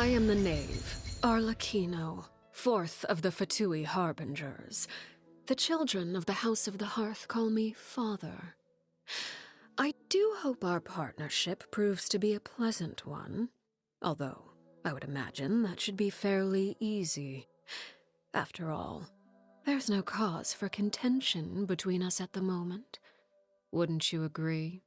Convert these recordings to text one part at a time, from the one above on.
I am the knave, Arlecchino, fourth of the Fatui Harbingers. The children of the House of the Hearth call me Father. I do hope our partnership proves to be a pleasant one, although I would imagine that should be fairly easy. After all, there's no cause for contention between us at the moment. Wouldn't you agree?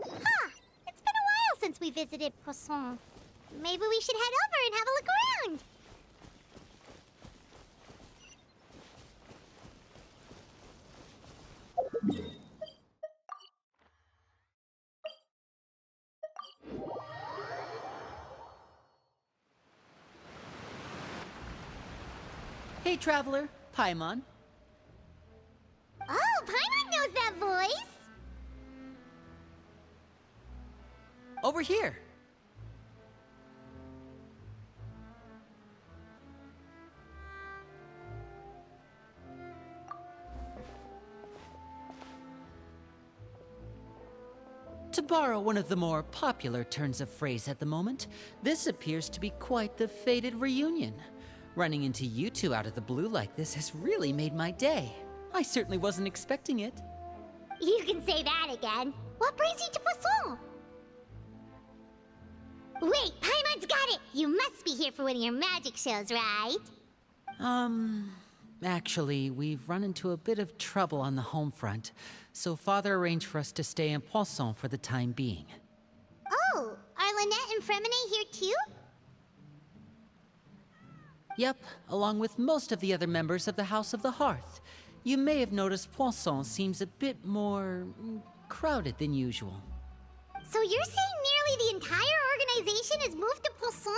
It's been a while since we visited Poisson. Maybe we should head over and have a look around. Hey, Traveler. Paimon. Oh, Paimon knows that voice! Over here. To borrow one of the more popular turns of phrase at the moment, this appears to be quite the fated reunion. Running into you two out of the blue like this has really made my day. I certainly wasn't expecting it. You can say that again. What brings you to Poisson? Wait, Paimon's got it! You must be here for one of your magic shows, right? Actually, we've run into a bit of trouble on the home front, so Father arranged for us to stay in Poisson for the time being. Oh, are Lynette and Fremine here too? Yep, along with most of the other members of the House of the Hearth. You may have noticed Poisson seems a bit more crowded than usual. So you're saying nearly the entire organization has moved to Poisson?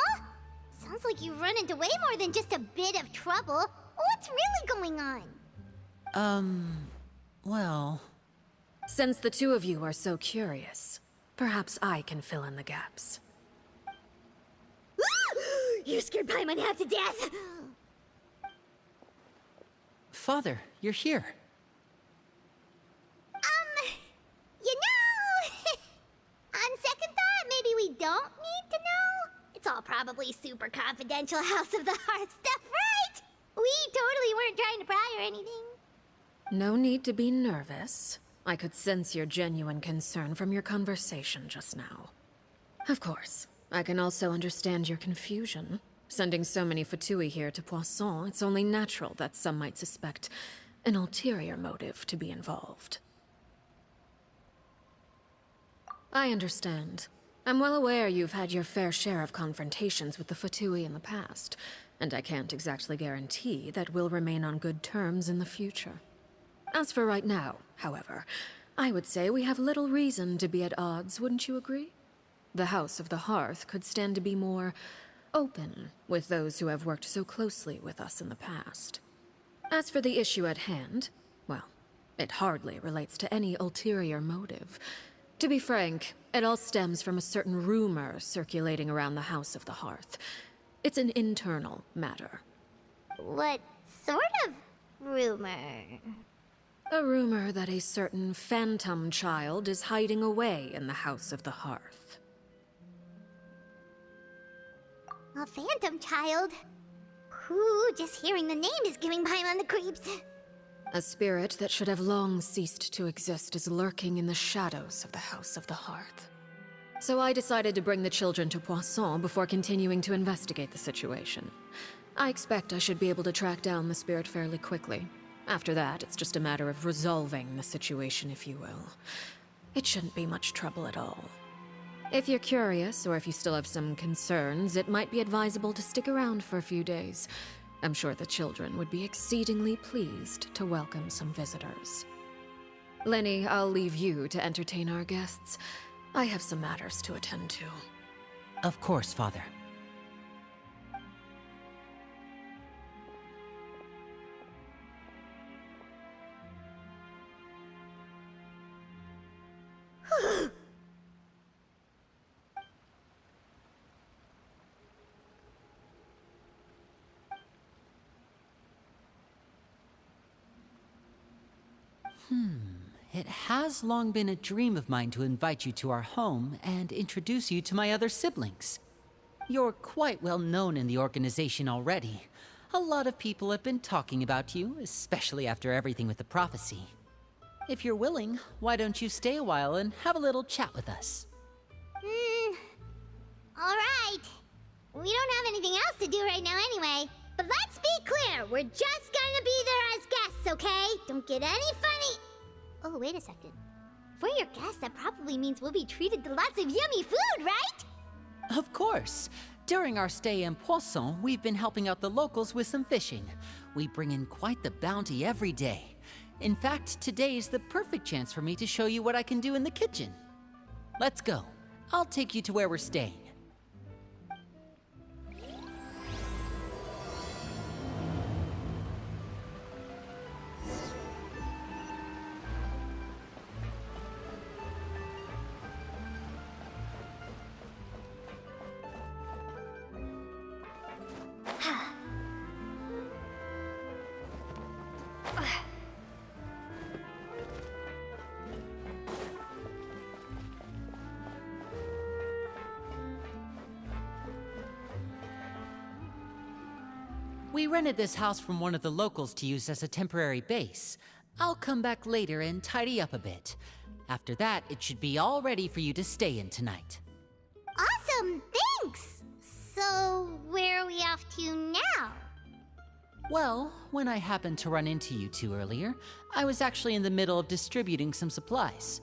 Sounds like you've run into way more than just a bit of trouble. What's really going on? Well... Since the two of you are so curious, perhaps I can fill in the gaps. You scared Paimon half to death! Father, you're here. You know... On second thought, maybe we don't need to know? It's all probably super confidential House of the Hearth stuff, right? We totally weren't trying to pry or anything. No need to be nervous. I could sense your genuine concern from your conversation just now. Of course, I can also understand your confusion. Sending so many Fatui here to Poisson, it's only natural that some might suspect an ulterior motive to be involved. I understand. I'm well aware you've had your fair share of confrontations with the Fatui in the past, and I can't exactly guarantee that we'll remain on good terms in the future. As for right now, however, I would say we have little reason to be at odds, wouldn't you agree? The House of the Hearth could stand to be more open with those who have worked so closely with us in the past. As for the issue at hand, well, it hardly relates to any ulterior motive. To be frank, it all stems from a certain rumor circulating around the House of the Hearth. It's an internal matter. What sort of rumor? A rumor that a certain phantom child is hiding away in the House of the Hearth. A phantom child? Ooh, just hearing the name is giving Paimon the creeps. A spirit that should have long ceased to exist is lurking in the shadows of the House of the Hearth. So I decided to bring the children to Poisson before continuing to investigate the situation. I expect I should be able to track down the spirit fairly quickly. After that, it's just a matter of resolving the situation, if you will. It shouldn't be much trouble at all. If you're curious, or if you still have some concerns, it might be advisable to stick around for a few days. I'm sure the children would be exceedingly pleased to welcome some visitors. Lenny, I'll leave you to entertain our guests. I have some matters to attend to. Of course, Father. It has long been a dream of mine to invite you to our home and introduce you to my other siblings. You're quite well known in the organization already. A lot of people have been talking about you, especially after everything with the prophecy. If you're willing, why don't you stay a while and have a little chat with us? Alright. We don't have anything else to do right now anyway. But let's be clear, we're just gonna be there as guests, okay? Don't get any funny... Oh, wait a second. For your guests, that probably means we'll be treated to lots of yummy food, right? Of course. During our stay in Poisson, we've been helping out the locals with some fishing. We bring in quite the bounty every day. In fact, today's the perfect chance for me to show you what I can do in the kitchen. Let's go. I'll take you to where we're staying. We rented this house from one of the locals to use as a temporary base. I'll come back later and tidy up a bit. After that, it should be all ready for you to stay in tonight. Awesome, thanks! So, where are we off to now? Well, when I happened to run into you two earlier, I was actually in the middle of distributing some supplies.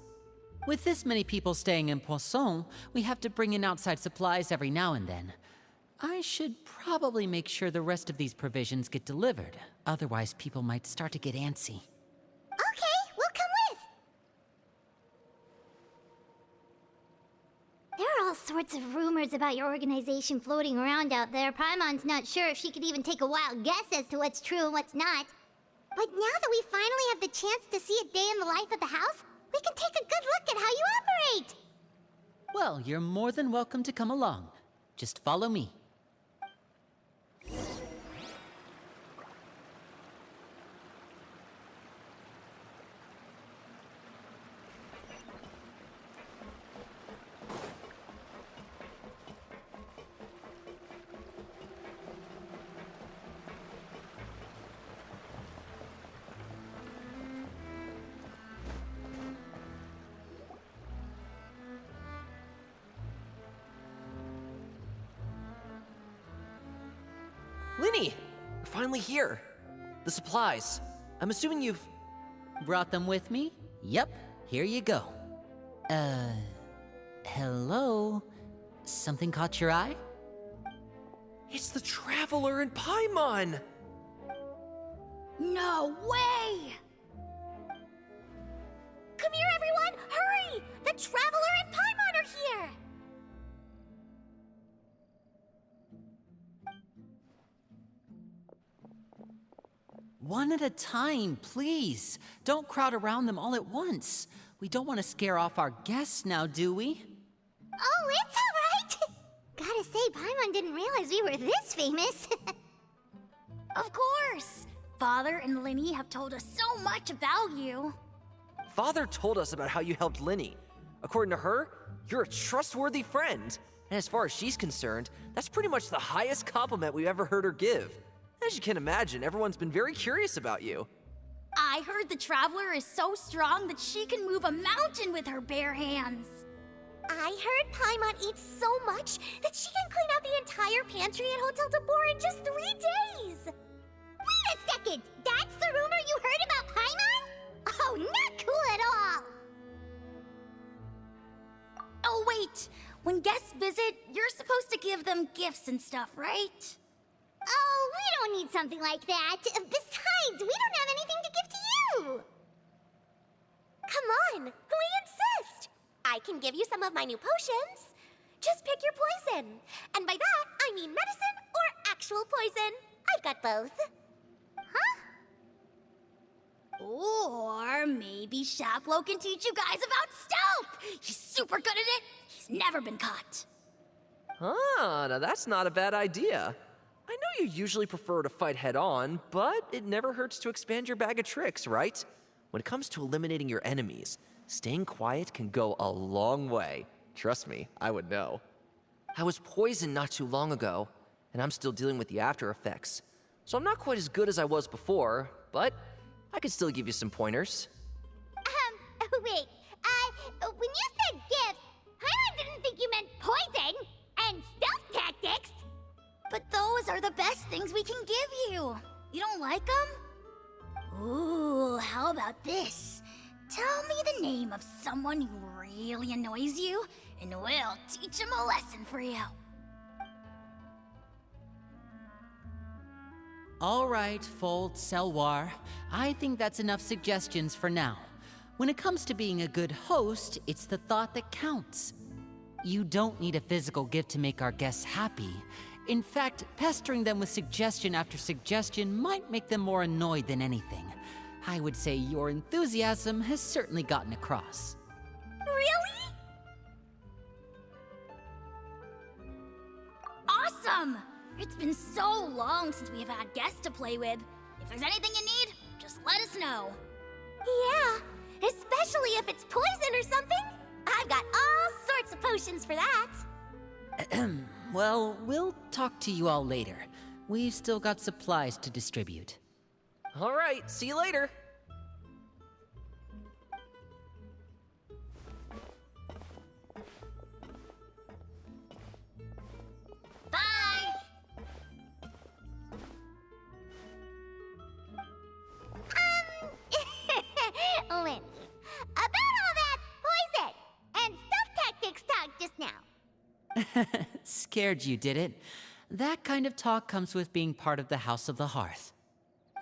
With this many people staying in Poisson, we have to bring in outside supplies every now and then. I should probably make sure the rest of these provisions get delivered. Otherwise, people might start to get antsy. Okay, we'll come with! sorts of rumors about your organization floating around out there. Paimon's not sure if she could even take a wild guess as to what's true and what's not. But now that we finally have the chance to see a day in the life of the house, we can take a good look at how you operate! Well, you're more than welcome to come along. Just follow me. Linny! We're finally here. The supplies. I'm assuming you've... Brought them with me? Yep, here you go. Hello? Something caught your eye? It's the Traveler and Paimon! No way! Come here, everyone! Hurry! The Traveler and Paimon are here! One at a time, please. Don't crowd around them all at once. We don't want to scare off our guests now, do we? Oh, it's all right! Gotta say, Paimon didn't realize we were this famous. Of course! Father and Linny have told us so much about you. Father told us about how you helped Linny. According to her, you're a trustworthy friend. And as far as she's concerned, that's pretty much the highest compliment we've ever heard her give. As you can imagine, everyone's been very curious about you. I heard the Traveler is so strong that she can move a mountain with her bare hands. I heard Paimon eats so much that she can clean out the entire pantry at Hotel Tabor in just 3 days! Wait a second! That's the rumor you heard about Paimon? Oh, not cool at all! Oh, wait! When guests visit, you're supposed to give them gifts and stuff, right? Oh, we don't need something like that. Besides, we don't have anything to give to you! Come on, we insist! I can give you some of my new potions. Just pick your poison. And by that, I mean medicine or actual poison. I've got both. Huh? Or maybe Shaplo can teach you guys about stealth! He's super good at it! He's never been caught. Ah, now that's not a bad idea. I know you usually prefer to fight head-on, but it never hurts to expand your bag of tricks, right? When it comes to eliminating your enemies, staying quiet can go a long way. Trust me, I would know. I was poisoned not too long ago, and I'm still dealing with the after effects. So I'm not quite as good as I was before, but I can still give you some pointers. Wait, when you said gifts, Paimon didn't think you meant poison and stealth tactics! But those are the best things we can give you. You don't like them? Ooh, how about this? Tell me the name of someone who really annoys you, and we'll teach him a lesson for you. All right, Fold Selwar. I think that's enough suggestions for now. When it comes to being a good host, it's the thought that counts. You don't need a physical gift to make our guests happy. In fact, pestering them with suggestion after suggestion might make them more annoyed than anything. I would say your enthusiasm has certainly gotten across. Really? Awesome! It's been so long since we have had guests to play with. If there's anything you need, just let us know. Yeah, especially if it's poison or something. I've got all sorts of potions for that. Well, we'll talk to you all later. We've still got supplies to distribute. All right, see you later. Bye! Linny, about all that poison and stealth tactics talk just now. Scared you, did it? That kind of talk comes with being part of the House of the Hearth.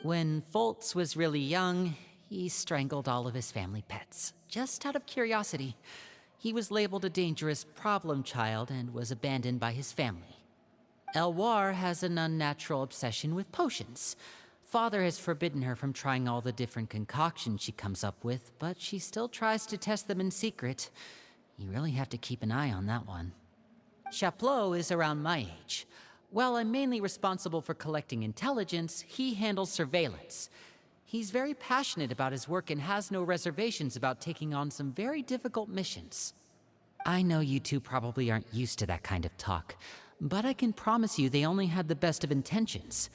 When Foltz was really young, he strangled all of his family pets, just out of curiosity. He was labeled a dangerous problem child and was abandoned by his family. Elwar has an unnatural obsession with potions. Father has forbidden her from trying all the different concoctions she comes up with, but she still tries to test them in secret. You really have to keep an eye on that one. Chaplot is around my age. While I'm mainly responsible for collecting intelligence, he handles surveillance. He's very passionate about his work and has no reservations about taking on some very difficult missions. I know you two probably aren't used to that kind of talk, but I can promise you they only had the best of intentions.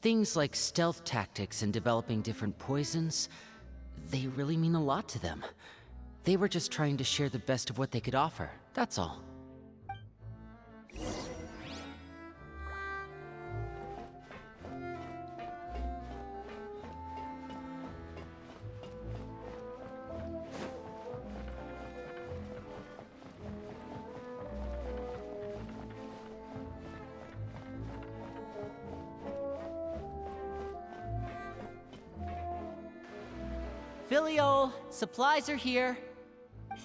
Things like stealth tactics and developing different poisons, they really mean a lot to them. They were just trying to share the best of what they could offer, that's all. Filial, supplies are here.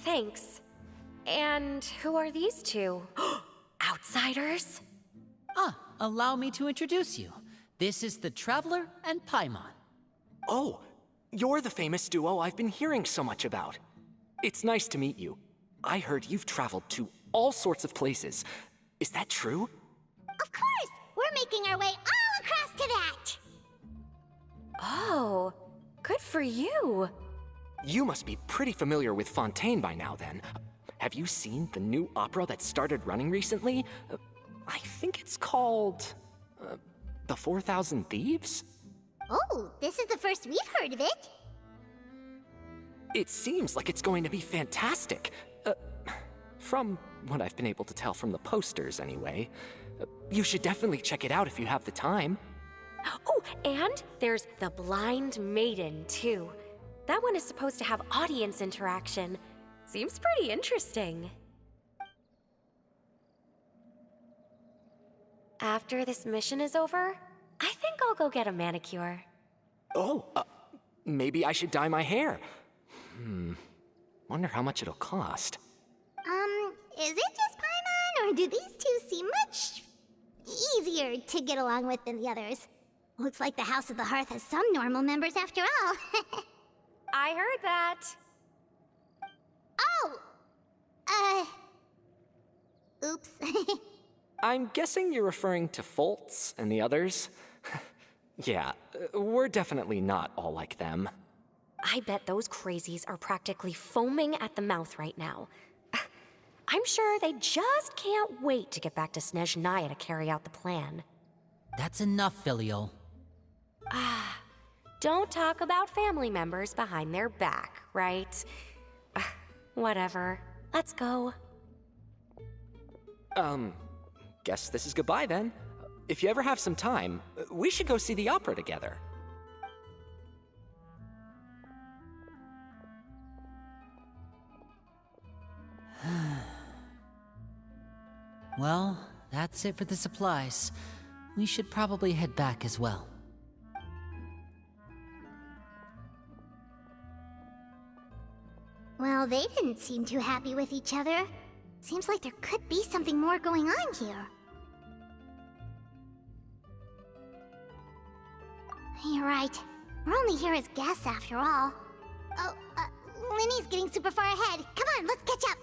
Thanks. And who are these two? Outsiders? Allow me to introduce you. This is the Traveler and Paimon. Oh, you're the famous duo I've been hearing so much about. It's nice to meet you. I heard you've traveled to all sorts of places. Is that true? Of course! We're making our way all across to that! Oh, good for you. You must be pretty familiar with Fontaine by now, then. Have you seen the new opera that started running recently? I think it's called... The 4,000 Thieves? Oh, this is the first we've heard of it. It seems like it's going to be fantastic. From what I've been able to tell from the posters, anyway. You should definitely check it out if you have the time. Oh, and there's The Blind Maiden, too. That one is supposed to have audience interaction. Seems pretty interesting. After this mission is over, I think I'll go get a manicure. Oh, maybe I should dye my hair. Wonder how much it'll cost. Is it just Paimon, or do these two seem much easier to get along with than the others? Looks like the House of the Hearth has some normal members after all. I heard that. Oh! Oops. I'm guessing you're referring to Foltz and the others? Yeah, we're definitely not all like them. I bet those crazies are practically foaming at the mouth right now. I'm sure they just can't wait to get back to Snezhnaya to carry out the plan. That's enough, Filial. Don't talk about family members behind their back, right? Whatever. Let's go. Guess this is goodbye then. If you ever have some time, we should go see the opera together. Well, that's it for the supplies. We should probably head back as well. Well, they didn't seem too happy with each other. Seems like there could be something more going on here. You're right. We're only here as guests after all. Oh, Linny's getting super far ahead. Come on, let's catch up.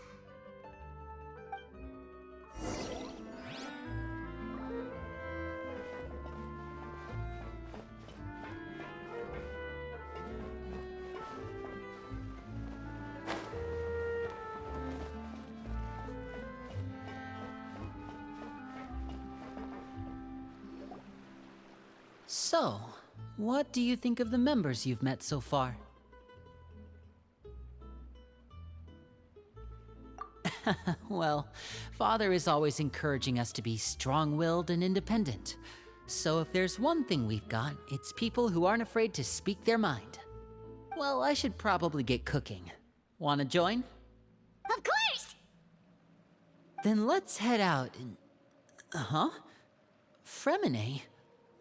So, what do you think of the members you've met so far? Well, Father is always encouraging us to be strong-willed and independent. So if there's one thing we've got, it's people who aren't afraid to speak their mind. Well, I should probably get cooking. Wanna join? Of course! Then let's head out and... Fremine?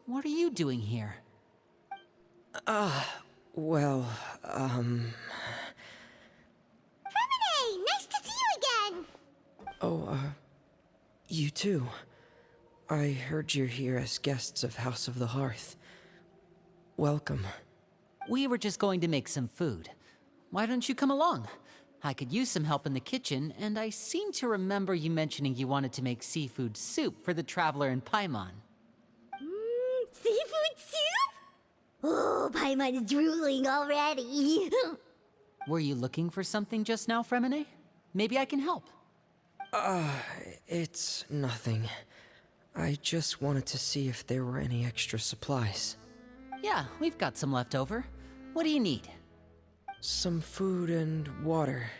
What are you doing here? Well, Femine, nice to see you You too. I heard you're here as guests of House of the Hearth. Welcome. We were just going to make some food. Why don't you come along? I could use some help in the kitchen, and I seem to remember you mentioning you wanted to make seafood soup for the traveler in Paimon. Seafood soup? Oh, Paimon's drooling already. Were you looking for something just now, Fremine? Maybe I can help. It's nothing. I just wanted to see if there were any extra supplies. Yeah, we've got some left over. What do you need? Some food and water,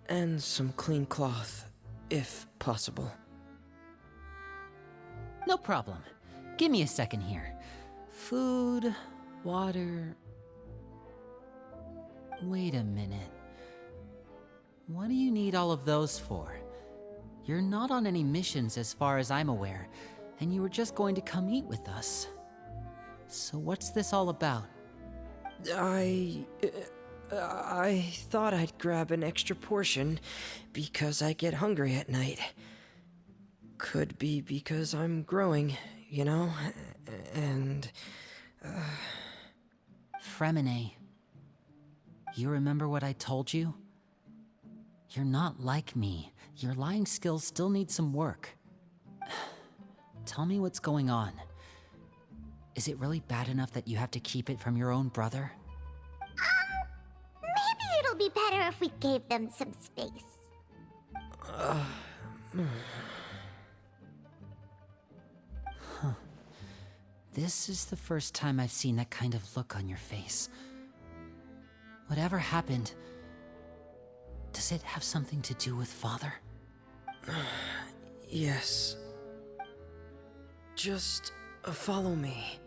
and some clean cloth, if possible. No problem. Give me a second here. Food, water... Wait a minute. What do you need all of those for? You're not on any missions as far as I'm aware, and you were just going to come eat with us. So what's this all about? I thought I'd grab an extra portion because I get hungry at night. Could be because I'm growing, you know? And... Fremine, you remember what I told you? You're not like me. Your lying skills still need some work. Tell me what's going on. Is it really bad enough that you have to keep it from your own brother? Maybe it'll be better if we gave them some space. This is the first time I've seen that kind of look on your face. Whatever happened, does it have something to do with Father? Yes. Just follow me.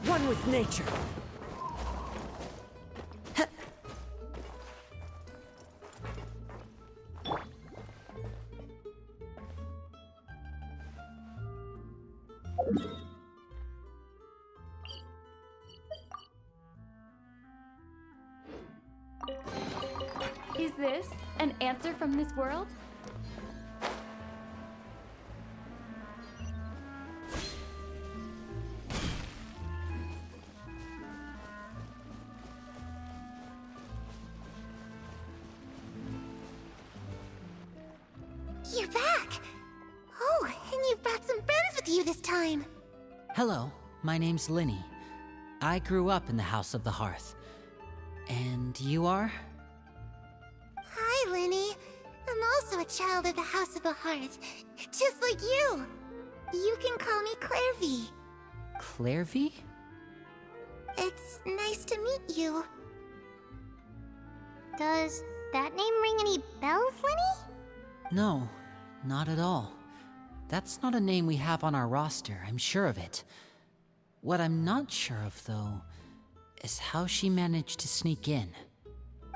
One with nature. Is this an answer from this world? You're back! Oh, and you've brought some friends with you this time. Hello, my name's Linny. I grew up in the House of the Hearth. And you are? Hi, Linny. I'm also a child of the House of the Hearth, just like you. You can call me Clairvy. Clairvy? It's nice to meet you. Does that name ring any bells, Linny? No, not at all. That's not a name we have on our roster, I'm sure of it. What I'm not sure of, though, is how she managed to sneak in.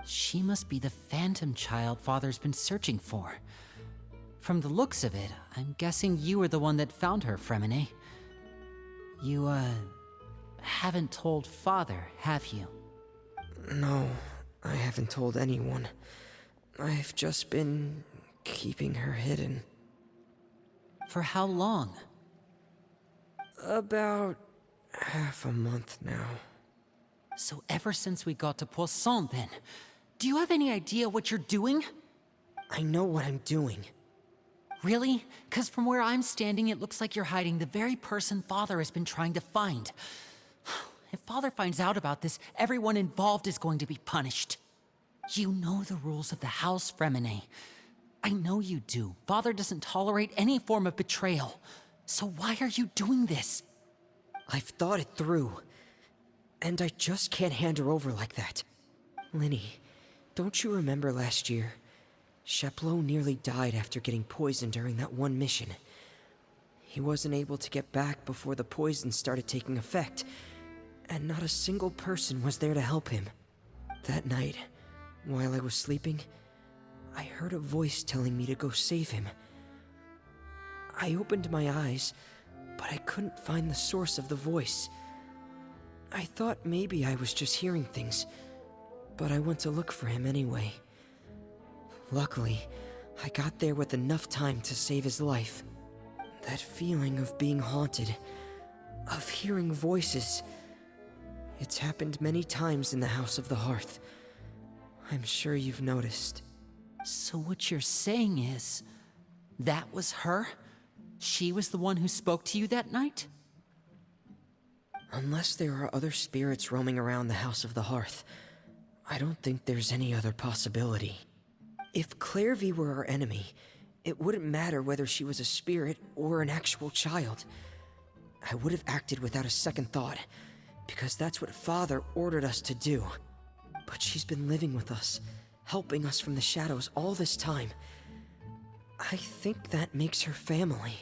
She must be the phantom child Father's been searching for. From the looks of it, I'm guessing you were the one that found her, Fremine. You, haven't told Father, have you? No, I haven't told anyone. I've just been keeping her hidden. For how long? About half a month now. So ever since we got to Poisson, then. Do you have any idea what you're doing? I know what I'm doing. Really? Because from where I'm standing, it looks like you're hiding the very person Father has been trying to find. If Father finds out about this, everyone involved is going to be punished. You know the rules of the house, Fremine. I know you do. Father doesn't tolerate any form of betrayal. So why are you doing this? I've thought it through. And I just can't hand her over like that. Linny, don't you remember last year? Sheplo nearly died after getting poisoned during that one mission. He wasn't able to get back before the poison started taking effect, and not a single person was there to help him. That night, while I was sleeping, I heard a voice telling me to go save him. I opened my eyes, but I couldn't find the source of the voice. I thought maybe I was just hearing things, but I went to look for him anyway. Luckily, I got there with enough time to save his life. That feeling of being haunted, of hearing voices, it's happened many times in the House of the Hearth. I'm sure you've noticed. So what you're saying is, that was her? She was the one who spoke to you that night? Unless there are other spirits roaming around the House of the Hearth, I don't think there's any other possibility. If Clairvy were our enemy, it wouldn't matter whether she was a spirit or an actual child. I would have acted without a second thought, because that's what Father ordered us to do. But she's been living with us, helping us from the shadows all this time. I think that makes her family.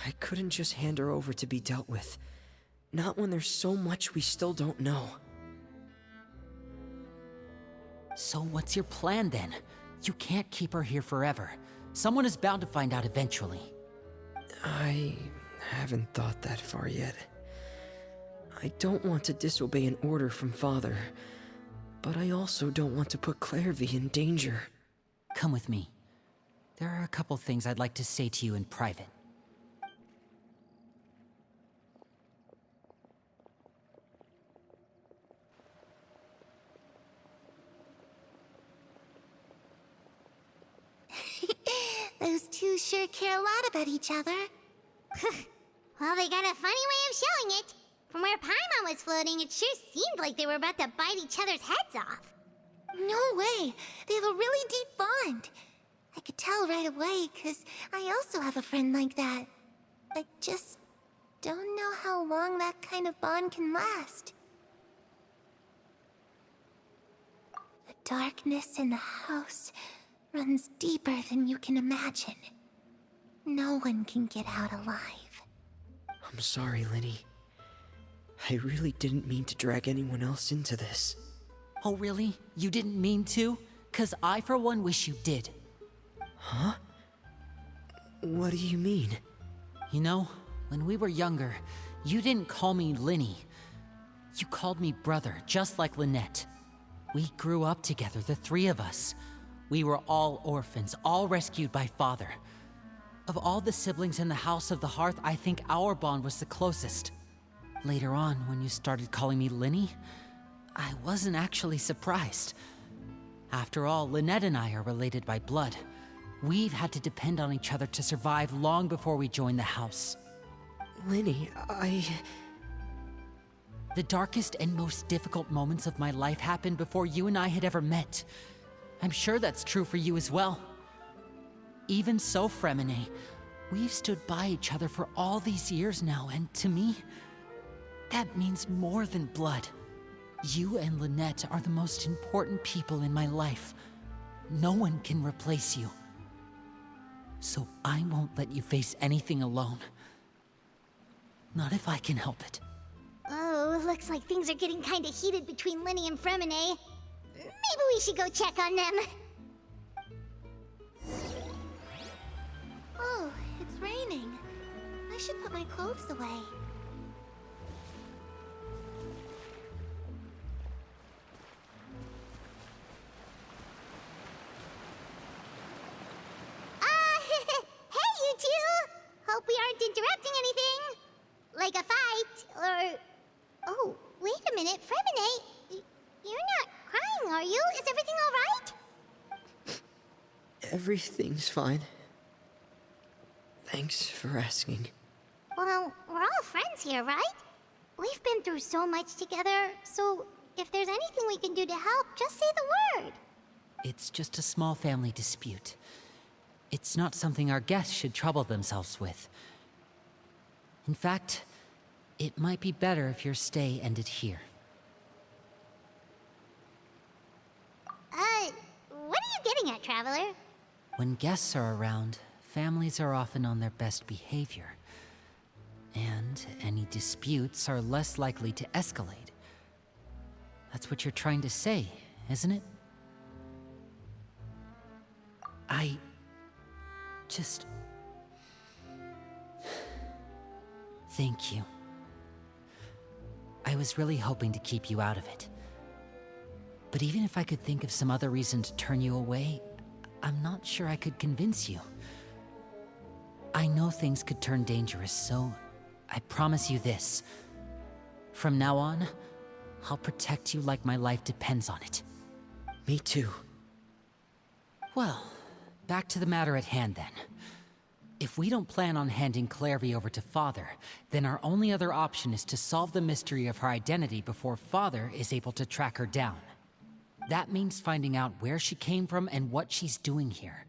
I couldn't just hand her over to be dealt with. Not when there's so much we still don't know. So what's your plan then? You can't keep her here forever. Someone is bound to find out eventually. I haven't thought that far yet. I don't want to disobey an order from Father, but I also don't want to put Clairvy in danger. Come with me. There are a couple things I'd like to say to you in private. Those two sure care a lot about each other. Well, they got a funny way of showing it. From where Paimon was floating, it sure seemed like they were about to bite each other's heads off. No way! They have a really deep bond. I could tell right away, because I also have a friend like that. I just don't know how long that kind of bond can last. The darkness in the house runs deeper than you can imagine. No one can get out alive. I'm sorry, Linny. I really didn't mean to drag anyone else into this. Oh really? You didn't mean to? 'Cause I for one wish you did. Huh? What do you mean? You know, when we were younger, you didn't call me Linny. You called me brother, just like Lynette. We grew up together, the three of us. We were all orphans, all rescued by Father. Of all the siblings in the House of the Hearth, I think our bond was the closest. Later on, when you started calling me Linny, I wasn't actually surprised. After all, Lynette and I are related by blood. We've had to depend on each other to survive long before we joined the house. Linny, The darkest and most difficult moments of my life happened before you and I had ever met. I'm sure that's true for you as well. Even so, Fremine, we've stood by each other for all these years now, and to me, that means more than blood. You and Lynette are the most important people in my life. No one can replace you. So I won't let you face anything alone. Not if I can help it. Oh, looks like things are getting kinda heated between Linny and Fremine. Maybe we should go check on them. Oh, it's raining. I should put my clothes away. Hey, you two! Hope we aren't interrupting anything. Like a fight, or... Oh, wait a minute, Fremine. You're not crying, are you? Is everything alright? everything's fine. Thanks for asking. Well, we're all friends here, right? We've been through so much together, so if there's anything we can do to help, just say the word. It's just a small family dispute. It's not something our guests should trouble themselves with. In fact, it might be better if your stay ended here. What are you getting at, Traveler? When guests are around, families are often on their best behavior. And any disputes are less likely to escalate. That's what you're trying to say, isn't it? I just... Thank you. I was really hoping to keep you out of it. But even if I could think of some other reason to turn you away, I'm not sure I could convince you. I know things could turn dangerous, so I promise you this. From now on, I'll protect you like my life depends on it. Me too. Well, back to the matter at hand then. If we don't plan on handing Clairvy over to Father, then our only other option is to solve the mystery of her identity before Father is able to track her down. That means finding out where she came from and what she's doing here.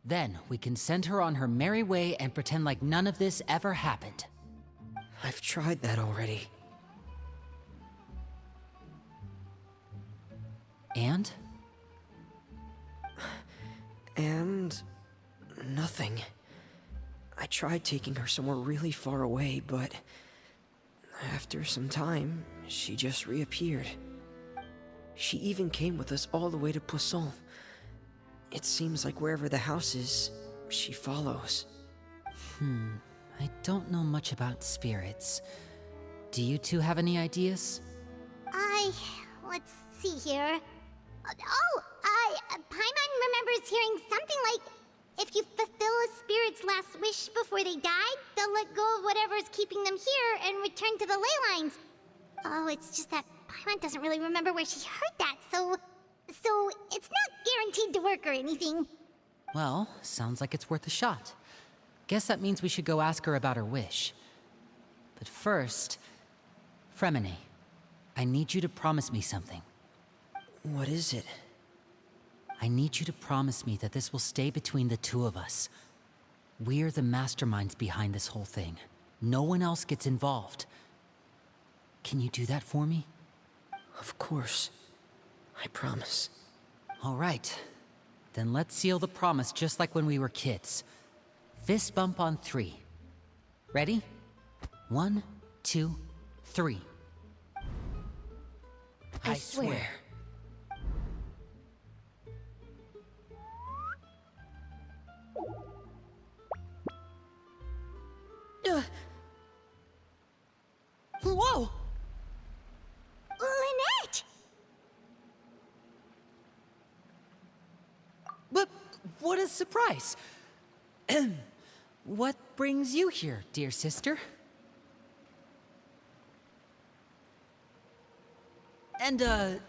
Then we can send her on her merry way and pretend like none of this ever happened. I've tried that already. And? And... nothing. I tried taking her somewhere really far away, but... after some time, she just reappeared. She even came with us all the way to Poisson. It seems like wherever the house is, she follows. I don't know much about spirits. Do you two have any ideas? Let's see here. Paimon remembers hearing something like, if you fulfill a spirit's last wish before they died, they'll let go of whatever's keeping them here and return to the ley lines. Oh, it's just that Paimon doesn't really remember where she heard that, so it's not guaranteed to work or anything. Well, sounds like it's worth a shot. Guess that means we should go ask her about her wish. But first, Fremine, I need you to promise me something. What is it? I need you to promise me that this will stay between the two of us. We're the masterminds behind this whole thing. No one else gets involved. Can you do that for me? Of course. I promise. All right. Then let's seal the promise just like when we were kids. Fist bump on 3. Ready? 1, 2, 3. I swear. Whoa! Lynette! But what a surprise! What brings you here, dear sister? And,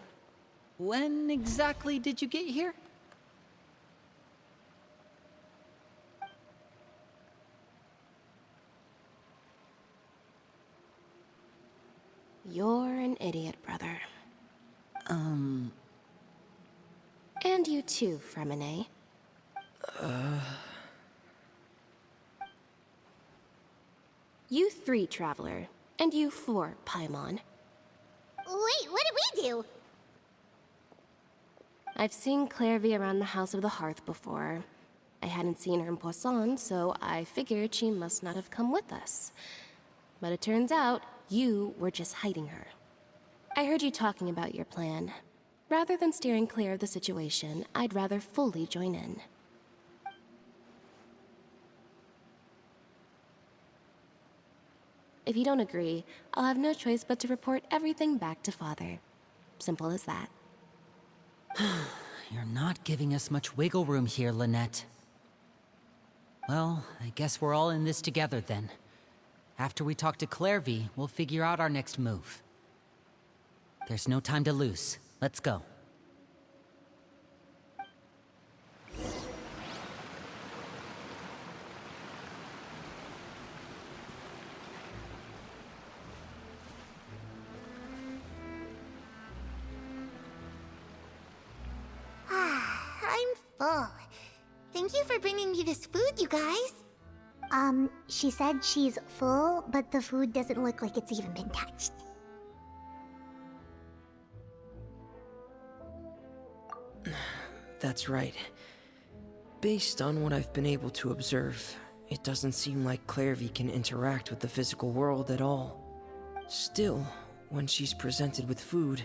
when exactly did you get here? You're an idiot, brother. And you too, Fremine. You 3, Traveler. And you 4, Paimon. Wait, what did we do? I've seen Clairvy around the House of the Hearth before. I hadn't seen her in Poisson, so I figured she must not have come with us. But it turns out, you were just hiding her. I heard you talking about your plan. Rather than steering clear of the situation, I'd rather fully join in. If you don't agree, I'll have no choice but to report everything back to Father. Simple as that. You're not giving us much wiggle room here, Lynette. Well, I guess we're all in this together then. After we talk to Clairvy, we'll figure out our next move. There's no time to lose. Let's go. full. Thank you for bringing me this food, you guys. She said she's full, but the food doesn't look like it's even been touched. That's right. Based on what I've been able to observe, it doesn't seem like Clairvy can interact with the physical world at all. Still, when she's presented with food,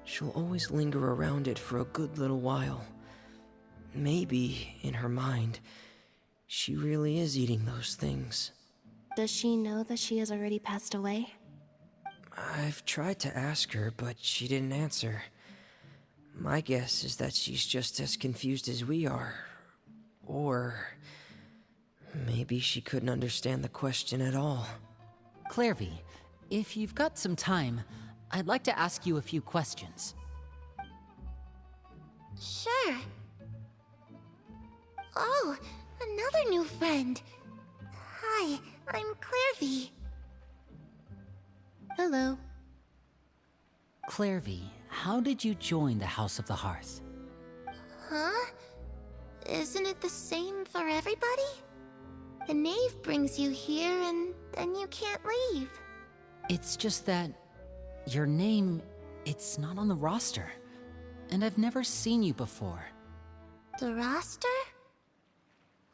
she'll always linger around it for a good little while. Maybe, in her mind, she really is eating those things. Does she know that she has already passed away? I've tried to ask her, but she didn't answer. My guess is that she's just as confused as we are. Or maybe she couldn't understand the question at all. Clairvy, if you've got some time, I'd like to ask you a few questions. Sure. Oh, another new friend. Hi, I'm Clairvy. Hello. Clairvy, how did you join the House of the Hearth? Huh? Isn't it the same for everybody? The knave brings you here and then you can't leave. It's just that your name, it's not on the roster. And I've never seen you before. The roster?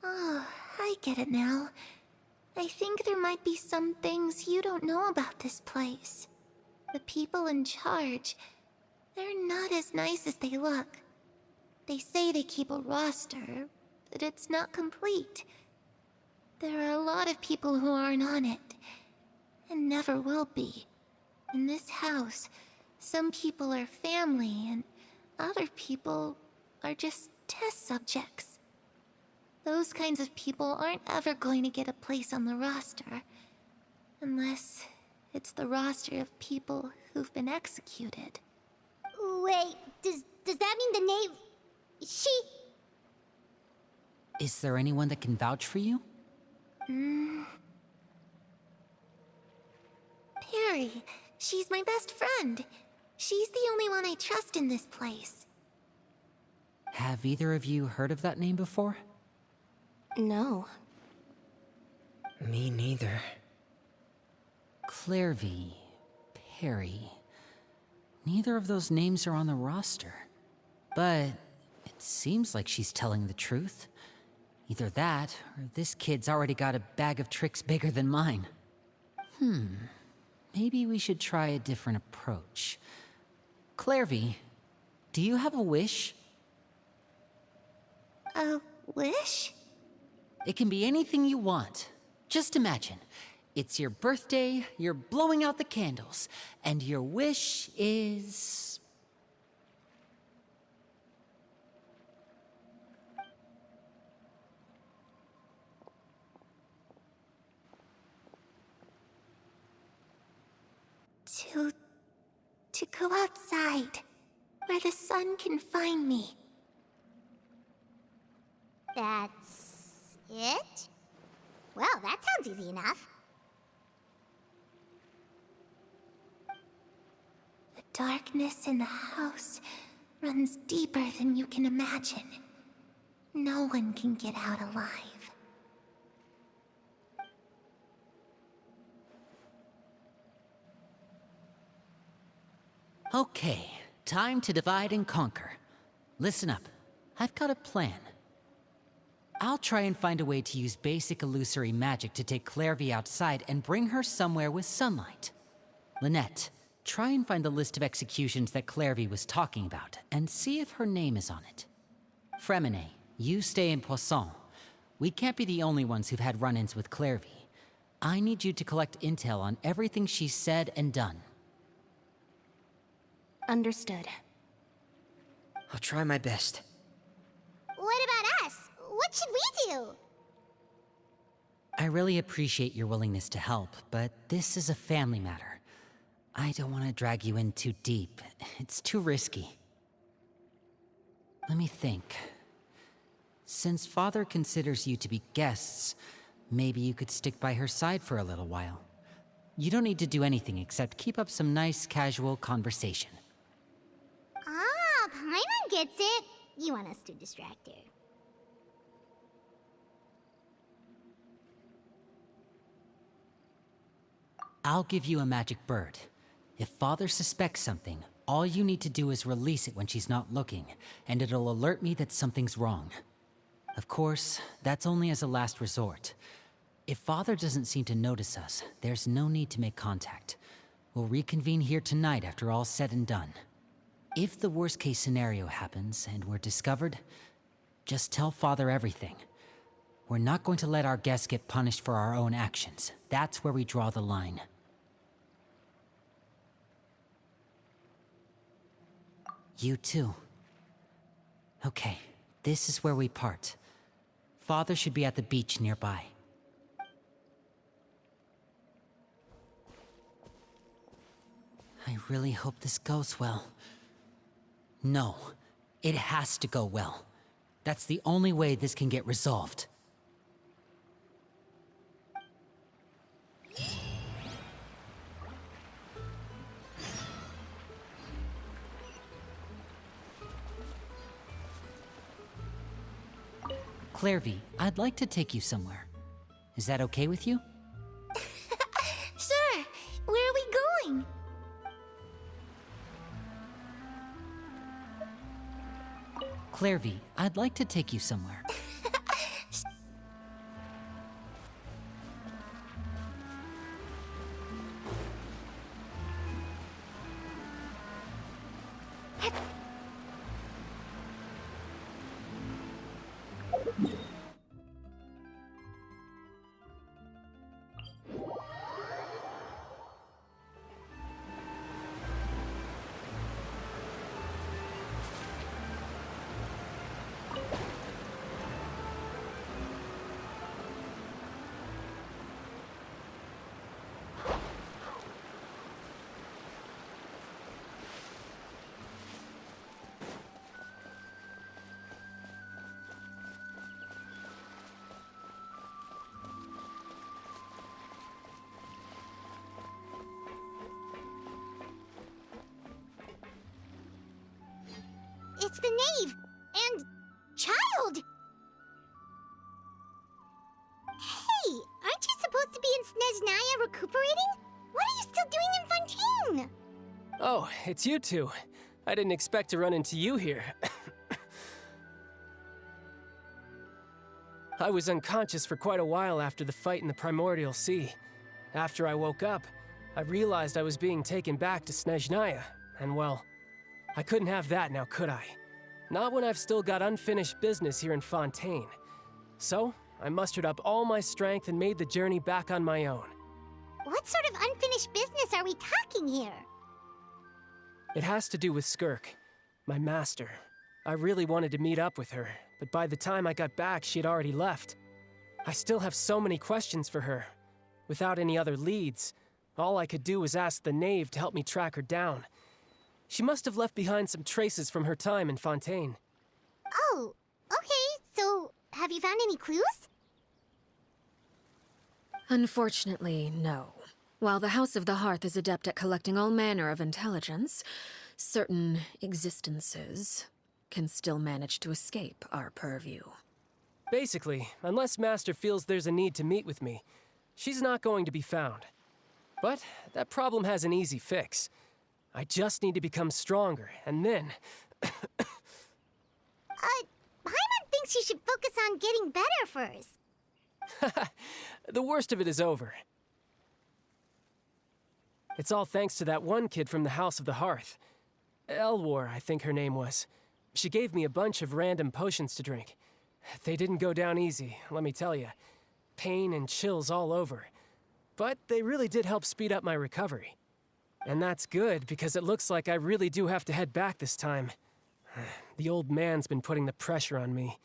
Oh, I get it now. I think there might be some things you don't know about this place. The people in charge, they're not as nice as they look. They say they keep a roster, but it's not complete. There are a lot of people who aren't on it, and never will be. In this house, some people are family, and other people are just test subjects. Those kinds of people aren't ever going to get a place on the roster, unless it's the roster of people who've been executed. Wait, does that mean the knave... She... Is there anyone that can vouch for you? Perry, she's my best friend. She's the only one I trust in this place. Have either of you heard of that name before? No. Me neither. Clairvy, Perry. Neither of those names are on the roster. But it seems like she's telling the truth. Either that, or this kid's already got a bag of tricks bigger than mine. Maybe we should try a different approach. Clairvy, do you have a wish? A wish? It can be anything you want. Just imagine. It's your birthday, you're blowing out the candles, and your wish is... To go outside, where the sun can find me. That's... it? Well, that sounds easy enough. The darkness in the house runs deeper than you can imagine. No one can get out alive. Okay, time to divide and conquer. Listen up, I've got a plan. I'll try and find a way to use basic illusory magic to take Clairvy outside and bring her somewhere with sunlight. Lynette, try and find the list of executions that Clairvy was talking about, and see if her name is on it. Fremine, you stay in Poisson. We can't be the only ones who've had run-ins with Clairvy. I need you to collect intel on everything she's said and done. Understood. I'll try my best. What about us? What should we do? I really appreciate your willingness to help, but this is a family matter. I don't want to drag you in too deep. It's too risky. Let me think. Since Father considers you to be guests, maybe you could stick by her side for a little while. You don't need to do anything except keep up some nice, casual conversation. Ah, Paimon gets it. You want us to distract her. I'll give you a magic bird. If Father suspects something, all you need to do is release it when she's not looking, and it'll alert me that something's wrong. Of course, that's only as a last resort. If Father doesn't seem to notice us, there's no need to make contact. We'll reconvene here tonight after all's said and done. If the worst-case scenario happens and we're discovered, just tell Father everything. We're not going to let our guests get punished for our own actions. That's where we draw the line. You too. Okay, this is where we part. Father should be at the beach nearby. I really hope this goes well. No, it has to go well. That's the only way this can get resolved. Clairvy, I'd like to take you somewhere. Is that okay with you? Sure. Where are we going? Clairvy, I'd like to take you somewhere. It's the knave! And... child! Hey, aren't you supposed to be in Snezhnaya recuperating? What are you still doing in Fontaine? Oh, it's you two. I didn't expect to run into you here. I was unconscious for quite a while after the fight in the Primordial Sea. After I woke up, I realized I was being taken back to Snezhnaya, and well, I couldn't have that now, could I? Not when I've still got unfinished business here in Fontaine. So, I mustered up all my strength and made the journey back on my own. What sort of unfinished business are we talking here? It has to do with Skirk, my master. I really wanted to meet up with her, but by the time I got back, she had already left. I still have so many questions for her. Without any other leads, all I could do was ask the knave to help me track her down. She must have left behind some traces from her time in Fontaine. Oh, okay, so have you found any clues? Unfortunately, no. While the House of the Hearth is adept at collecting all manner of intelligence, certain existences can still manage to escape our purview. Basically, unless Master feels there's a need to meet with me, she's not going to be found. But that problem has an easy fix. I just need to become stronger, and then... Paimon thinks you should focus on getting better first. The worst of it is over. It's all thanks to that one kid from the House of the Hearth. Elwar, I think her name was. She gave me a bunch of random potions to drink. They didn't go down easy, let me tell you. Pain and chills all over. But they really did help speed up my recovery. And that's good, because it looks like I really do have to head back this time. The old man's been putting the pressure on me.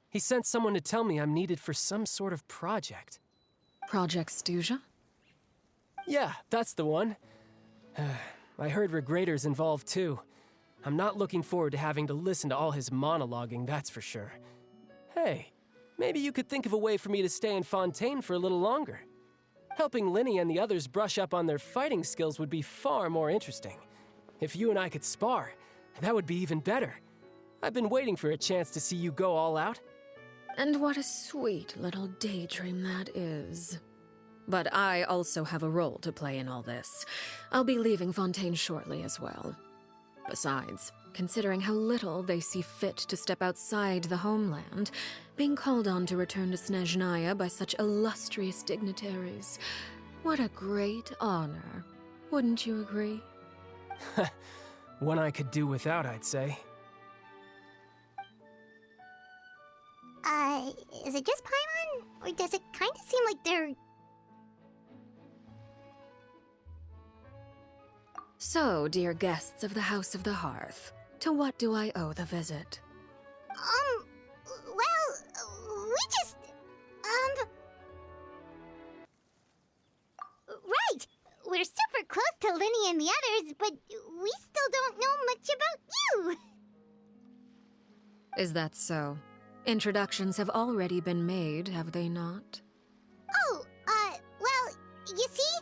He sent someone to tell me I'm needed for some sort of project. Project Stuja? Yeah, that's the one. I heard Regrator's involved too. I'm not looking forward to having to listen to all his monologuing, that's for sure. Hey, maybe you could think of a way for me to stay in Fontaine for a little longer. Helping Linny and the others brush up on their fighting skills would be far more interesting. If you and I could spar, that would be even better. I've been waiting for a chance to see you go all out. And what a sweet little daydream that is. but I also have a role to play in all this. I'll be leaving Fontaine shortly as well. Besides, considering how little they see fit to step outside the homeland, being called on to return to Snezhnaya by such illustrious dignitaries, what a great honor. Wouldn't you agree? One I could do without, I'd say. Is it just Paimon? Or does it kind of seem like they're... So, dear guests of the House of the Hearth, to what do I owe the visit? Well, we just... Right! We're super close to Linny and the others, but we still don't know much about you! Is that so? Introductions have already been made, have they not? Oh, well, you see?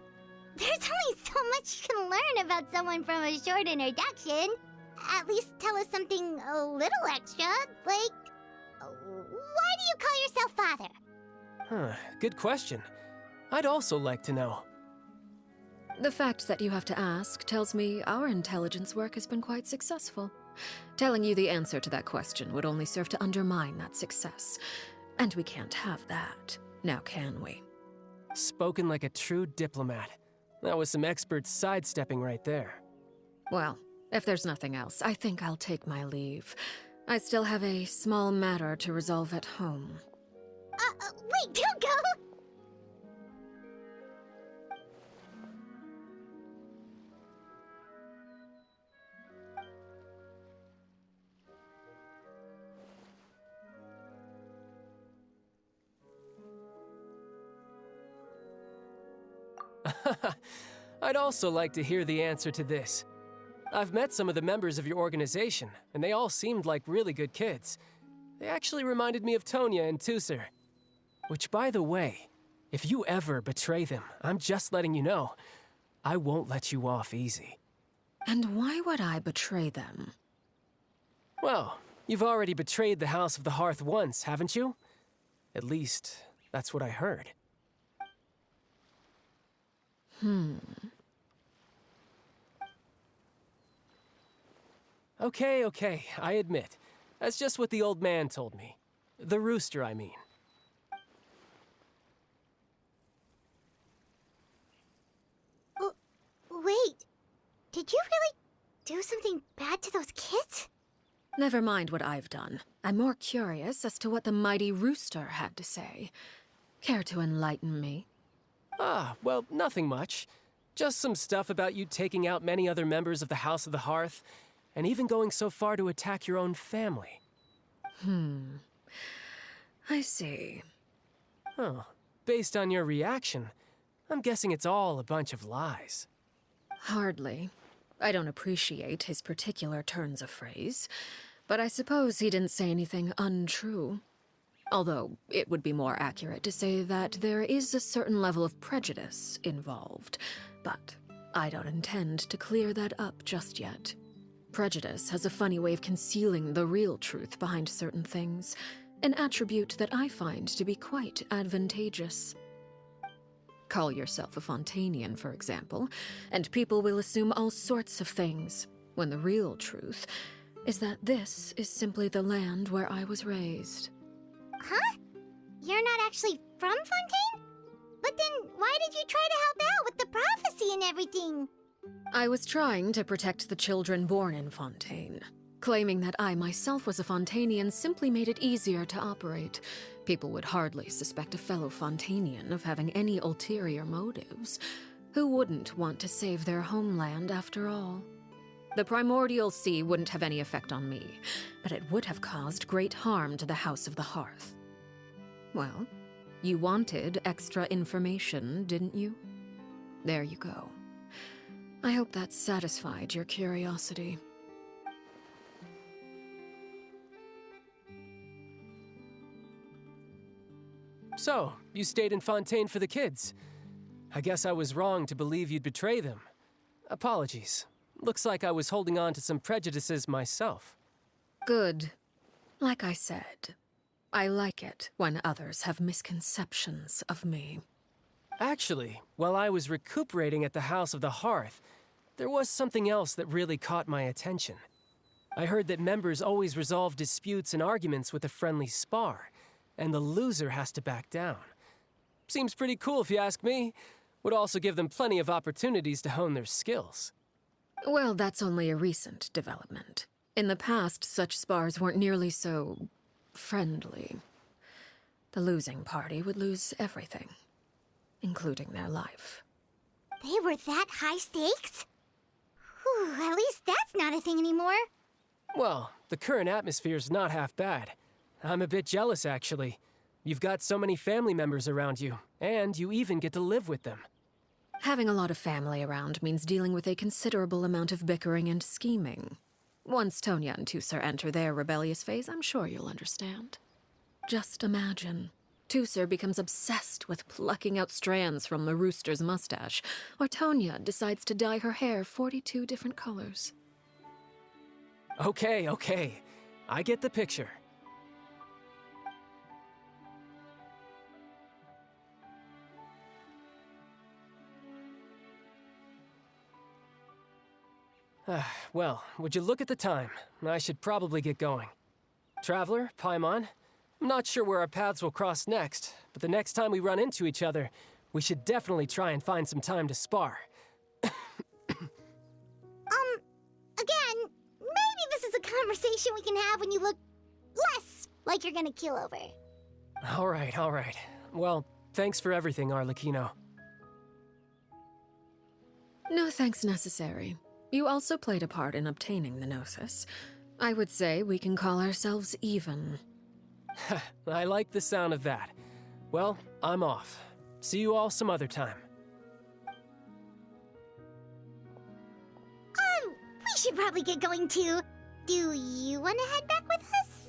There's only so much you can learn about someone from a short introduction. At least tell us something a little extra, like... Why do you call yourself father? Huh, good question. I'd also like to know. The fact that you have to ask tells me our intelligence work has been quite successful. Telling you the answer to that question would only serve to undermine that success. And we can't have that, now can we? Spoken like a true diplomat. That was some expert sidestepping right there. Well, if there's nothing else, I think I'll take my leave. I still have a small matter to resolve at home. Wait, don't go! I'd also like to hear the answer to this. I've met some of the members of your organization, and they all seemed like really good kids. They actually reminded me of Tonya and Tusser. Which, by the way, if you ever betray them, I'm just letting you know, I won't let you off easy. And why would I betray them? Well, you've already betrayed the House of the Hearth once, haven't you? At least, that's what I heard. Okay, I admit. That's just what the old man told me. The rooster, I mean. Wait, did you really do something bad to those kids? Never mind what I've done. I'm more curious as to what the mighty rooster had to say. Care to enlighten me? Well, nothing much. Just some stuff about you taking out many other members of the House of the Hearth, and even going so far to attack your own family. I see. Oh, based on your reaction, I'm guessing it's all a bunch of lies. Hardly. I don't appreciate his particular turns of phrase, but I suppose he didn't say anything untrue. Although, it would be more accurate to say that there is a certain level of prejudice involved, but I don't intend to clear that up just yet. Prejudice has a funny way of concealing the real truth behind certain things, an attribute that I find to be quite advantageous. Call yourself a Fontainian, for example, and people will assume all sorts of things, when the real truth is that this is simply the land where I was raised. Huh? You're not actually from Fontaine? But then why did you try to help out with the prophecy and everything? I was trying to protect the children born in Fontaine. Claiming that I myself was a Fontainian simply made it easier to operate. People would hardly suspect a fellow Fontainian of having any ulterior motives. Who wouldn't want to save their homeland after all? The primordial sea wouldn't have any effect on me, but it would have caused great harm to the House of the Hearth. Well, you wanted extra information, didn't you? There you go. I hope that satisfied your curiosity. So, you stayed in Fontaine for the kids. I guess I was wrong to believe you'd betray them. Apologies. Looks like I was holding on to some prejudices myself. Good. Like I said, I like it when others have misconceptions of me. Actually, while I was recuperating at the House of the Hearth, there was something else that really caught my attention. I heard that members always resolve disputes and arguments with a friendly spar, and the loser has to back down. Seems pretty cool if you ask me. Would also give them plenty of opportunities to hone their skills. Well, that's only a recent development. In the past, such spars weren't nearly so friendly. The losing party would lose everything, including their life. They were that high stakes? Whew, at least that's not a thing anymore. Well, the current atmosphere's not half bad. I'm a bit jealous, actually. You've got so many family members around you, and you even get to live with them. Having a lot of family around means dealing with a considerable amount of bickering and scheming. Once Tonya and Tusser enter their rebellious phase, I'm sure you'll understand. Just imagine. Tusser becomes obsessed with plucking out strands from the rooster's mustache, or Tonya decides to dye her hair 42 different colors. Okay. I get the picture. Well, would you look at the time? I should probably get going. Traveler, Paimon, I'm not sure where our paths will cross next, but the next time we run into each other, we should definitely try and find some time to spar. Again, maybe this is a conversation we can have when you look less like you're gonna keel over. All right. Well, thanks for everything, Arlecchino. No thanks necessary. You also played a part in obtaining the Gnosis. I would say we can call ourselves even. I like the sound of that. Well, I'm off. See you all some other time. We should probably get going too. Do you want to head back with us?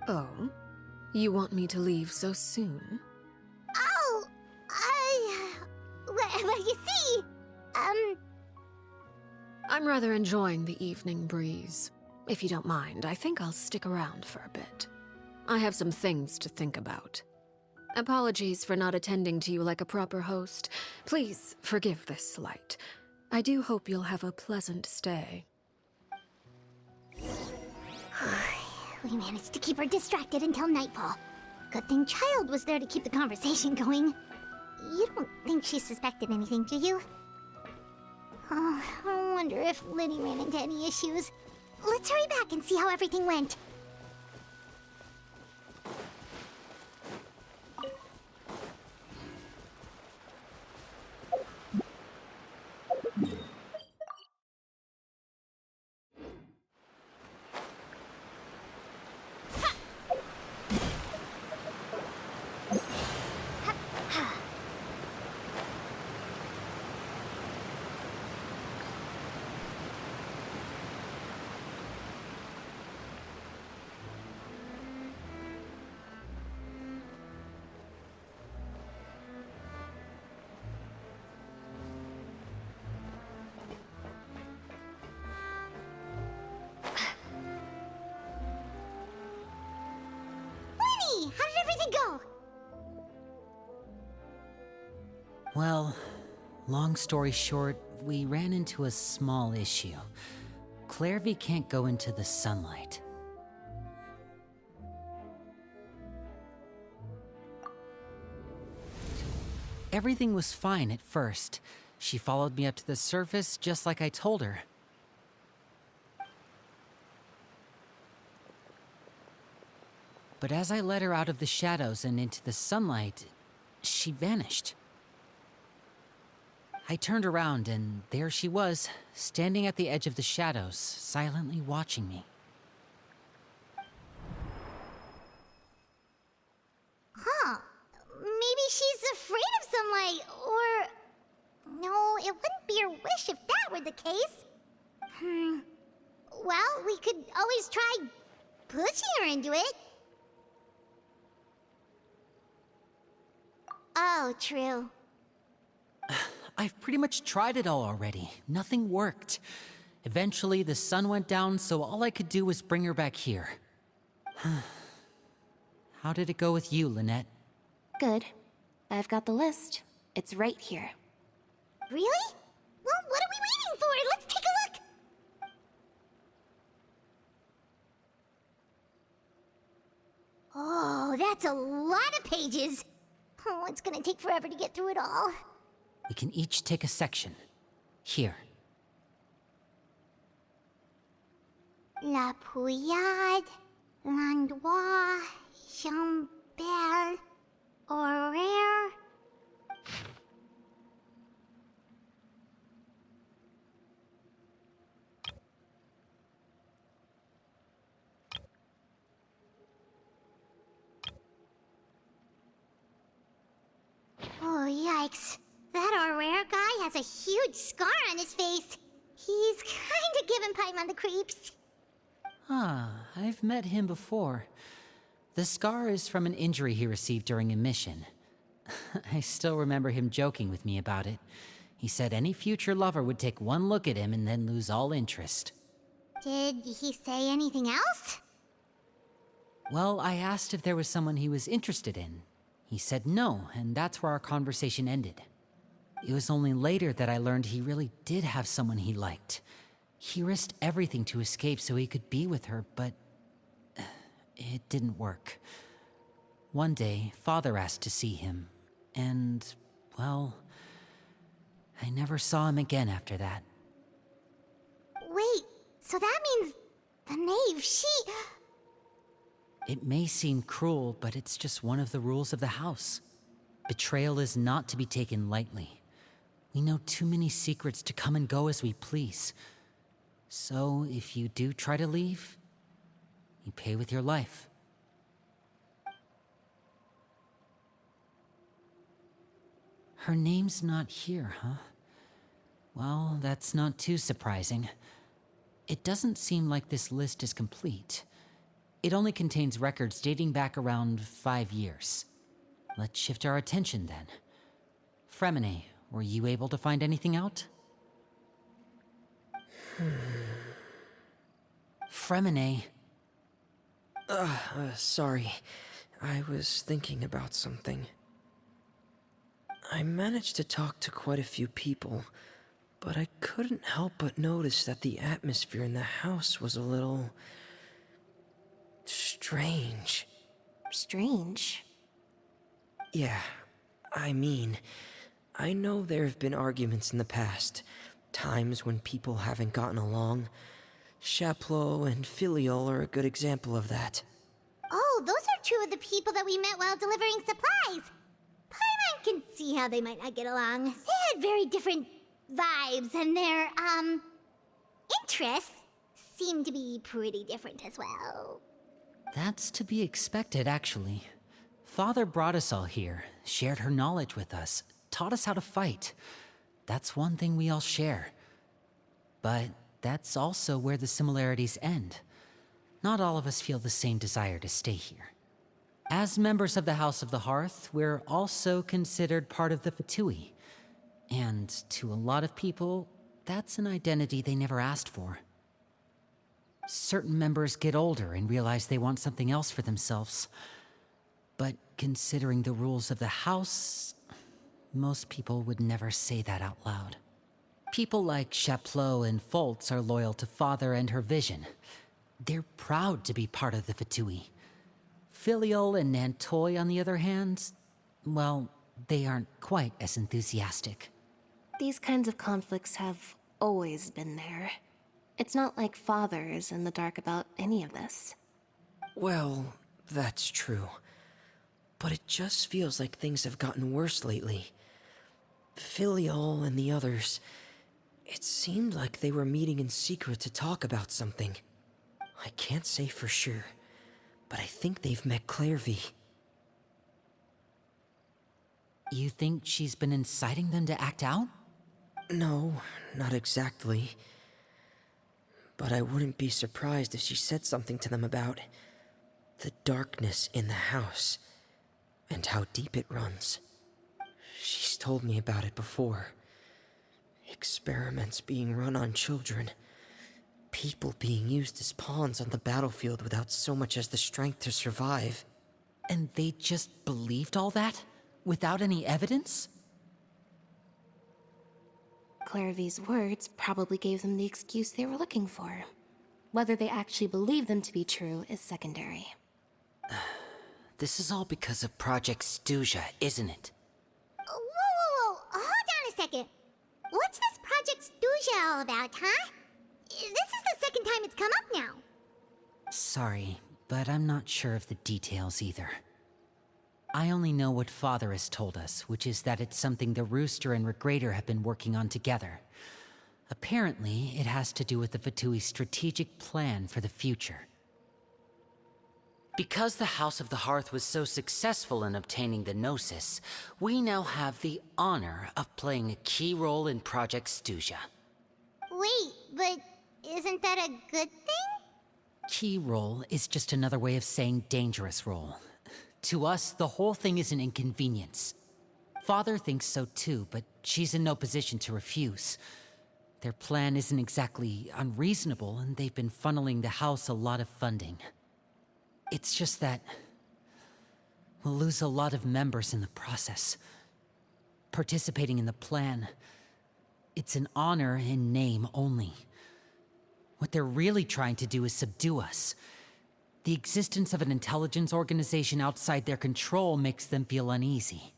Oh? You want me to leave so soon? Oh, well, you see, I'm rather enjoying the evening breeze. If you don't mind, I think I'll stick around for a bit. I have some things to think about. Apologies for not attending to you like a proper host. Please forgive this slight. I do hope you'll have a pleasant stay. We managed to keep her distracted until nightfall. Good thing Child was there to keep the conversation going. You don't think she suspected anything, do you? Oh, I wonder if Liddy ran into any issues. Let's hurry back and see how everything went. How did everything go? Well, long story short, we ran into a small issue. Clairvy can't go into the sunlight. Everything was fine at first. She followed me up to the surface just like I told her. But as I led her out of the shadows and into the sunlight, she vanished. I turned around and there she was, standing at the edge of the shadows, silently watching me. Huh. Maybe she's afraid of sunlight, or... No, it wouldn't be her wish if that were the case. Well, we could always try pushing her into it. Oh, true. I've pretty much tried it all already. Nothing worked. Eventually, the sun went down, so all I could do was bring her back here. How did it go with you, Lynette? Good. I've got the list. It's right here. Really? Well, what are we waiting for? Let's take a look! Oh, that's a lot of pages. Oh, it's gonna take forever to get through it all. We can each take a section. Here. La Pouillade, L'Endroit, Chambel, Horaire. Oh, yikes. That Horaire guy has a huge scar on his face. He's kinda giving Paimon the creeps. Ah, I've met him before. The scar is from an injury he received during a mission. I still remember him joking with me about it. He said any future lover would take one look at him and then lose all interest. Did he say anything else? Well, I asked if there was someone he was interested in. He said no, and that's where our conversation ended. It was only later that I learned he really did have someone he liked. He risked everything to escape so he could be with her, but it didn't work. One day, Father asked to see him, and, well, I never saw him again after that. Wait, so that means the knave, she... It may seem cruel, but it's just one of the rules of the house. Betrayal is not to be taken lightly. We know too many secrets to come and go as we please. So, if you do try to leave, you pay with your life. Her name's not here, huh? Well, that's not too surprising. It doesn't seem like this list is complete. It only contains records dating back around 5 years. Let's shift our attention then. Fremine, were you able to find anything out? Fremine. Sorry. I was thinking about something. I managed to talk to quite a few people, but I couldn't help but notice that the atmosphere in the house was a little... strange. Strange? Yeah, I know there have been arguments in the past, times when people haven't gotten along. Chaplot and Filiol are a good example of that. Oh, those are two of the people that we met while delivering supplies. Paimon can see how they might not get along. They had very different vibes, and their, interests seem to be pretty different as well. That's to be expected, actually. Father brought us all here, shared her knowledge with us, taught us how to fight. That's one thing we all share. But that's also where the similarities end. Not all of us feel the same desire to stay here. As members of the House of the Hearth, we're also considered part of the Fatui. And to a lot of people, that's an identity they never asked for. Certain members get older and realize they want something else for themselves. But considering the rules of the house, most people would never say that out loud. People like Chaplot and Foltz are loyal to Father and her vision. They're proud to be part of the Fatui. Filiol and Nantoy, on the other hand, well, they aren't quite as enthusiastic. These kinds of conflicts have always been there. It's not like Father is in the dark about any of this. Well, that's true. But it just feels like things have gotten worse lately. Filiol and the others, it seemed like they were meeting in secret to talk about something. I can't say for sure, but I think they've met Clairvy. You think she's been inciting them to act out? No, not exactly. But I wouldn't be surprised if she said something to them about the darkness in the house and how deep it runs. She's told me about it before. Experiments being run on children. People being used as pawns on the battlefield without so much as the strength to survive. And they just believed all that? Without any evidence? Clairvy's words probably gave them the excuse they were looking for. Whether they actually believe them to be true is secondary. This is all because of Project Stuja, isn't it? Whoa. Hold on a second. What's this Project Stuja all about, huh? This is the second time it's come up now. Sorry, but I'm not sure of the details either. I only know what Father has told us, which is that it's something the Rooster and Regrator have been working on together. Apparently, it has to do with the Fatui's strategic plan for the future. Because the House of the Hearth was so successful in obtaining the Gnosis, we now have the honor of playing a key role in Project Stuja. Wait, but isn't that a good thing? Key role is just another way of saying dangerous role. To us, the whole thing is an inconvenience. Father thinks so too, but she's in no position to refuse. Their plan isn't exactly unreasonable, and they've been funneling the house a lot of funding. It's just that we'll lose a lot of members in the process. Participating in the plan, it's an honor in name only. What they're really trying to do is subdue us. The existence of an intelligence organization outside their control makes them feel uneasy.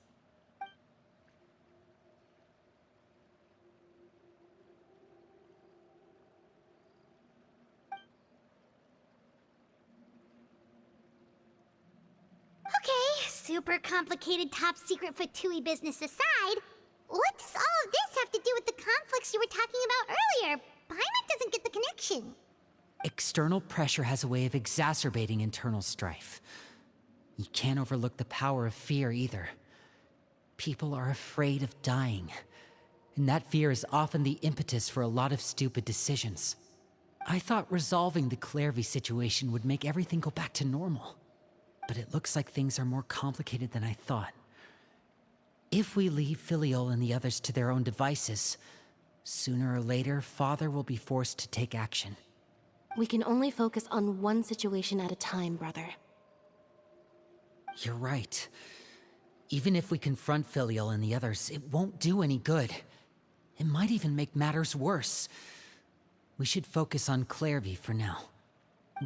Okay, super complicated top secret Fatui business aside, what does all of this have to do with the conflicts you were talking about earlier? Paimon doesn't get the connection. External pressure has a way of exacerbating internal strife. You can't overlook the power of fear either. People are afraid of dying, and that fear is often the impetus for a lot of stupid decisions. I thought resolving the Clairvy situation would make everything go back to normal, but it looks like things are more complicated than I thought. If we leave Filiol and the others to their own devices, sooner or later, Father will be forced to take action. We can only focus on one situation at a time, brother. You're right. Even if we confront Filial and the others, it won't do any good. It might even make matters worse. We should focus on Clairvy for now.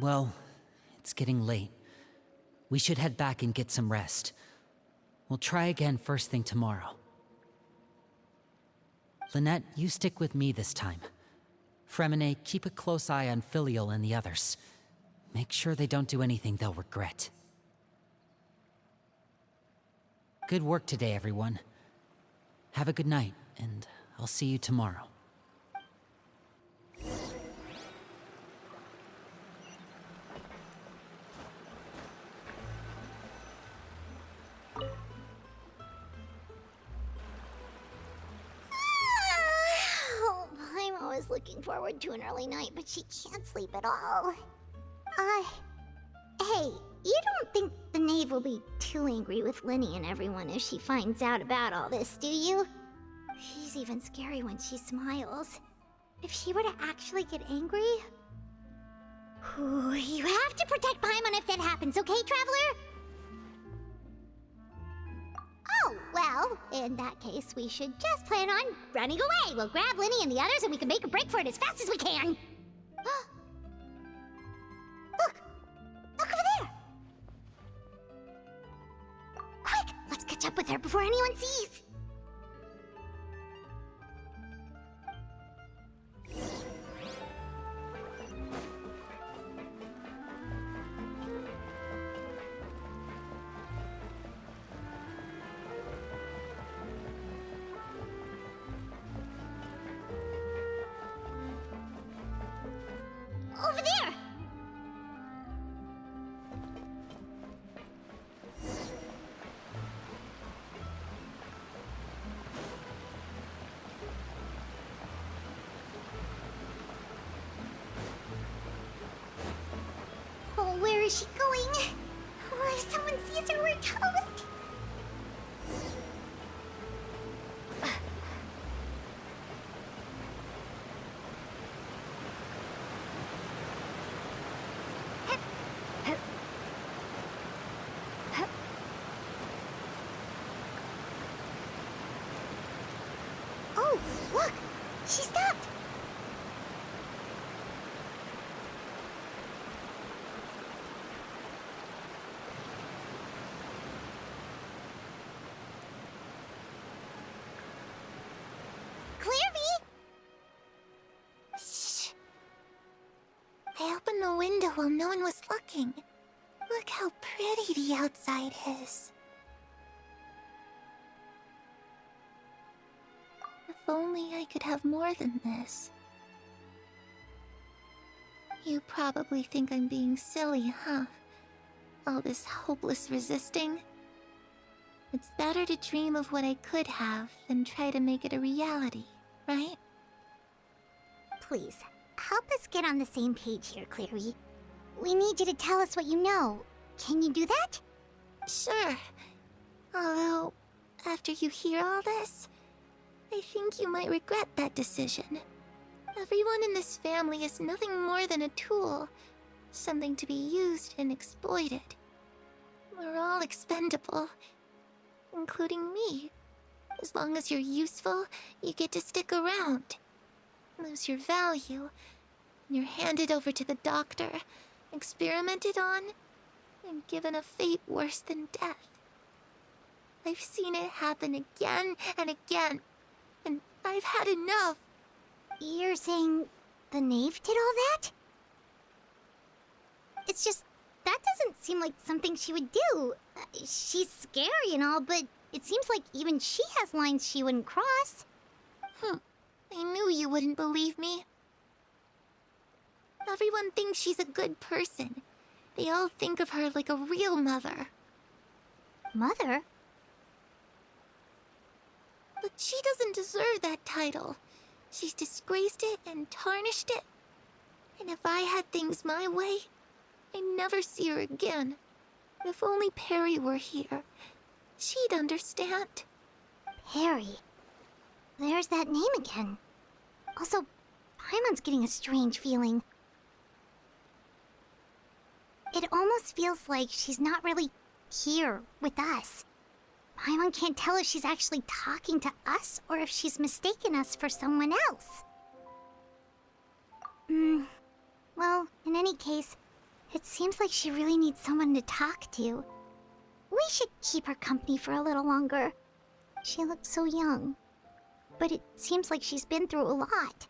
Well, it's getting late. We should head back and get some rest. We'll try again first thing tomorrow. Lynette, you stick with me this time. Fremine, keep a close eye on Filial and the others. Make sure they don't do anything they'll regret. Good work today, everyone. Have a good night, and I'll see you tomorrow. I'm always looking forward to an early night, but she can't sleep at all. Hey, you don't think the Knave will be too angry with Linny and everyone if she finds out about all this, do you? She's even scary when she smiles. If she were to actually get angry... Ooh, you have to protect Paimon if that happens, okay, Traveler? Oh, well, in that case, we should just plan on running away. We'll grab Linny and the others and we can make a break for it as fast as we can. Look! Look over there! Quick! Let's catch up with her before anyone sees! Over there! Oh, where is she going? Oh, if someone sees her, we're toast! the window while no one was looking. Look how pretty the outside is. If only I could have more than this. You probably think I'm being silly, huh? All this hopeless resisting. It's better to dream of what I could have than try to make it a reality, right? Please, help us get on the same page here, Clary. We need you to tell us what you know. Can you do that? Sure. Although, after you hear all this, I think you might regret that decision. Everyone in this family is nothing more than a tool. Something to be used and exploited. We're all expendable. Including me. As long as you're useful, you get to stick around. Lose your value, and you're handed over to the doctor, experimented on, and given a fate worse than death. I've seen it happen again and again, and I've had enough. You're saying the knave did all that? It's just, that doesn't seem like something she would do. She's scary and all, but it seems like even she has lines she wouldn't cross. I knew you wouldn't believe me. Everyone thinks she's a good person. They all think of her like a real mother. Mother? But she doesn't deserve that title. She's disgraced it and tarnished it. And if I had things my way, I'd never see her again. If only Perry were here, she'd understand. Perry. There's that name again. Also, Paimon's getting a strange feeling. It almost feels like she's not really here with us. Paimon can't tell if she's actually talking to us or if she's mistaken us for someone else. Well, in any case, it seems like she really needs someone to talk to. We should keep her company for a little longer. She looks so young. But it seems like she's been through a lot.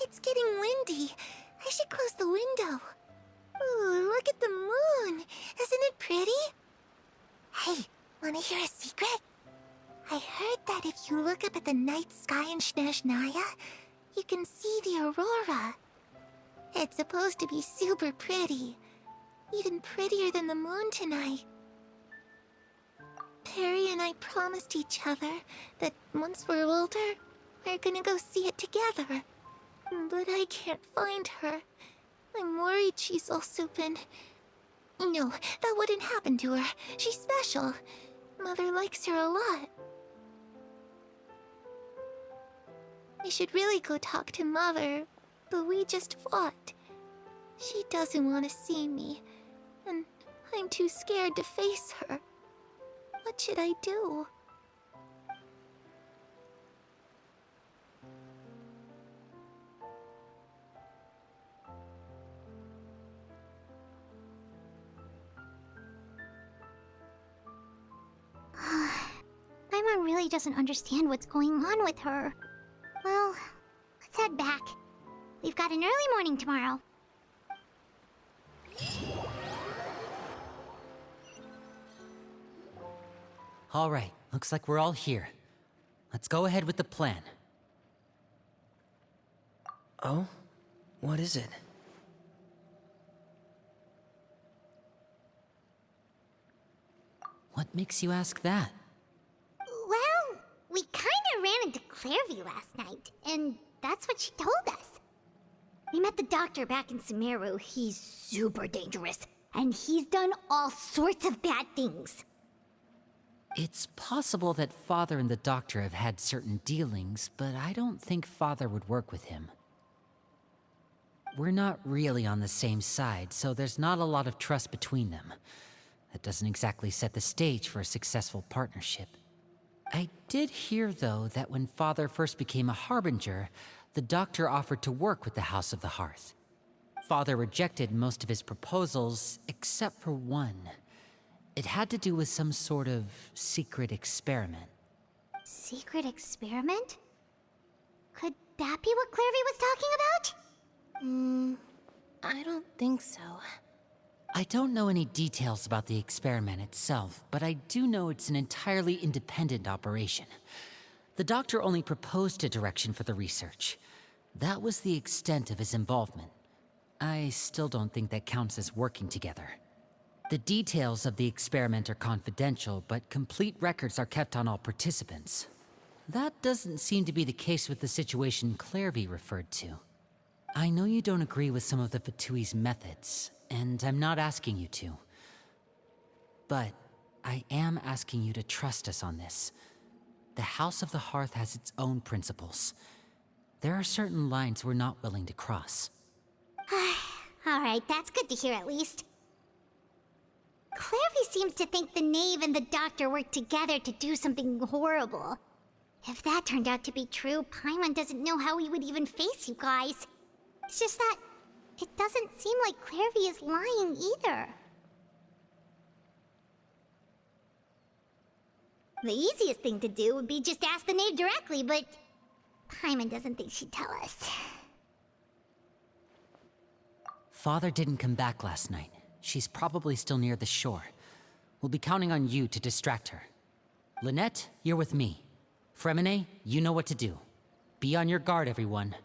It's getting windy. I should close the window. Ooh, look at the moon. Isn't it pretty? Hey, wanna hear a secret? I heard that if you look up at the night sky in Snezhnaya, you can see the aurora. It's supposed to be super pretty. Even prettier than the moon tonight. Perry and I promised each other that once we're older, we're gonna go see it together. But I can't find her. I'm worried she's also been... No, that wouldn't happen to her. She's special. Mother likes her a lot. I should really go talk to Mother, but we just fought. She doesn't want to see me, and I'm too scared to face her. What should I do? Paimon really doesn't understand what's going on with her. Well, let's head back. We've got an early morning tomorrow. All right, looks like we're all here. Let's go ahead with the plan. Oh? What is it? What makes you ask that? Well, we kinda ran into Clairview last night, and that's what she told us. We met the doctor back in Sumeru. He's super dangerous, and he's done all sorts of bad things. It's possible that Father and the Doctor have had certain dealings, but I don't think Father would work with him. We're not really on the same side, so there's not a lot of trust between them. That doesn't exactly set the stage for a successful partnership. I did hear, though, that when Father first became a Harbinger, the Doctor offered to work with the House of the Hearth. Father rejected most of his proposals, except for one. It had to do with some sort of secret experiment. Secret experiment? Could that be what Clairview was talking about? I don't think so. I don't know any details about the experiment itself, but I do know it's an entirely independent operation. The doctor only proposed a direction for the research. That was the extent of his involvement. I still don't think that counts as working together. The details of the experiment are confidential, but complete records are kept on all participants. That doesn't seem to be the case with the situation Clairvy referred to. I know you don't agree with some of the Fatui's methods, and I'm not asking you to. But I am asking you to trust us on this. The House of the Hearth has its own principles. There are certain lines we're not willing to cross. Alright, that's good to hear at least. Clairvy seems to think the knave and the doctor worked together to do something horrible. If that turned out to be true, Paimon doesn't know how he would even face you guys. It's just that it doesn't seem like Clairvy is lying either. The easiest thing to do would be just ask the knave directly, but Paimon doesn't think she'd tell us. Father didn't come back last night. She's probably still near the shore. We'll be counting on you to distract her. Lynette, you're with me. Fremine, you know what to do. Be on your guard, everyone.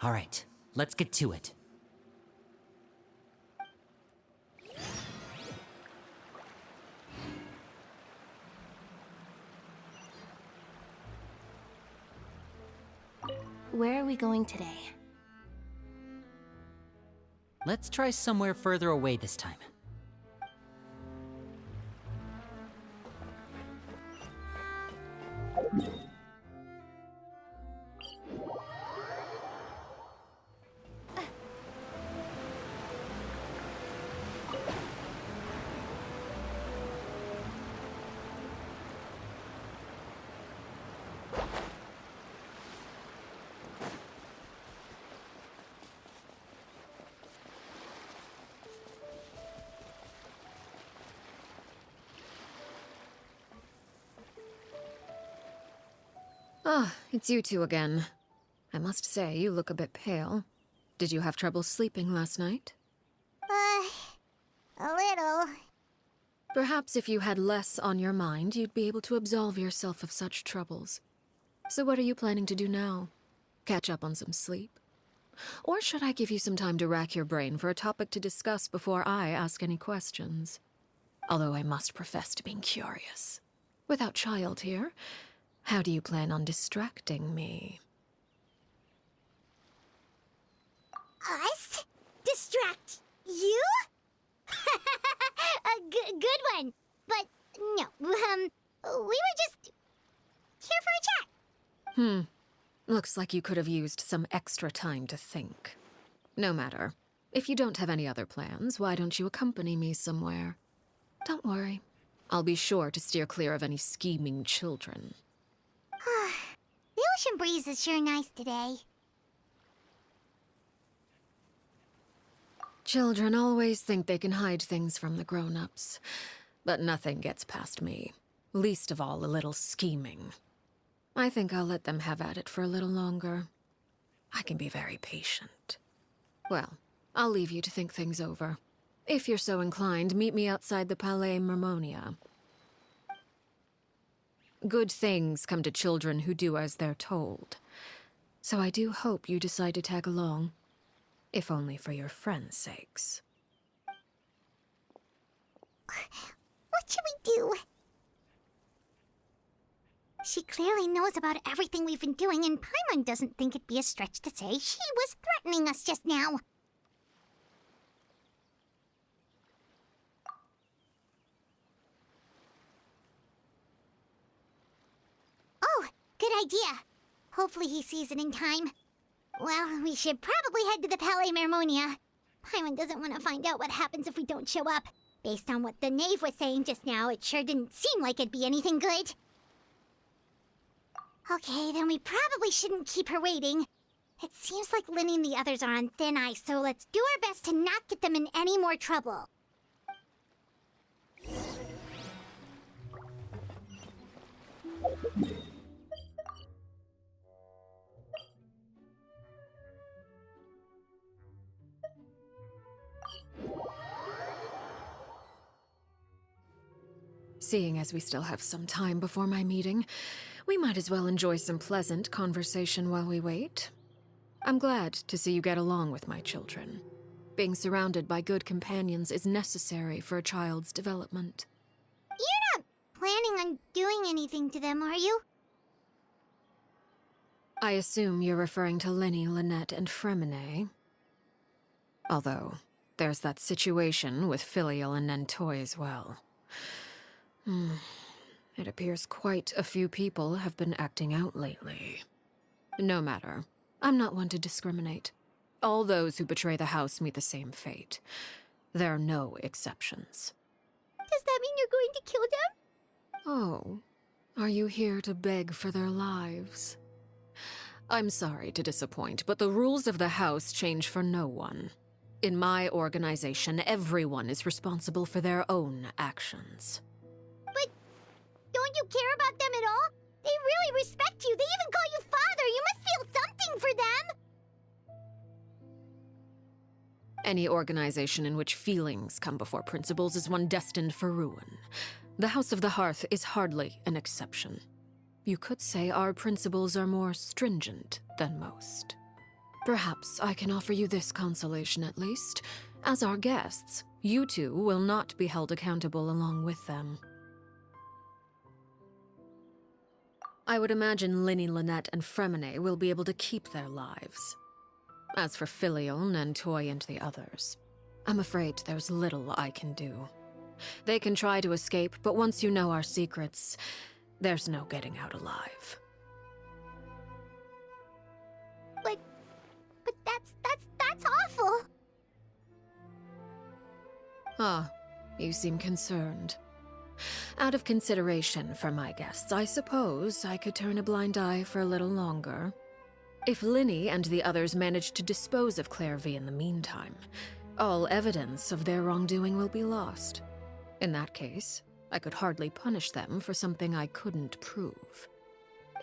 All right, let's get to it. Where are we going today? Let's try somewhere further away this time. Ah, it's you two again. I must say, you look a bit pale. Did you have trouble sleeping last night? A little. Perhaps if you had less on your mind, you'd be able to absolve yourself of such troubles. So what are you planning to do now? Catch up on some sleep? Or should I give you some time to rack your brain for a topic to discuss before I ask any questions? Although I must profess to being curious. Without child here, how do you plan on distracting me? Us? Distract you? Good one. But no, we were just here for a chat. Looks like you could have used some extra time to think. No matter. If you don't have any other plans, why don't you accompany me somewhere? Don't worry. I'll be sure to steer clear of any scheming children. The ocean breeze is sure nice today. Children always think they can hide things from the grown-ups. But nothing gets past me. Least of all a little scheming. I think I'll let them have at it for a little longer. I can be very patient. Well, I'll leave you to think things over. If you're so inclined, meet me outside the Palais Mermonia. Good things come to children who do as they're told. So I do hope you decide to tag along. If only for your friends' sakes. What should we do? She clearly knows about everything we've been doing, and Paimon doesn't think it'd be a stretch to say she was threatening us just now. Oh, good idea. Hopefully he sees it in time. Well, we should probably head to the Palais Mermonia. Paimon doesn't want to find out what happens if we don't show up. Based on what the knave was saying just now, it sure didn't seem like it'd be anything good. Okay, then we probably shouldn't keep her waiting. It seems like Lynn and the others are on thin ice, so let's do our best to not get them in any more trouble. seeing as we still have some time before my meeting, we might as well enjoy some pleasant conversation while we wait. I'm glad to see you get along with my children. Being surrounded by good companions is necessary for a child's development. You're not planning on doing anything to them, are you? I assume you're referring to Lenny, Lynette, and Fremine. Although, there's that situation with Filial and Nentoy as well. It appears quite a few people have been acting out lately. No matter. I'm not one to discriminate. All those who betray the house meet the same fate. There are no exceptions. Does that mean you're going to kill them? Oh, are you here to beg for their lives? I'm sorry to disappoint, but the rules of the house change for no one. In my organization, everyone is responsible for their own actions. But don't you care about them at all? They really respect you. They even call you father. You must feel something for them. Any organization in which feelings come before principles is one destined for ruin. The House of the Hearth is hardly an exception. You could say our principles are more stringent than most. Perhaps I can offer you this consolation at least. As our guests, you two will not be held accountable along with them. I would imagine Linny, Lynette, and Fremine will be able to keep their lives. As for Filial, Nentoy, and the others, I'm afraid there's little I can do. They can try to escape, but once you know our secrets, there's no getting out alive. But that's awful. Ah, you seem concerned. Out of consideration for my guests, I suppose I could turn a blind eye for a little longer. If Linny and the others manage to dispose of Clairvy in the meantime, all evidence of their wrongdoing will be lost. In that case, I could hardly punish them for something I couldn't prove.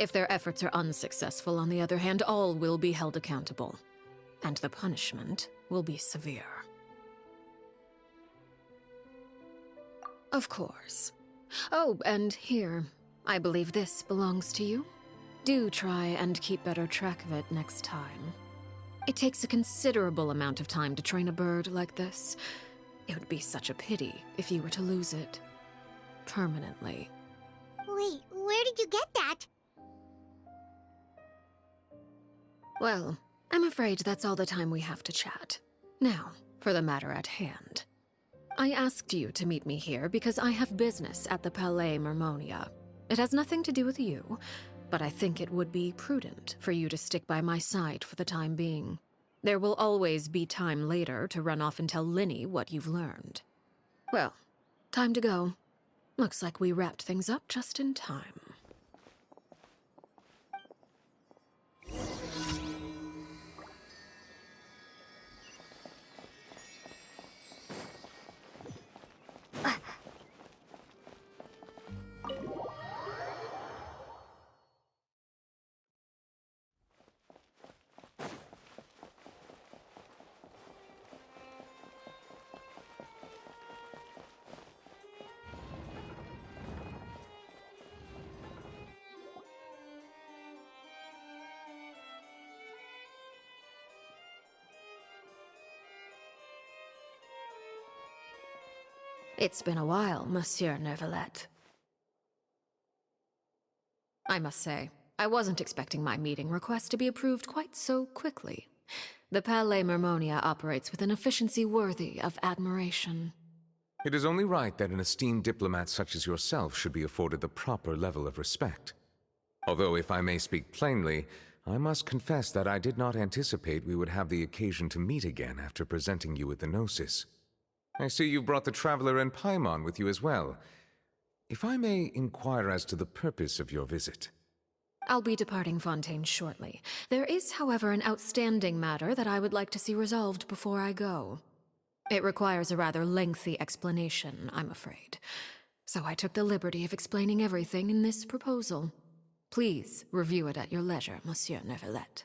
If their efforts are unsuccessful, on the other hand, all will be held accountable, and the punishment will be severe. Of course. Oh, and here, I believe this belongs to you. Do try and keep better track of it next time. It takes a considerable amount of time to train a bird like this. It would be such a pity if you were to lose it. Permanently. Wait, where did you get that? Well, I'm afraid that's all the time we have to chat. Now, for the matter at hand. I asked you to meet me here because I have business at the Palais Mermonia. It has nothing to do with you, but I think it would be prudent for you to stick by my side for the time being. There will always be time later to run off and tell Linny what you've learned. Well, time to go. Looks like we wrapped things up just in time. It's been a while, Monsieur Neuvillette. I must say, I wasn't expecting my meeting request to be approved quite so quickly. The Palais Mermonia operates with an efficiency worthy of admiration. It is only right that an esteemed diplomat such as yourself should be afforded the proper level of respect. Although, if I may speak plainly, I must confess that I did not anticipate we would have the occasion to meet again after presenting you with the Gnosis. I see you've brought the Traveler and Paimon with you as well. If I may inquire as to the purpose of your visit. I'll be departing Fontaine shortly. There is, however, an outstanding matter that I would like to see resolved before I go. It requires a rather lengthy explanation, I'm afraid. So I took the liberty of explaining everything in this proposal. Please review it at your leisure, Monsieur Neuvillette.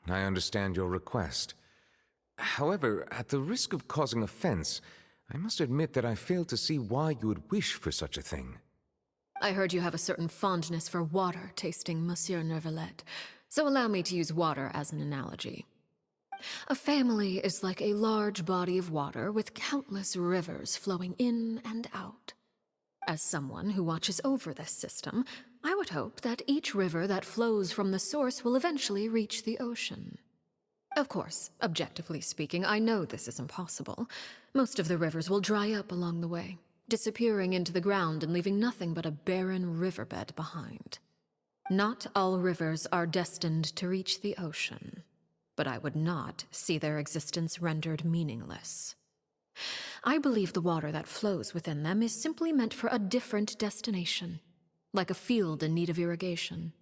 I understand your request. However, at the risk of causing offense, I must admit that I fail to see why you would wish for such a thing. I heard you have a certain fondness for water tasting, Monsieur Neuvillette, so allow me to use water as an analogy. A family is like a large body of water with countless rivers flowing in and out. As someone who watches over this system, I would hope that each river that flows from the source will eventually reach the ocean. Of course, objectively speaking, I know this is impossible. Most of the rivers will dry up along the way, disappearing into the ground and leaving nothing but a barren riverbed behind. Not all rivers are destined to reach the ocean, but I would not see their existence rendered meaningless. I believe the water that flows within them is simply meant for a different destination, like a field in need of irrigation.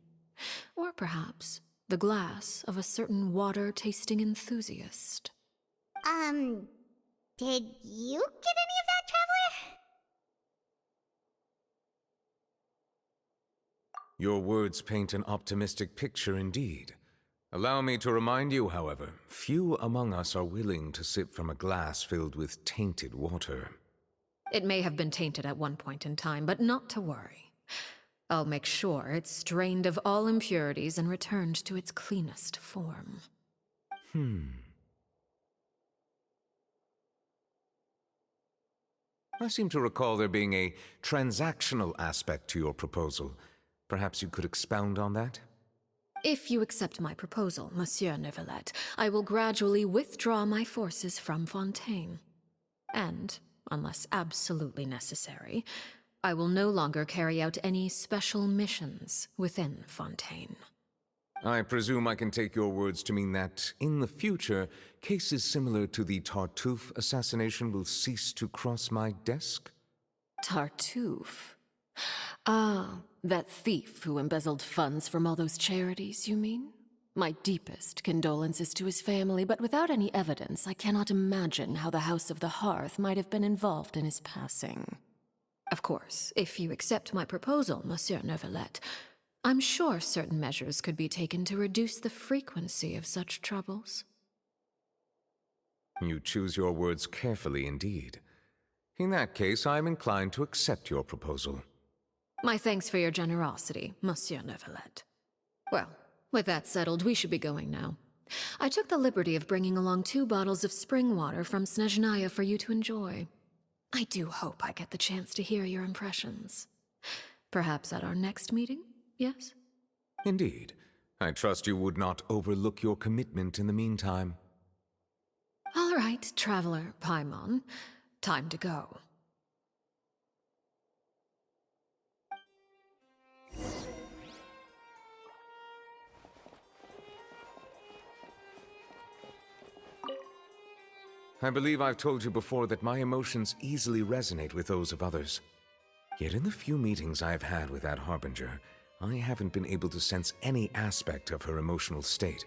Or perhaps the glass of a certain water-tasting enthusiast. Did you get any of that, Traveler? Your words paint an optimistic picture indeed. Allow me to remind you, however, few among us are willing to sip from a glass filled with tainted water. It may have been tainted at one point in time, but not to worry. I'll make sure it's strained of all impurities and returned to its cleanest form. I seem to recall there being a transactional aspect to your proposal. Perhaps you could expound on that? If you accept my proposal, Monsieur Neuvillette, I will gradually withdraw my forces from Fontaine. And, unless absolutely necessary, I will no longer carry out any special missions within Fontaine. I presume I can take your words to mean that, in the future, cases similar to the Tartuffe assassination will cease to cross my desk? Tartuffe? Ah, that thief who embezzled funds from all those charities, you mean? My deepest condolences to his family, but without any evidence, I cannot imagine how the House of the Hearth might have been involved in his passing. Of course, if you accept my proposal, Monsieur Neuvillette, I'm sure certain measures could be taken to reduce the frequency of such troubles. You choose your words carefully indeed. In that case, I am inclined to accept your proposal. My thanks for your generosity, Monsieur Neuvillette. Well, with that settled, we should be going now. I took the liberty of bringing along 2 bottles of spring water from Snezhnaya for you to enjoy. I do hope I get the chance to hear your impressions. Perhaps at our next meeting, yes? Indeed. I trust you would not overlook your commitment in the meantime. All right, Traveler Paimon. Time to go. I believe I've told you before that my emotions easily resonate with those of others. Yet in the few meetings I've had with that Harbinger, I haven't been able to sense any aspect of her emotional state.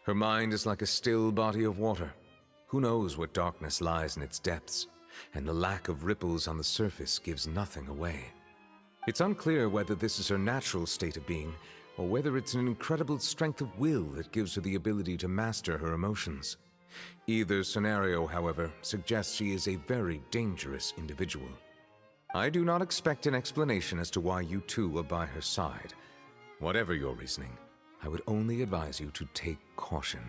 Her mind is like a still body of water. Who knows what darkness lies in its depths, and the lack of ripples on the surface gives nothing away. It's unclear whether this is her natural state of being, or whether it's an incredible strength of will that gives her the ability to master her emotions. Either scenario, however, suggests she is a very dangerous individual. I do not expect an explanation as to why you two are by her side. Whatever your reasoning, I would only advise you to take caution.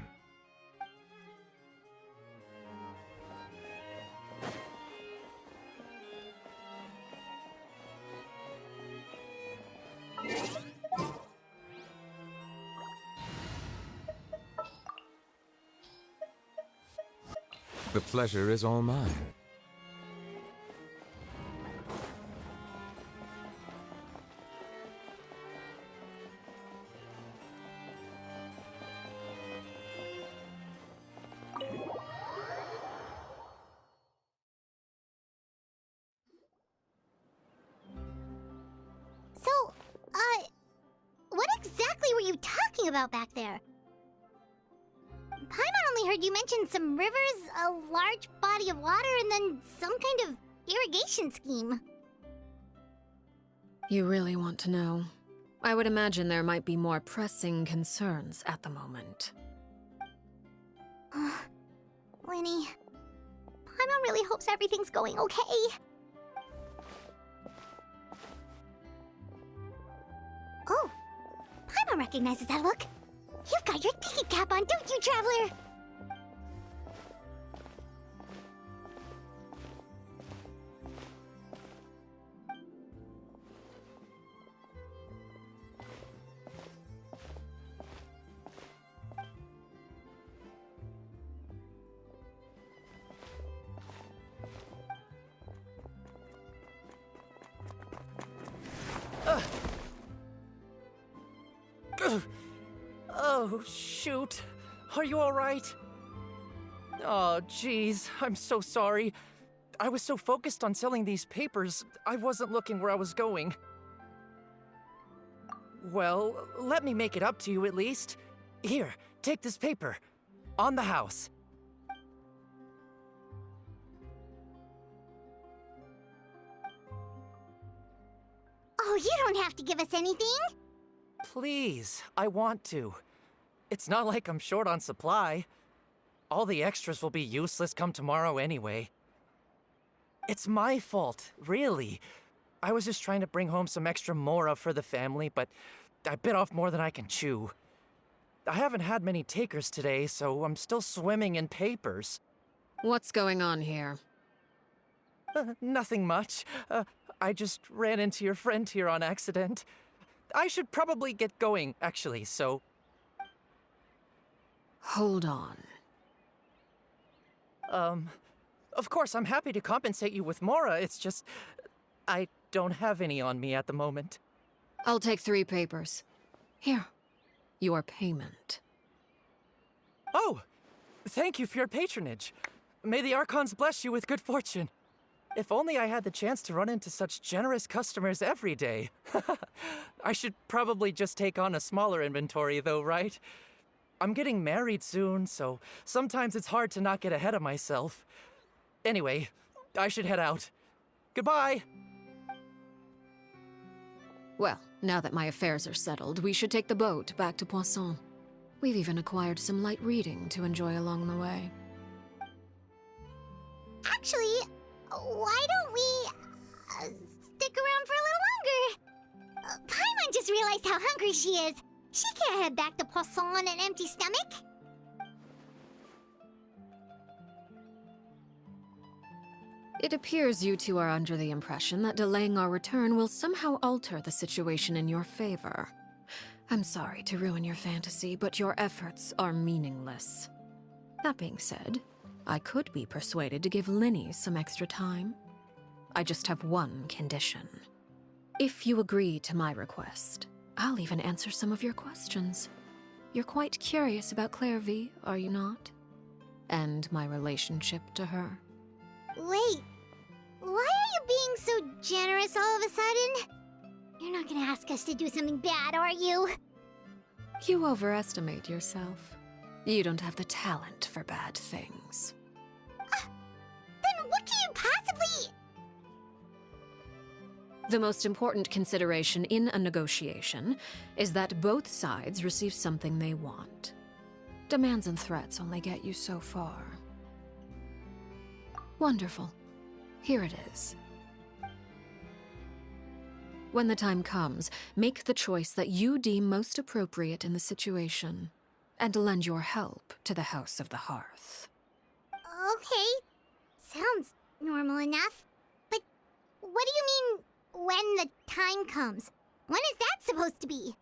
The pleasure is all mine. So, what exactly were you talking about back there? Paimon only heard you mention some rivers, a large body of water, and then some kind of irrigation scheme. You really want to know? I would imagine there might be more pressing concerns at the moment. Lenny, Paimon really hopes everything's going okay. Oh, Paimon recognizes that look. You've got your thinking cap on, don't you, Traveler? Oh, shoot. Are you alright? Oh, jeez. I'm so sorry. I was so focused on selling these papers, I wasn't looking where I was going. Well, let me make it up to you at least. Here, take this paper. On the house. Oh, you don't have to give us anything. Please, I want to. It's not like I'm short on supply. All the extras will be useless come tomorrow anyway. It's my fault, really. I was just trying to bring home some extra mora for the family, but I bit off more than I can chew. I haven't had many takers today, so I'm still swimming in papers. What's going on here? Nothing much. I just ran into your friend here on accident. I should probably get going, actually, so... Hold on. Of course, I'm happy to compensate you with mora, it's just... I don't have any on me at the moment. I'll take 3 papers. Here. Your payment. Oh! Thank you for your patronage. May the Archons bless you with good fortune. If only I had the chance to run into such generous customers every day. I should probably just take on a smaller inventory though, right? I'm getting married soon, so sometimes it's hard to not get ahead of myself. Anyway, I should head out. Goodbye! Well, now that my affairs are settled, we should take the boat back to Poisson. We've even acquired some light reading to enjoy along the way. Actually, why don't we stick around for a little longer? Paimon just realized how hungry she is. She can't head back to Poisson on an empty stomach. It appears you two are under the impression that delaying our return will somehow alter the situation in your favor. I'm sorry to ruin your fantasy, but your efforts are meaningless. That being said, I could be persuaded to give Linny some extra time. I just have one condition. If you agree to my request, I'll even answer some of your questions. You're quite curious about Clairvy, are you not? And my relationship to her. Wait, why are you being so generous all of a sudden? You're not gonna ask us to do something bad, are you? You overestimate yourself. You don't have the talent for bad things. Then what can you possibly... The most important consideration in a negotiation is that both sides receive something they want. Demands and threats only get you so far. Wonderful. Here it is. When the time comes, make the choice that you deem most appropriate in the situation, and lend your help to the House of the Hearth. Okay, sounds normal enough. But what do you mean, when the time comes? When is that supposed to be?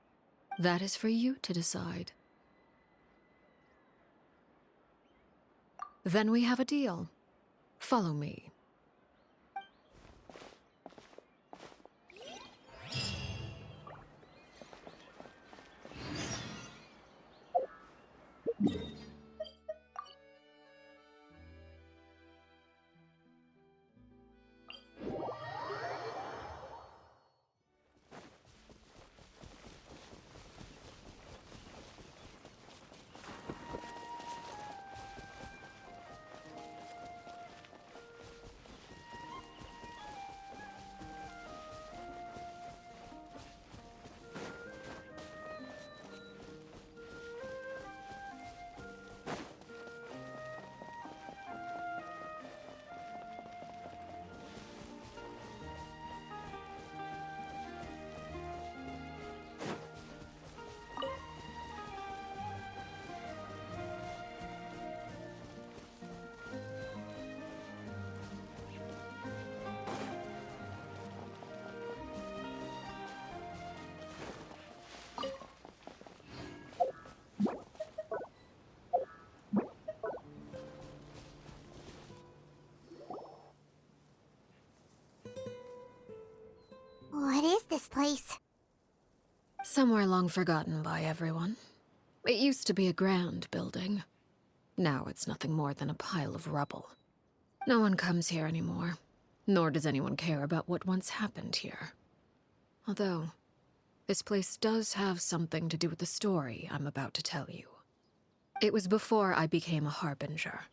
That is for you to decide. Then we have a deal. Follow me. place? Somewhere long forgotten by everyone. It used to be a grand building. Now it's nothing more than a pile of rubble. No one comes here anymore, nor does anyone care about what once happened here. Although, this place does have something to do with the story I'm about to tell you. It was before I became a Harbinger,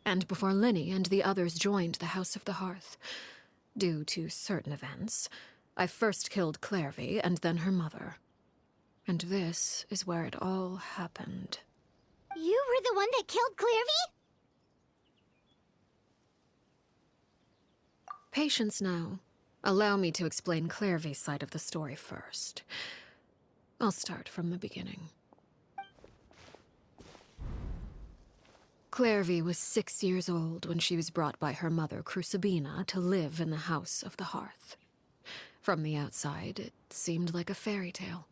and before Linny and the others joined the House of the Hearth. Due to certain events, I first killed Clairvy and then her mother. And this is where it all happened. You were the one that killed Clairvy? Patience now. Allow me to explain Clairvy's side of the story first. I'll start from the beginning. Clairvy was 6 years old when she was brought by her mother, Crucibina, to live in the House of the Hearth. From the outside, it seemed like a fairy tale.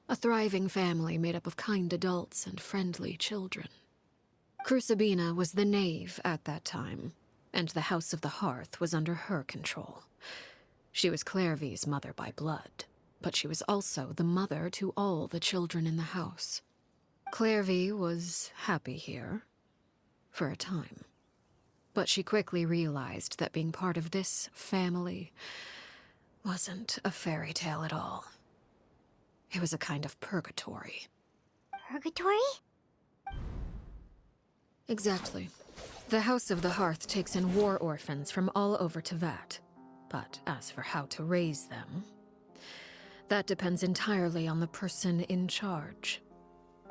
A thriving family made up of kind adults and friendly children. Crucibina was the knave at that time, and the House of the Hearth was under her control. She was Clairvy's mother by blood, but she was also the mother to all the children in the house. Clairvy was happy here, for a time. But she quickly realized that being part of this family wasn't a fairy tale at all. It was a kind of purgatory. Purgatory? Exactly. The House of the Hearth takes in war orphans from all over Tevat. But as for how to raise them, that depends entirely on the person in charge.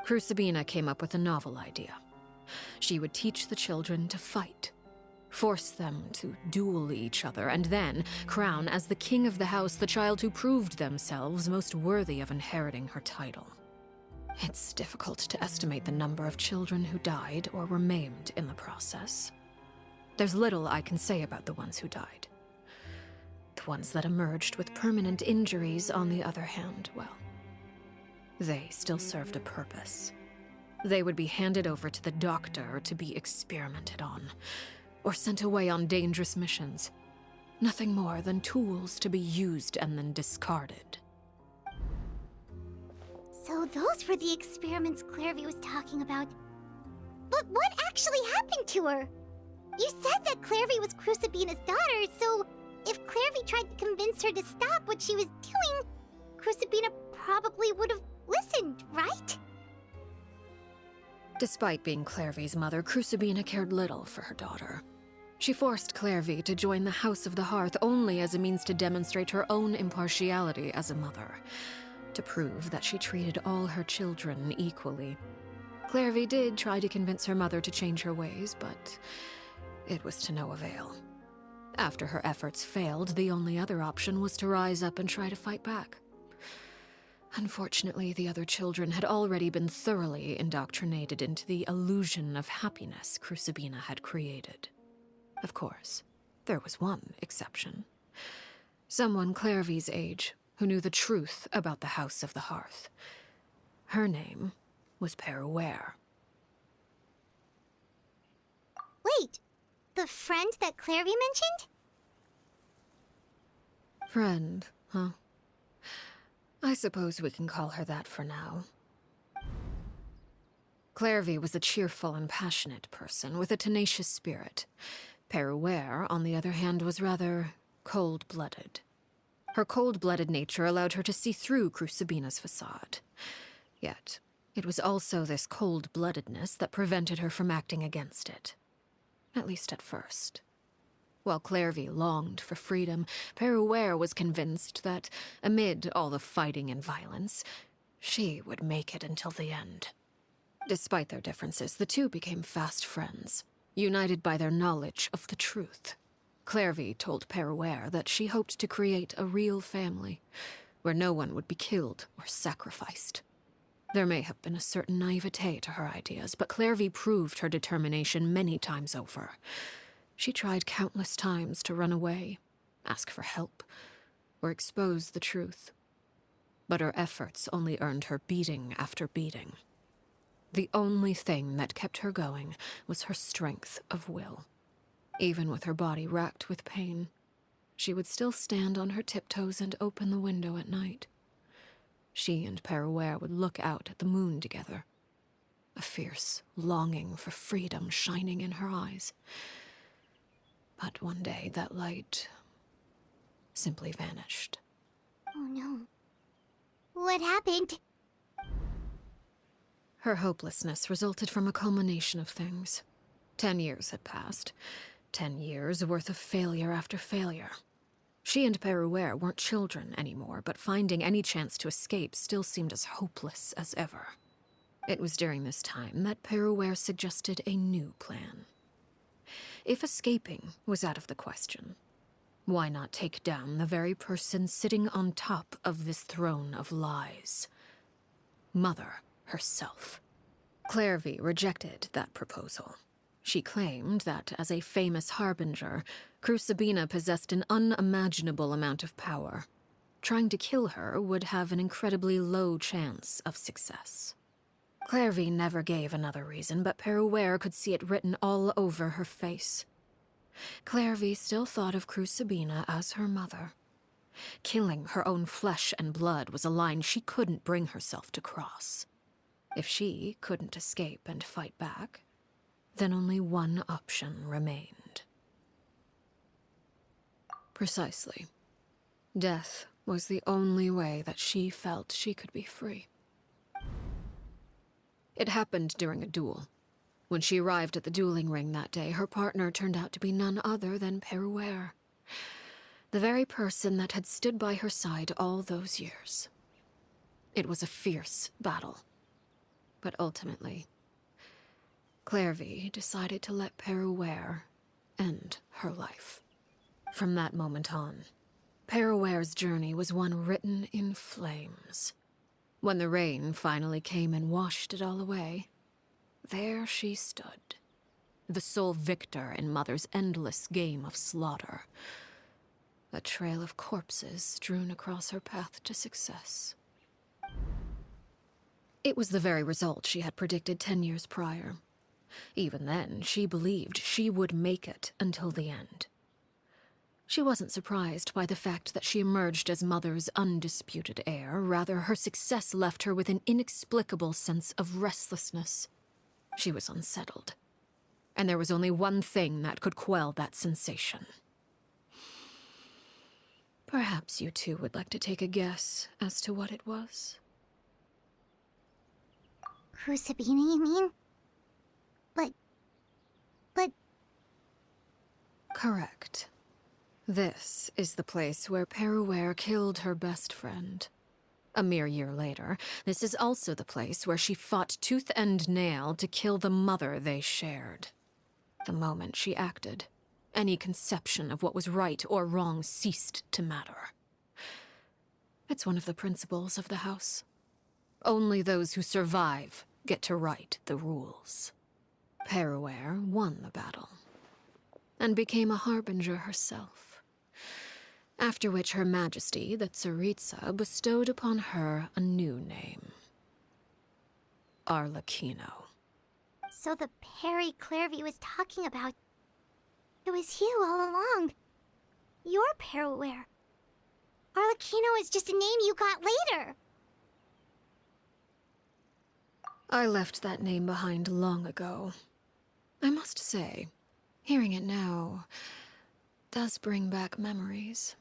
Crucibina came up with a novel idea. She would teach the children to fight, force them to duel each other, and then crown as the king of the house the child who proved themselves most worthy of inheriting her title. It's difficult to estimate the number of children who died or were maimed in the process. There's little I can say about the ones who died. The ones that emerged with permanent injuries, on the other hand, well, they still served a purpose. They would be handed over to the doctor to be experimented on, or sent away on dangerous missions. Nothing more than tools to be used and then discarded. So those were the experiments Clairvy was talking about. But what actually happened to her? You said that Clairvy was Crucibina's daughter, so if Clairvy tried to convince her to stop what she was doing, Crucibina probably would have listened, right? Despite being Clairvy's mother, Crucibina cared little for her daughter. She forced Clairvy to join the House of the Hearth only as a means to demonstrate her own impartiality as a mother, to prove that she treated all her children equally. Clairvy did try to convince her mother to change her ways, but it was to no avail. After her efforts failed, the only other option was to rise up and try to fight back. Unfortunately, the other children had already been thoroughly indoctrinated into the illusion of happiness Crucibina had created. Of course, there was one exception. Someone Clairvy's age who knew the truth about the House of the Hearth. Her name was Peruere. Wait, the friend that Clairvy mentioned? Friend, huh? I suppose we can call her that for now. Clairvy was a cheerful and passionate person with a tenacious spirit. Peruere, on the other hand, was rather cold-blooded. Her cold-blooded nature allowed her to see through Crucibina's facade. Yet, it was also this cold-bloodedness that prevented her from acting against it. At least at first. While Clairvy longed for freedom, Peruere was convinced that, amid all the fighting and violence, she would make it until the end. Despite their differences, the two became fast friends, united by their knowledge of the truth. Clairvy told Peruere that she hoped to create a real family, where no one would be killed or sacrificed. There may have been a certain naivete to her ideas, but Clairvy proved her determination many times over. She tried countless times to run away, ask for help, or expose the truth. But her efforts only earned her beating after beating. The only thing that kept her going was her strength of will. Even with her body racked with pain, she would still stand on her tiptoes and open the window at night. She and Peruere would look out at the moon together, a fierce longing for freedom shining in her eyes. But one day that light simply vanished. Oh no. What happened? Her hopelessness resulted from a culmination of things. 10 years had passed. 10 years worth of failure after failure. She and Peruere weren't children anymore, but finding any chance to escape still seemed as hopeless as ever. It was during this time that Peruere suggested a new plan. If escaping was out of the question, why not take down the very person sitting on top of this throne of lies? Mother herself. Clairvy rejected that proposal. She claimed that, as a famous harbinger, Crucibina possessed an unimaginable amount of power. Trying to kill her would have an incredibly low chance of success. Clairvy never gave another reason, but Peruere could see it written all over her face. Clairvy still thought of Crucibina as her mother. Killing her own flesh and blood was a line she couldn't bring herself to cross. If she couldn't escape and fight back, then only one option remained. Precisely. Death was the only way that she felt she could be free. It happened during a duel. When she arrived at the dueling ring that day, her partner turned out to be none other than Peruere, the very person that had stood by her side all those years. It was a fierce battle. But ultimately, Clairvy decided to let Peruere end her life. From that moment on, Peruere's journey was one written in flames. When the rain finally came and washed it all away, there she stood, the sole victor in Mother's endless game of slaughter. A trail of corpses strewn across her path to success. It was the very result she had predicted 10 years prior. Even then, she believed she would make it until the end. She wasn't surprised by the fact that she emerged as Mother's undisputed heir. Rather, her success left her with an inexplicable sense of restlessness. She was unsettled. And there was only one thing that could quell that sensation. Perhaps you two would like to take a guess as to what it was? Crucibina, you mean? But... Correct. This is the place where Peruere killed her best friend. A mere year later, this is also the place where she fought tooth and nail to kill the mother they shared. The moment she acted, any conception of what was right or wrong ceased to matter. It's one of the principles of the house. Only those who survive get to write the rules. Peruere won the battle, and became a harbinger herself. After which Her Majesty, the Tsaritsa, bestowed upon her a new name. Arlecchino. So the Perry Clairvy was talking about... It was you all along. You're Peruere. Arlecchino is just a name you got later. I left that name behind long ago. I must say, hearing it now does bring back memories.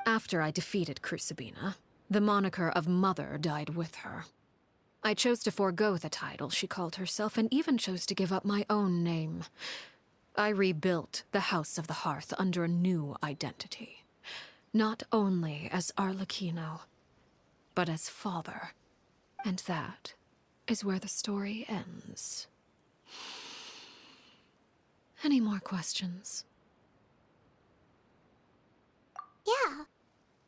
After I defeated Crucibina, the moniker of Mother died with her. I chose to forego the title she called herself, and even chose to give up my own name. I rebuilt the House of the Hearth under a new identity. Not only as Arlecchino, but as father. And that is where the story ends. Any more questions? Yeah.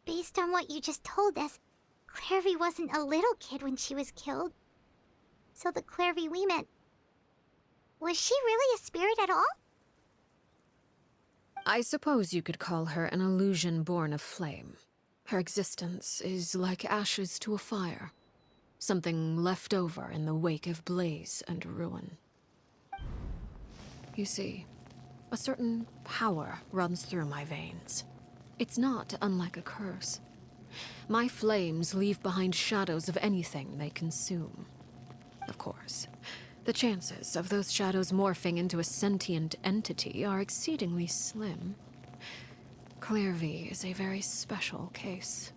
Based on what you just told us, Clairvy wasn't a little kid when she was killed. So the Clairvy we met... Was she really a spirit at all? I suppose you could call her an illusion born of flame. Her existence is like ashes to a fire. Something left over in the wake of blaze and ruin. You see, a certain power runs through my veins. It's not unlike a curse. My flames leave behind shadows of anything they consume. Of course, the chances of those shadows morphing into a sentient entity are exceedingly slim. Clairvy is a very special case.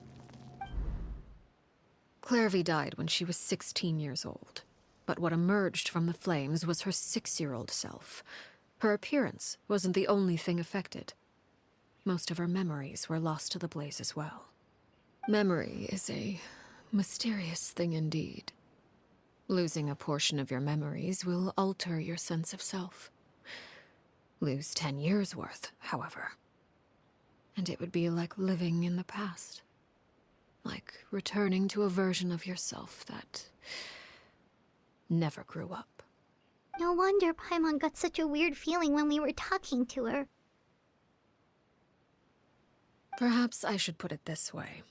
Clairvy died when she was 16 years old, but what emerged from the flames was her 6-year-old self. Her appearance wasn't the only thing affected. Most of her memories were lost to the blaze as well. Memory is a mysterious thing indeed. Losing a portion of your memories will alter your sense of self. Lose 10 years' worth, however, and it would be like living in the past. Like returning to a version of yourself that never grew up. No wonder Paimon got such a weird feeling when we were talking to her. Perhaps I should put it this way.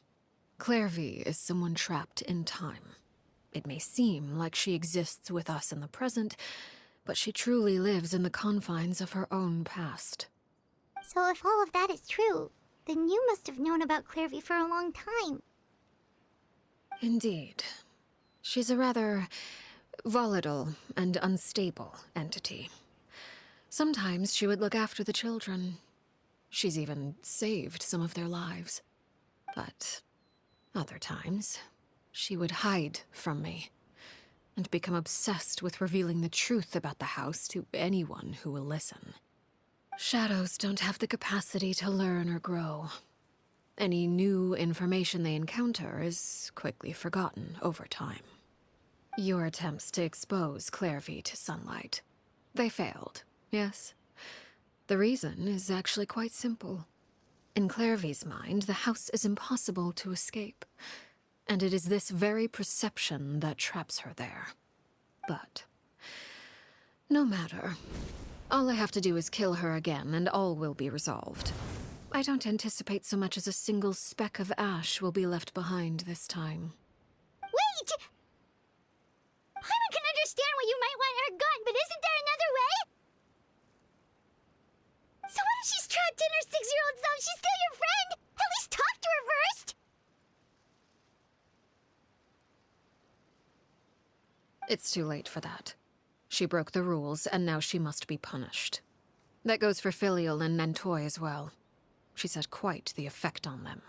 Clairvy is someone trapped in time. It may seem like she exists with us in the present, but she truly lives in the confines of her own past. So if all of that is true, then you must have known about Clairvy for a long time. Indeed. She's a rather volatile and unstable entity. Sometimes she would look after the children. She's even saved some of their lives. But other times, she would hide from me and become obsessed with revealing the truth about the house to anyone who will listen. Shadows don't have the capacity to learn or grow. Any new information they encounter is quickly forgotten over time. Your attempts to expose Clairvy to sunlight, they failed, yes? The reason is actually quite simple. In Clairvy's mind, the house is impossible to escape, and it is this very perception that traps her there. But no matter. All I have to do is kill her again, and all will be resolved. I don't anticipate so much as a single speck of ash will be left behind this time. Wait! Paimon can understand why you might want her gone, but isn't there another way? So what if she's trapped in her 6-year-old self? She's still your friend! At least talk to her first! It's too late for that. She broke the rules, and now she must be punished. That goes for Filial and Nantoy as well. She's had quite the effect on them.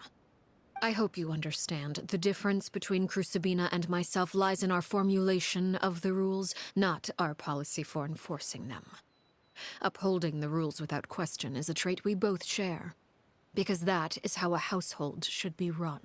I hope you understand. The difference between Crucibina and myself lies in our formulation of the rules, not our policy for enforcing them. Upholding the rules without question is a trait we both share, because that is how a household should be run.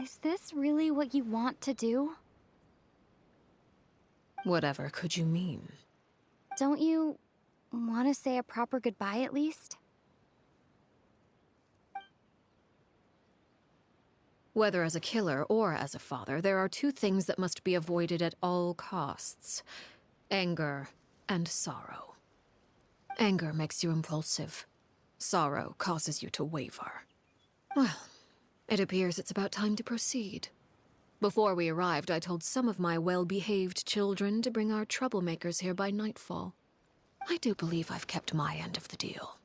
Is this really what you want to do? Whatever could you mean? Don't you want to say a proper goodbye at least? Whether as a killer or as a father, there are two things that must be avoided at all costs: anger and sorrow. Anger makes you impulsive. Sorrow causes you to waver. Well, it appears it's about time to proceed. Before we arrived, I told some of my well-behaved children to bring our troublemakers here by nightfall. I do believe I've kept my end of the deal.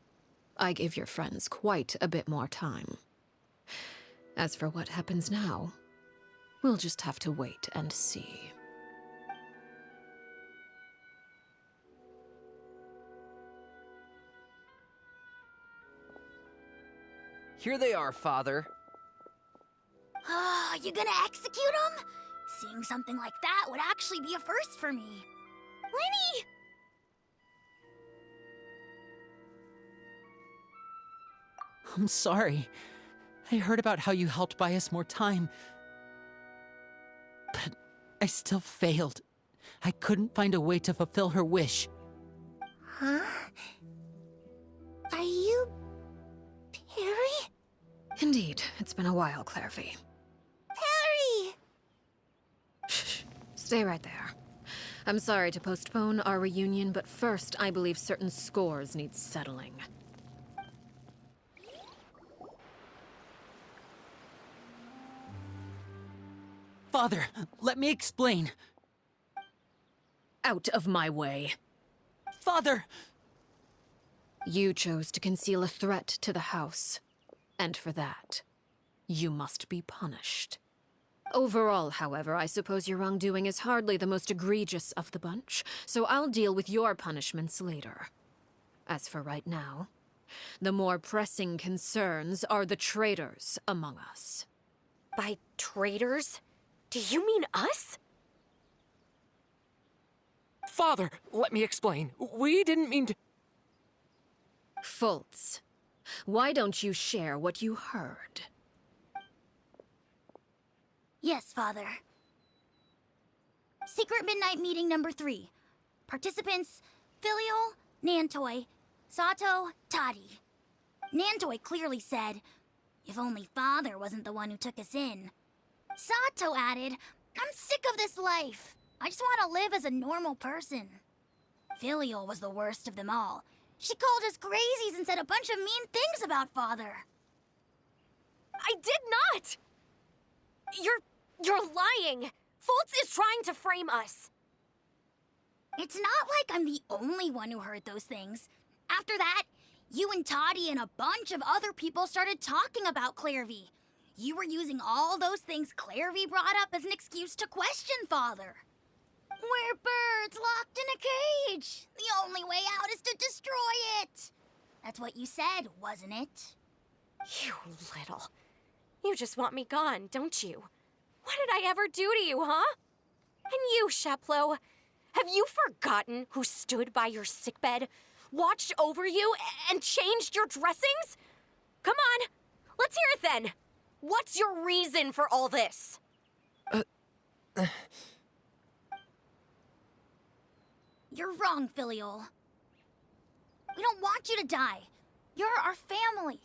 I give your friends quite a bit more time. As for what happens now, we'll just have to wait and see. Here they are, Father. You gonna execute him? Seeing something like that would actually be a first for me. Lenny! I'm sorry. I heard about how you helped buy us more time. But I still failed. I couldn't find a way to fulfill her wish. Huh? Are you... Perry? Indeed, it's been a while, Clairvy. Perry! Shh, stay right there. I'm sorry to postpone our reunion, but first I believe certain scores need settling. Father, let me explain. Out of my way. Father! You chose to conceal a threat to the house, and for that, you must be punished. Overall, however, I suppose your wrongdoing is hardly the most egregious of the bunch, so I'll deal with your punishments later. As for right now, the more pressing concerns are the traitors among us. By traitors? Do you mean us? Father, let me explain. We didn't mean to... Fultz, why don't you share what you heard? Yes, Father. Secret Midnight Meeting number 3. Participants, Filial, Nantoi, Sato, Tadi. Nantoi clearly said, if only Father wasn't the one who took us in. Sato added, I'm sick of this life. I just want to live as a normal person. Filial was the worst of them all. She called us crazies and said a bunch of mean things about Father. I did not! You're lying! Fultz is trying to frame us. It's not like I'm the only one who heard those things. After that, you and Toddy and a bunch of other people started talking about Clairvy. You were using all those things Clairvy brought up as an excuse to question Father. We're birds locked in a cage. The only way out is to destroy it. That's what you said, wasn't it? You little... You just want me gone, don't you? What did I ever do to you, huh? And you, Sheplo, have you forgotten who stood by your sickbed, watched over you, and changed your dressings? Come on, let's hear it then. What's your reason for all this? You're wrong, Filial. We don't want you to die. You're our family.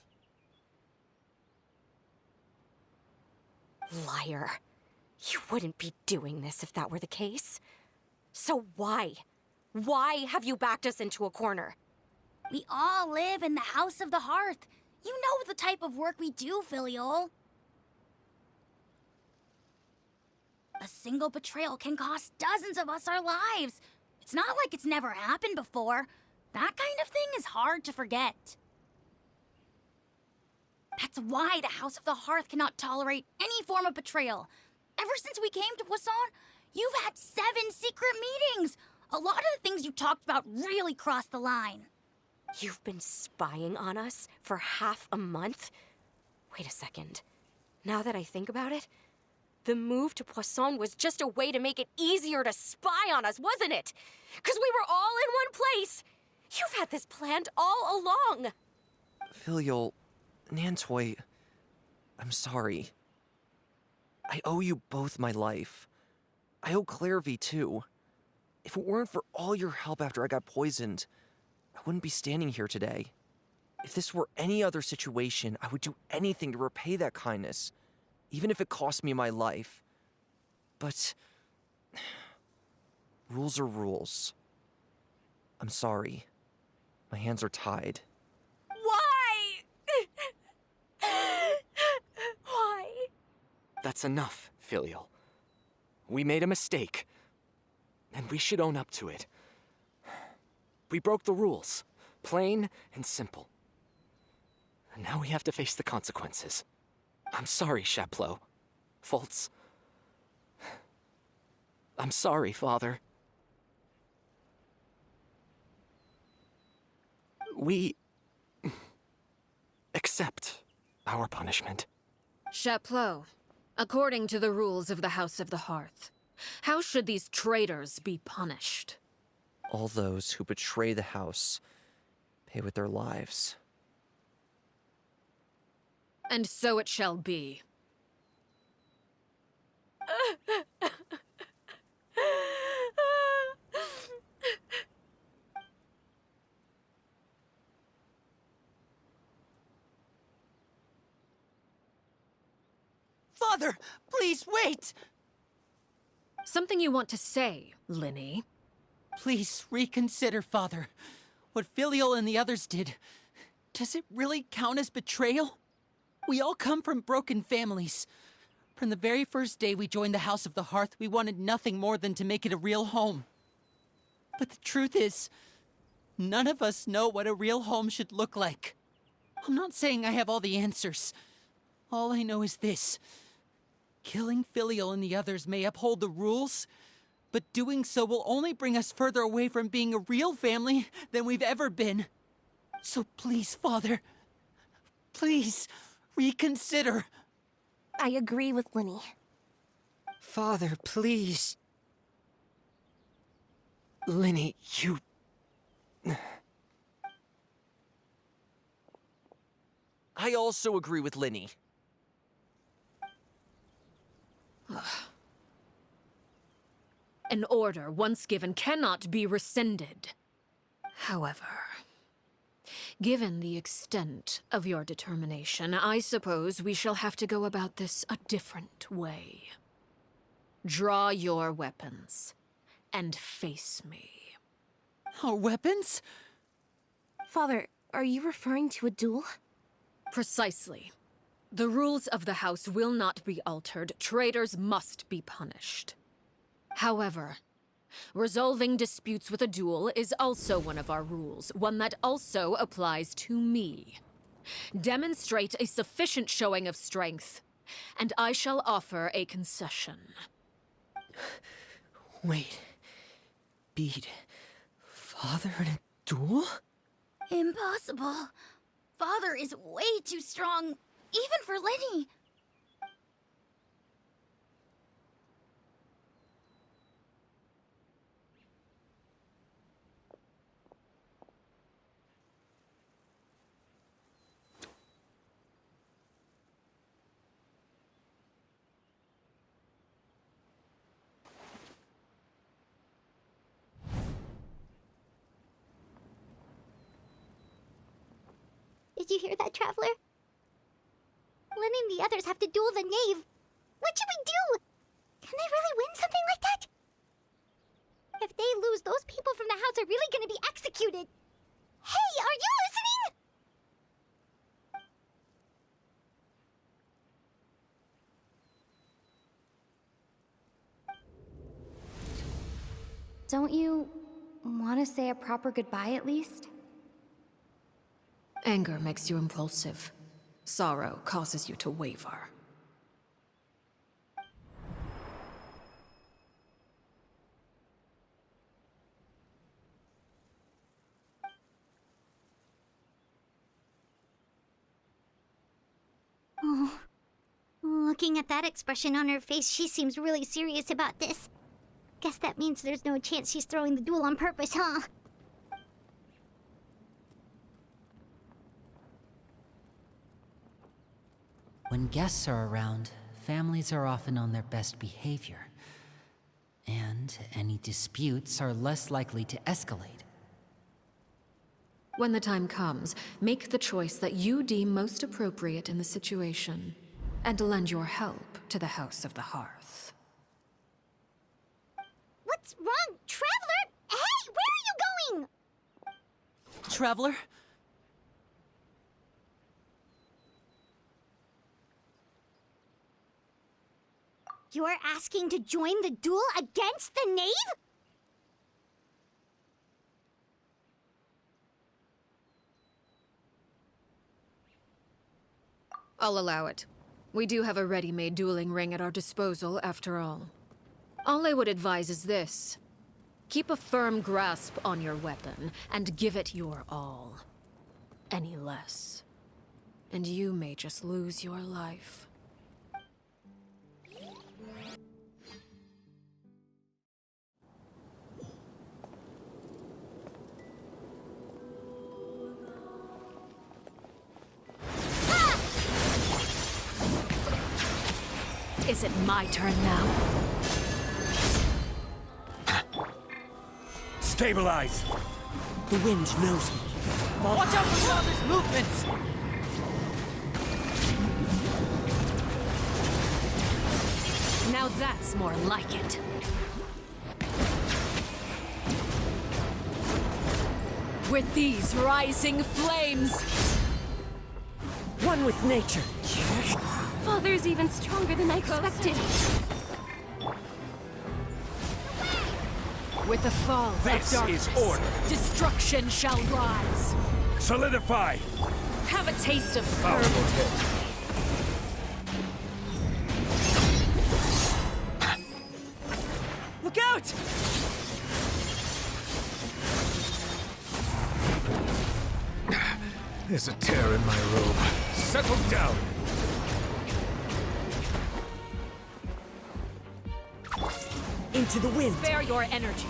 Liar. You wouldn't be doing this if that were the case. So why? Why have you backed us into a corner? We all live in the House of the Hearth. You know the type of work we do, Filial. A single betrayal can cost dozens of us our lives. It's not like it's never happened before. That kind of thing is hard to forget. That's why the House of the Hearth cannot tolerate any form of betrayal. Ever since we came to Poisson, you've had 7 secret meetings. A lot of the things you talked about really crossed the line. You've been spying on us for half a month? Wait a second. Now that I think about it, the move to Poisson was just a way to make it easier to spy on us, wasn't it? Because we were all in one place. You've had this planned all along. Filial, Nantoi, I'm sorry. I owe you both my life. I owe Clairvy too. If it weren't for all your help after I got poisoned, I wouldn't be standing here today. If this were any other situation, I would do anything to repay that kindness, even if it cost me my life. But rules are rules. I'm sorry. My hands are tied. Why? Why? That's enough, Filial. We made a mistake, and we should own up to it. We broke the rules, plain and simple. And now we have to face the consequences. I'm sorry, Sheplo. Fultz. I'm sorry, Father. We accept our punishment. Chapleau, according to the rules of the House of the Hearth, how should these traitors be punished? All those who betray the house pay with their lives. And so it shall be. Father, please wait! Something you want to say, Linny? Please reconsider, Father. What Filial and the others did, does it really count as betrayal? We all come from broken families. From the very first day we joined the House of the Hearth, we wanted nothing more than to make it a real home. But the truth is, none of us know what a real home should look like. I'm not saying I have all the answers. All I know is this. Killing Filial and the others may uphold the rules, but doing so will only bring us further away from being a real family than we've ever been. So please, Father, please, reconsider. I agree with Linny. Father, please. Linny, you... I also agree with Linny. An order once given cannot be rescinded. However, given the extent of your determination, I suppose we shall have to go about this a different way. Draw your weapons and face me. Our weapons? Father, are you referring to a duel? Precisely. The rules of the house will not be altered. Traitors must be punished. However, resolving disputes with a duel is also one of our rules, one that also applies to me. Demonstrate a sufficient showing of strength, and I shall offer a concession. Wait. Beat Father in a duel? Impossible. Father is way too strong, even for Linny. Did you hear that, Traveler? Lenny and the others have to duel the knave. What should we do? Can they really win something like that? If they lose, those people from the house are really gonna be executed. Hey, are you listening? Don't you want to say a proper goodbye at least? Anger makes you impulsive. Sorrow causes you to waver. Oh, looking at that expression on her face, she seems really serious about this. Guess that means there's no chance she's throwing the duel on purpose, huh? When guests are around, families are often on their best behavior. And any disputes are less likely to escalate. When the time comes, make the choice that you deem most appropriate in the situation, and lend your help to the House of the Hearth. What's wrong, Traveler? Hey, where are you going? Traveler? You're asking to join the duel against the knave? I'll allow it. We do have a ready-made dueling ring at our disposal, after all. All I would advise is this. Keep a firm grasp on your weapon, and give it your all. Any less, and you may just lose your life. Is it my turn now? Stabilize! The wind knows me. Watch out for Father's movements! Now that's more like it. With these rising flames! One with nature. Father's even stronger than I expected. With the fall This of darkness, is order. destruction shall rise. Solidify! Have a taste of Powerful hit. Look out! There's a tear in my robe. Settle down! Into the wind! Spare your energy.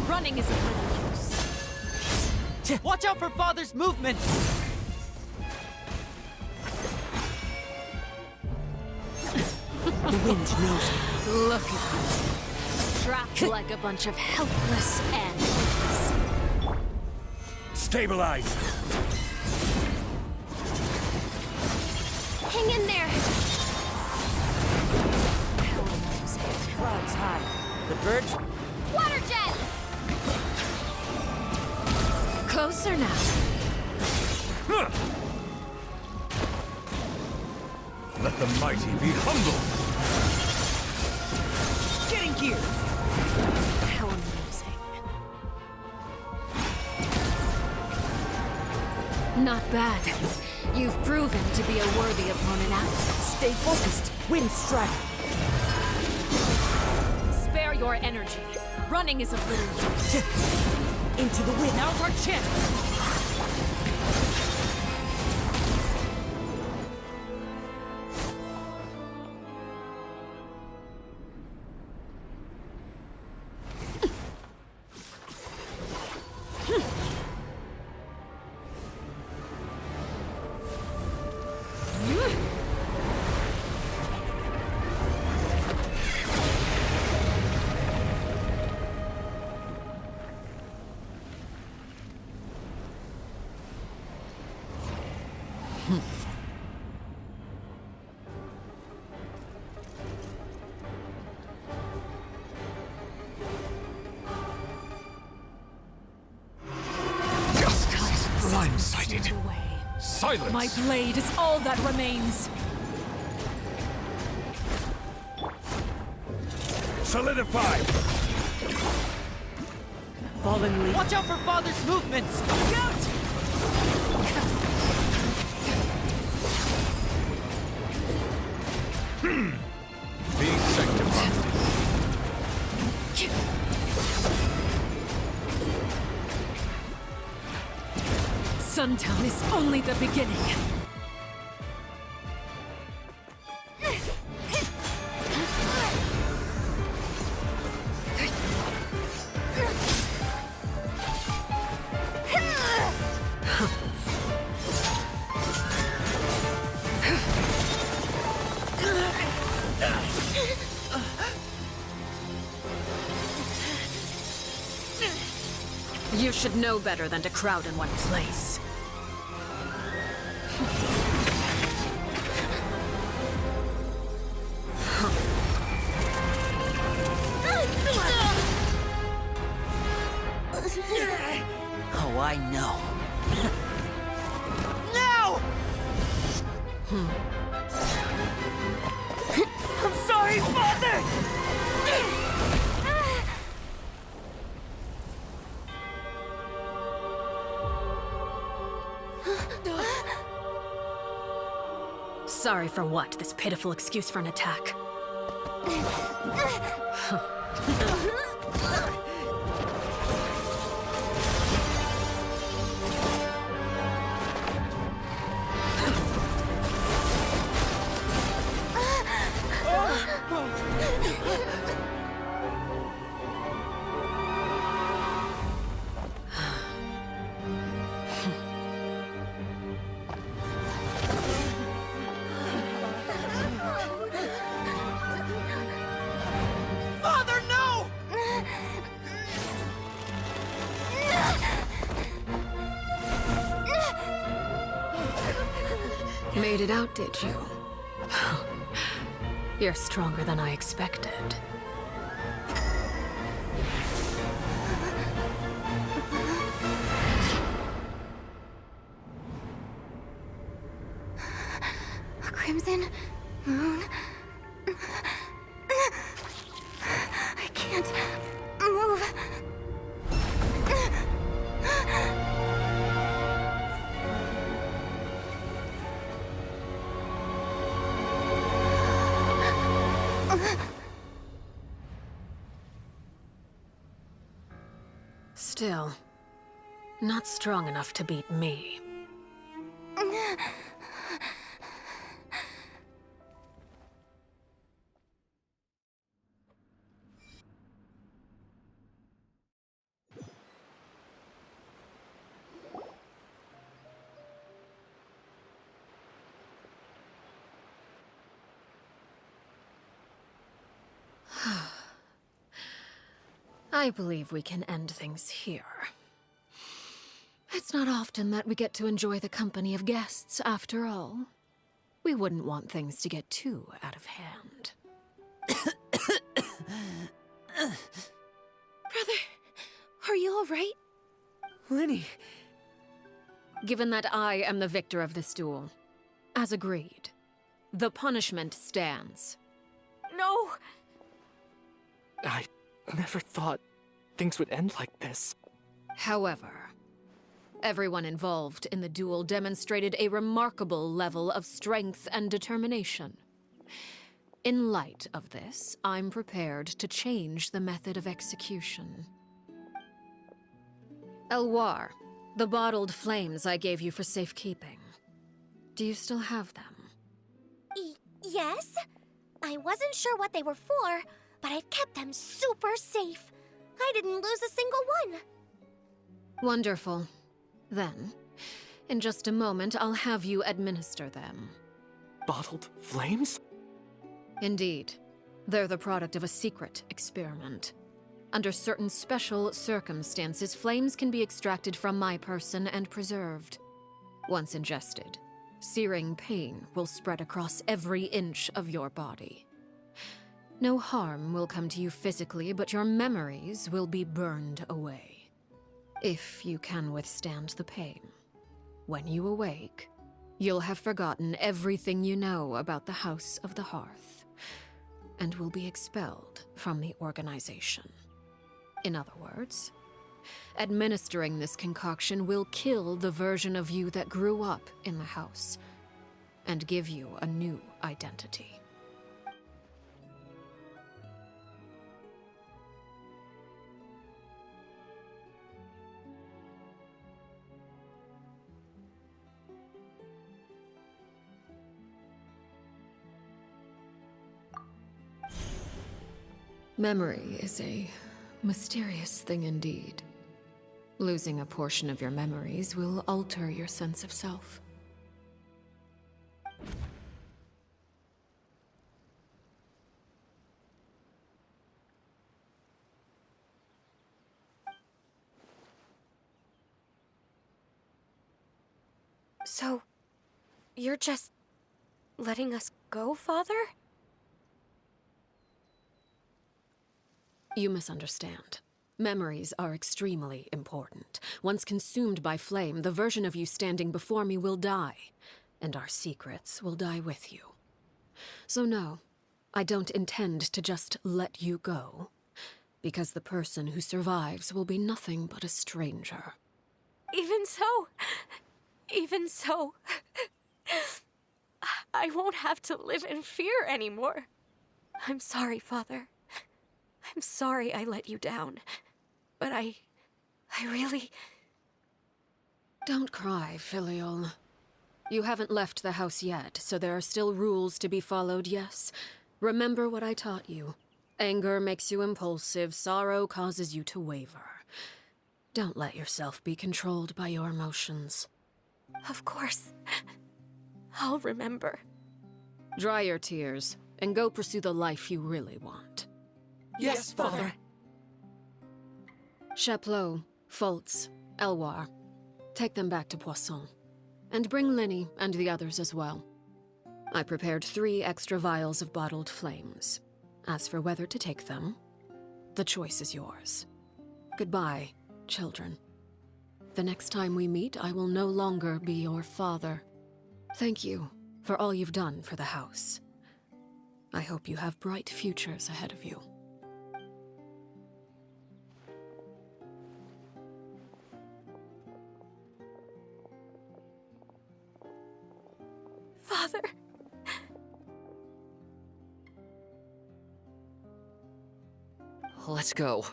Running is of little use. Watch out for Father's movements! The wind knows me. Look at us. Trapped like a bunch of helpless animals. Stabilize! Hang in there! Clouds high. The birds... Water jet! Closer now. Huh. Let the mighty be humbled! Getting gear! How amusing. Not bad. You've proven to be a worthy opponent now. Stay focused! Wind strike! Spare your energy. Running is of little use. Into the wind! Now's our chance! Blindsided. Silence! My blade is all that remains. Solidify! Fallen leaf. Watch out for Father's movements! Look out! Be sanctified. Suntown is only the beginning. You should know better than to crowd in one place. Oh, I know. No! I'm sorry, Father! Sorry for what? This pitiful excuse for an attack. Father, no! Made it out, did you? You're stronger than I expected. Crimson, Moon. I can't move. Still, not strong enough to beat me. I believe we can end things here. It's not often that we get to enjoy the company of guests, after all. We wouldn't want things to get too out of hand. Brother, are you all right? Lenny! Given that I am the victor of this duel, as agreed, the punishment stands. No! I never thought things would end like this. However, everyone involved in the duel demonstrated a remarkable level of strength and determination. In light of this, I'm prepared to change the method of execution. Elwar, the bottled flames I gave you for safekeeping. Do you still have them? Yes? I wasn't sure what they were for, but I've kept them super safe. I didn't lose a single one. Wonderful. Then, in just a moment, I'll have you administer them. Bottled flames? Indeed. They're the product of a secret experiment. Under certain special circumstances, flames can be extracted from my person and preserved. Once ingested, searing pain will spread across every inch of your body. No harm will come to you physically, but your memories will be burned away. If you can withstand the pain. When you awake, you'll have forgotten everything you know about the House of the Hearth, and will be expelled from the organization. In other words, administering this concoction will kill the version of you that grew up in the house, and give you a new identity. Memory is a mysterious thing indeed. Losing a portion of your memories will alter your sense of self. So, you're just letting us go, Father? You misunderstand. Memories are extremely important. Once consumed by flame, the version of you standing before me will die, and our secrets will die with you. So no, I don't intend to just let you go, because the person who survives will be nothing but a stranger. Even so, I won't have to live in fear anymore. I'm sorry, Father. I'm sorry I let you down, but I really... Don't cry, Filial. You haven't left the house yet, so there are still rules to be followed, yes? Remember what I taught you. Anger makes you impulsive, sorrow causes you to waver. Don't let yourself be controlled by your emotions. Of course. I'll remember. Dry your tears, and go pursue the life you really want. Yes, Father. Chaplot, Foltz, Elwar. Take them back to Poisson. And bring Linny and the others as well. I prepared 3 extra vials of bottled flames. As for whether to take them, the choice is yours. Goodbye, children. The next time we meet, I will no longer be your father. Thank you for all you've done for the house. I hope you have bright futures ahead of you. Father. Let's go.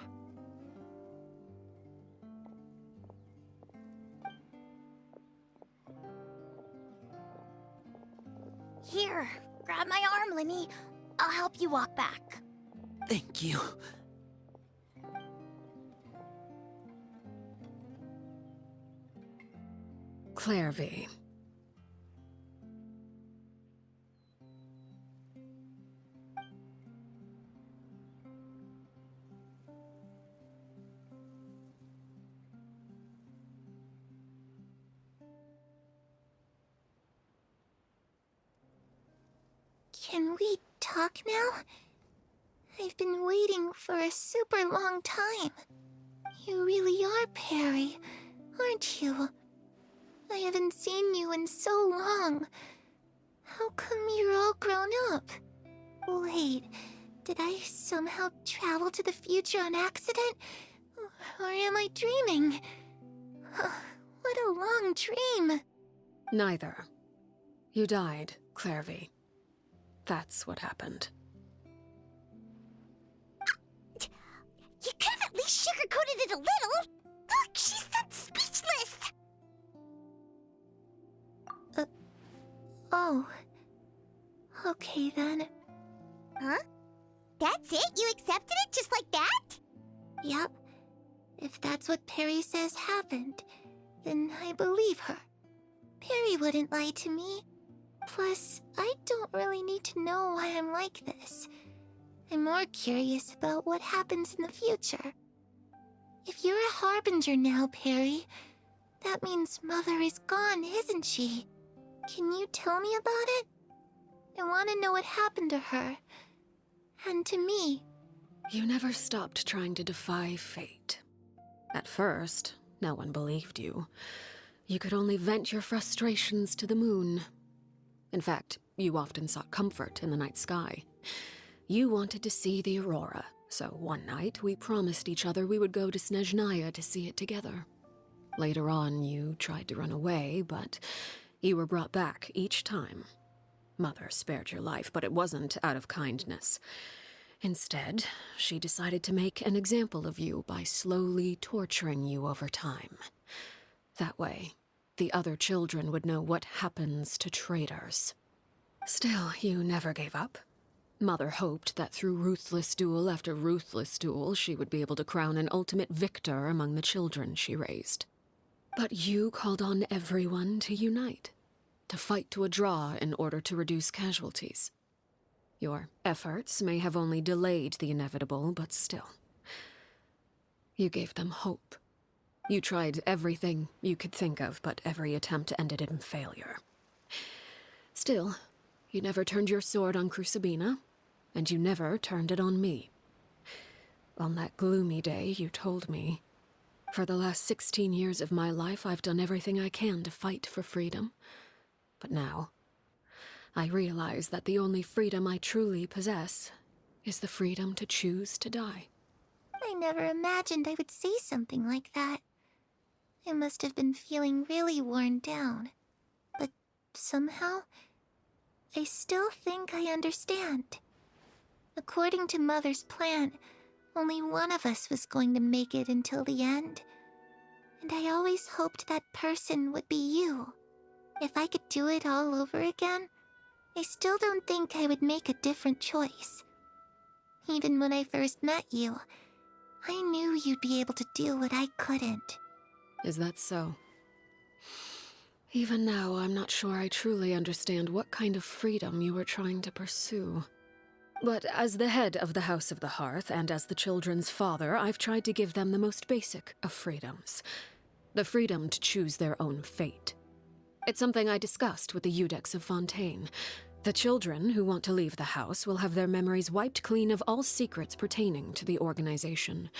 Here, grab my arm, Linny. I'll help you walk back. Thank you. Clairvy. Can we talk now? I've been waiting for a super long time. You really are Perry, aren't you? I haven't seen you in so long. How come you're all grown up? Wait, did I somehow travel to the future on accident? Or am I dreaming? What a long dream. Neither. You died, Clairvy. That's what happened. You could have at least sugarcoated it a little. Look, she's that speechless. Oh. Okay then. Huh? That's it? You accepted it just like that? Yep. If that's what Perry says happened, then I believe her. Perry wouldn't lie to me. Plus, I don't really need to know why I'm like this. I'm more curious about what happens in the future. If you're a harbinger now, Perry, that means Mother is gone, isn't she? Can you tell me about it? I want to know what happened to her. And to me. You never stopped trying to defy fate. At first, no one believed you. You could only vent your frustrations to the moon. In fact, you often sought comfort in the night sky. You wanted to see the aurora, so one night we promised each other we would go to Snezhnaya to see it together. Later on, you tried to run away, but you were brought back each time. Mother spared your life, but it wasn't out of kindness. Instead, she decided to make an example of you by slowly torturing you over time. That way, the other children would know what happens to traitors. Still, you never gave up. Mother hoped that through ruthless duel after ruthless duel, she would be able to crown an ultimate victor among the children she raised. But you called on everyone to unite, to fight to a draw in order to reduce casualties. Your efforts may have only delayed the inevitable, but still. You gave them hope. You tried everything you could think of, but every attempt ended in failure. Still, you never turned your sword on Crucibina, and you never turned it on me. On that gloomy day, you told me, "For the last 16 years of my life, I've done everything I can to fight for freedom. But now, I realize that the only freedom I truly possess is the freedom to choose to die." I never imagined I would say something like that. I must have been feeling really worn down. But somehow, I still think I understand. According to Mother's plan, only one of us was going to make it until the end. And I always hoped that person would be you. If I could do it all over again, I still don't think I would make a different choice. Even when I first met you, I knew you'd be able to do what I couldn't. Is that so? Even now, I'm not sure I truly understand what kind of freedom you were trying to pursue. But as the head of the House of the Hearth, and as the children's father, I've tried to give them the most basic of freedoms. The freedom to choose their own fate. It's something I discussed with the Iudex of Fontaine. The children who want to leave the house will have their memories wiped clean of all secrets pertaining to the organization.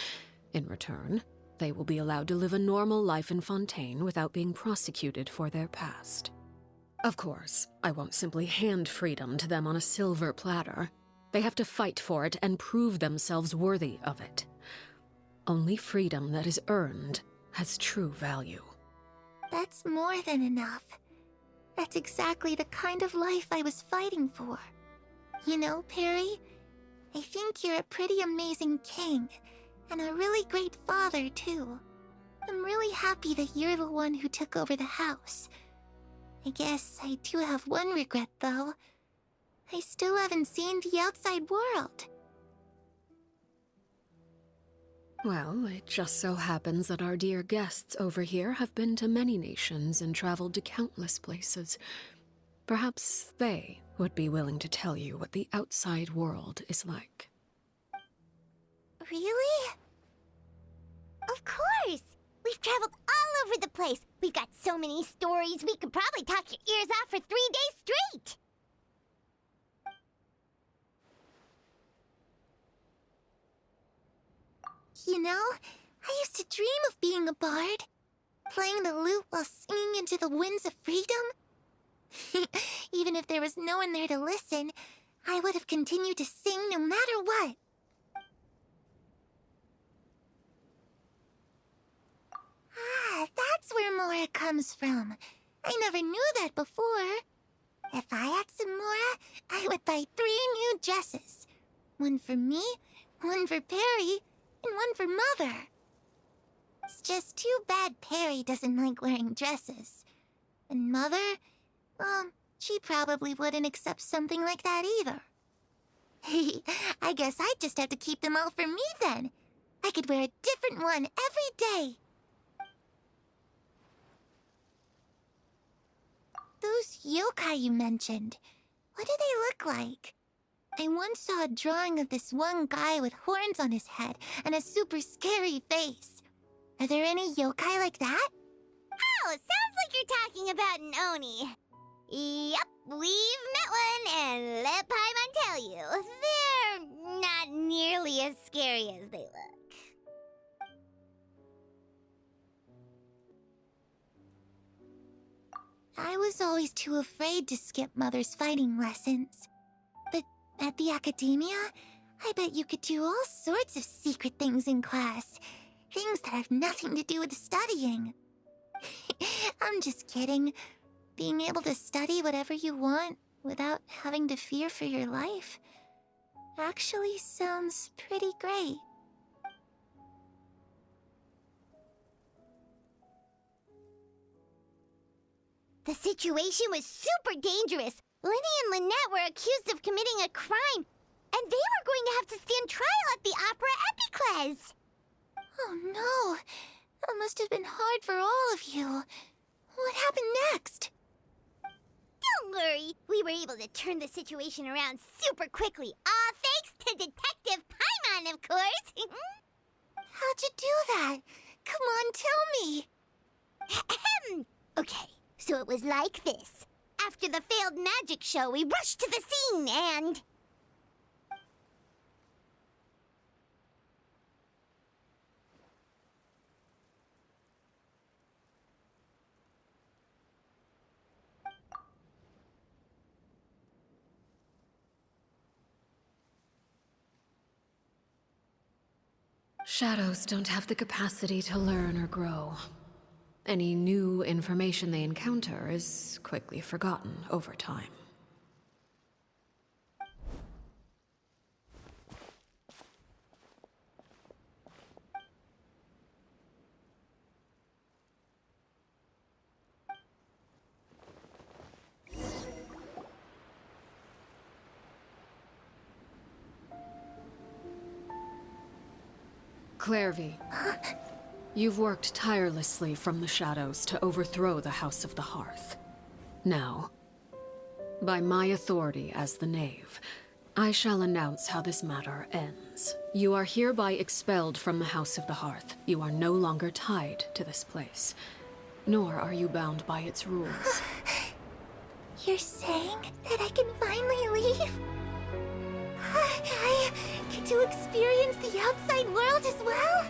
In return, they will be allowed to live a normal life in Fontaine without being prosecuted for their past. Of course, I won't simply hand freedom to them on a silver platter. They have to fight for it and prove themselves worthy of it. Only freedom that is earned has true value. That's more than enough. That's exactly the kind of life I was fighting for. You know, Perry, I think you're a pretty amazing king, and a really great father, too. I'm really happy that you're the one who took over the house. I guess I do have one regret, though. I still haven't seen the outside world. Well, it just so happens that our dear guests over here have been to many nations and traveled to countless places. Perhaps they would be willing to tell you what the outside world is like. Really? Of course! We've traveled all over the place. We've got so many stories, we could probably talk your ears off for 3 days straight! You know, I used to dream of being a bard. Playing the lute while singing into the winds of freedom. Even if there was no one there to listen, I would have continued to sing no matter what. Ah, that's where Mora comes from. I never knew that before. If I had some Mora, I would buy 3 new dresses. One for me, one for Perry, and one for Mother. It's just too bad Perry doesn't like wearing dresses. And Mother, well, she probably wouldn't accept something like that either. I guess I'd just have to keep them all for me then. I could wear a different one every day. Those yokai you mentioned, what do they look like? I once saw a drawing of this one guy with horns on his head and a super scary face. Are there any yokai like that? Oh, sounds like you're talking about an Oni. Yep, we've met one, and let Paimon tell you, they're not nearly as scary as they look. I was always too afraid to skip Mother's fighting lessons. But at the academia, I bet you could do all sorts of secret things in class. Things that have nothing to do with studying. I'm just kidding. Being able to study whatever you want without having to fear for your life actually sounds pretty great. The situation was super dangerous. Lenny and Lynette were accused of committing a crime, and they were going to have to stand trial at the Opera Epicles. Oh no, that must have been hard for all of you. What happened next? Don't worry, we were able to turn the situation around super quickly. All thanks to Detective Paimon, of course. How'd you do that? Come on, tell me. Okay, so it was like this. After the failed magic show, we rushed to the scene and... Shadows don't have the capacity to learn or grow. Any new information they encounter is quickly forgotten over time. Clairvy, you've worked tirelessly from the shadows to overthrow the House of the Hearth. Now, by my authority as the Knave, I shall announce how this matter ends. You are hereby expelled from the House of the Hearth. You are no longer tied to this place, nor are you bound by its rules. You're saying that I can finally leave? I get to experience the outside world as well?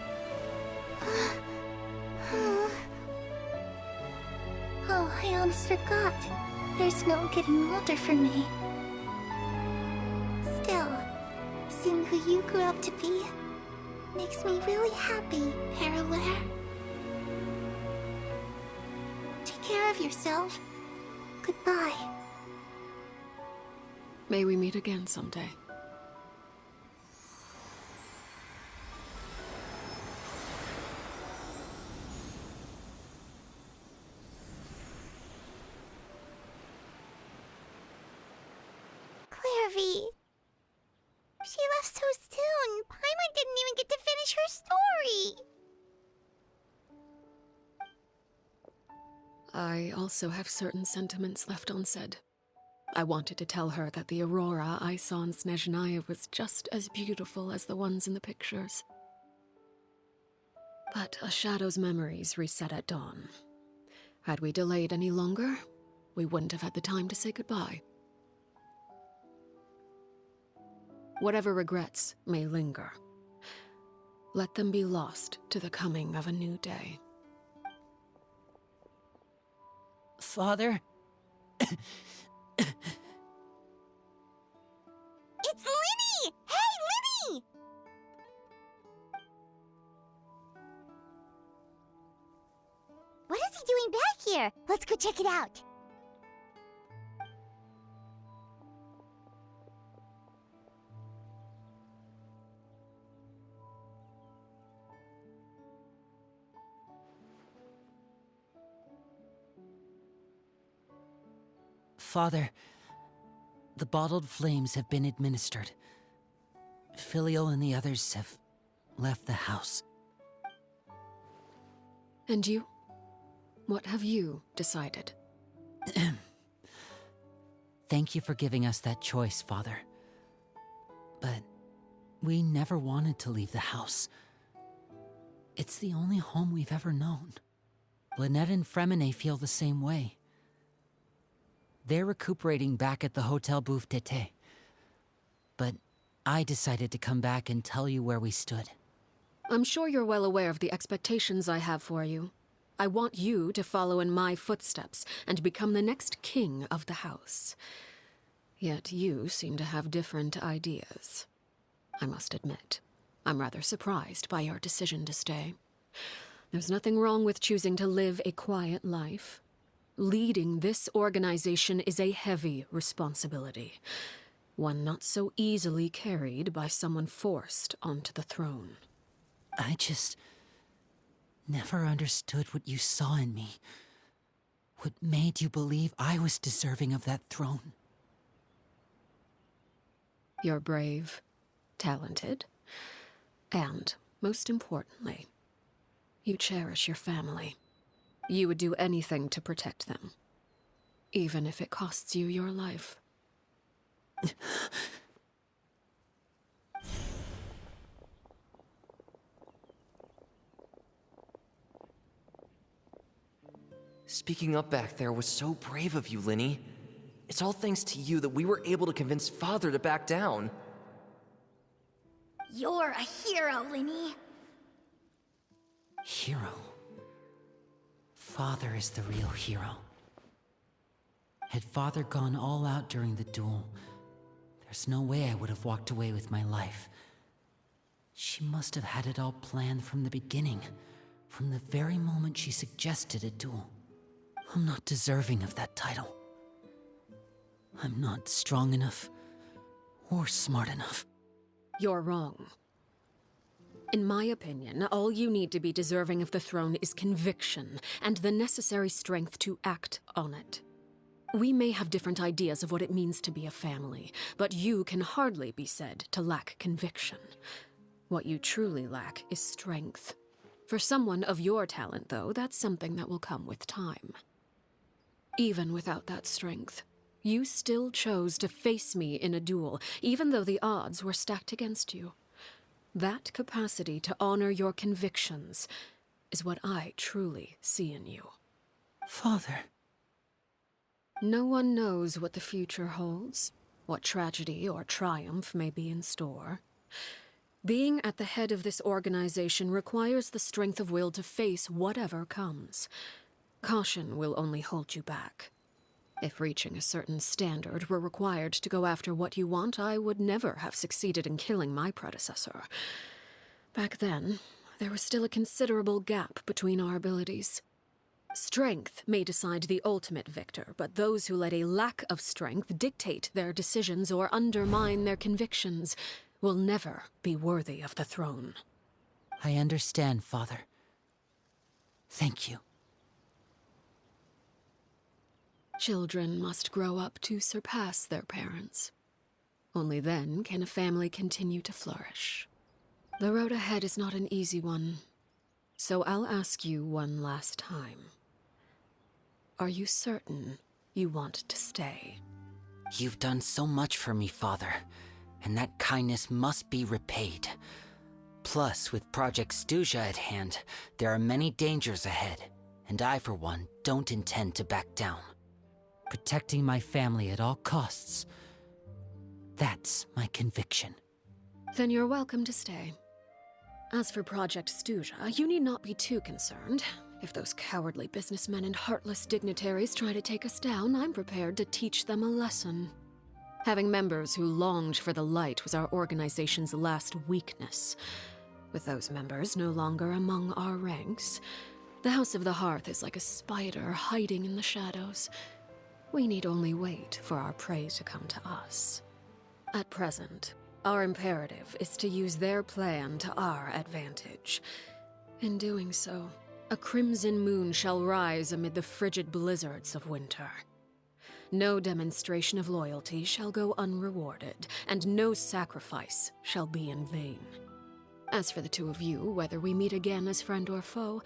Oh, I almost forgot. There's no getting older for me. Still, realizing who you grew up to be makes me really happy, Parallel. Take care of yourself. Goodbye. May we meet again someday. Clairvy. She left so soon. Paimon didn't even get to finish her story. I also have certain sentiments left unsaid. I wanted to tell her that the aurora I saw in Snezhnaya was just as beautiful as the ones in the pictures. But a shadow's memories reset at dawn. Had we delayed any longer, we wouldn't have had the time to say goodbye. Whatever regrets may linger, let them be lost to the coming of a new day. Father? It's Lyney! Hey, Lyney! What is he doing back here? Let's go check it out. Father, the bottled flames have been administered. Filial and the others have left the house. And you? What have you decided? Thank you for giving us that choice, Father. But we never wanted to leave the house. It's the only home we've ever known. Lynette and Fremine feel the same way. They're recuperating back at the Hotel Bouffe d'été. But I decided to come back and tell you where we stood. I'm sure you're well aware of the expectations I have for you. I want you to follow in my footsteps and become the next king of the house. Yet you seem to have different ideas. I must admit, I'm rather surprised by your decision to stay. There's nothing wrong with choosing to live a quiet life. Leading this organization is a heavy responsibility, one not so easily carried by someone forced onto the throne. I just never understood what you saw in me. What made you believe I was deserving of that throne? You're brave, talented, and, most importantly, you cherish your family. You would do anything to protect them, even if it costs you your life. Speaking up back there was so brave of you, Lyney. It's all thanks to you that we were able to convince Father to back down. You're a hero, Lyney. Hero? Father is the real hero. Had Father gone all out during the duel, there's no way I would have walked away with my life. She must have had it all planned from the beginning, from the very moment she suggested a duel. I'm not deserving of that title. I'm not strong enough or smart enough. You're wrong. In my opinion, all you need to be deserving of the throne is conviction and the necessary strength to act on it. We may have different ideas of what it means to be a family, but you can hardly be said to lack conviction. What you truly lack is strength. For someone of your talent, though, that's something that will come with time. Even without that strength, you still chose to face me in a duel, even though the odds were stacked against you. That capacity to honor your convictions is what I truly see in you. Father. No one knows what the future holds, what tragedy or triumph may be in store. Being at the head of this organization requires the strength of will to face whatever comes. Caution will only hold you back. If reaching a certain standard were required to go after what you want, I would never have succeeded in killing my predecessor. Back then, there was still a considerable gap between our abilities. Strength may decide the ultimate victor, but those who let a lack of strength dictate their decisions or undermine their convictions will never be worthy of the throne. I understand, Father. Thank you. Children must grow up to surpass their parents. Only then can a family continue to flourish. The road ahead is not an easy one, so I'll ask you one last time. Are you certain you want to stay? You've done so much for me, Father, and that kindness must be repaid. Plus, with Project Stuja at hand, there are many dangers ahead, and I, for one, don't intend to back down. Protecting my family at all costs. That's my conviction. Then you're welcome to stay. As for Project Stuja, you need not be too concerned. If those cowardly businessmen and heartless dignitaries try to take us down, I'm prepared to teach them a lesson. Having members who longed for the light was our organization's last weakness. With those members no longer among our ranks, the House of the Hearth is like a spider hiding in the shadows. We need only wait for our prey to come to us. At present, our imperative is to use their plan to our advantage. In doing so, a crimson moon shall rise amid the frigid blizzards of winter. No demonstration of loyalty shall go unrewarded, and no sacrifice shall be in vain. As for the two of you, whether we meet again as friend or foe,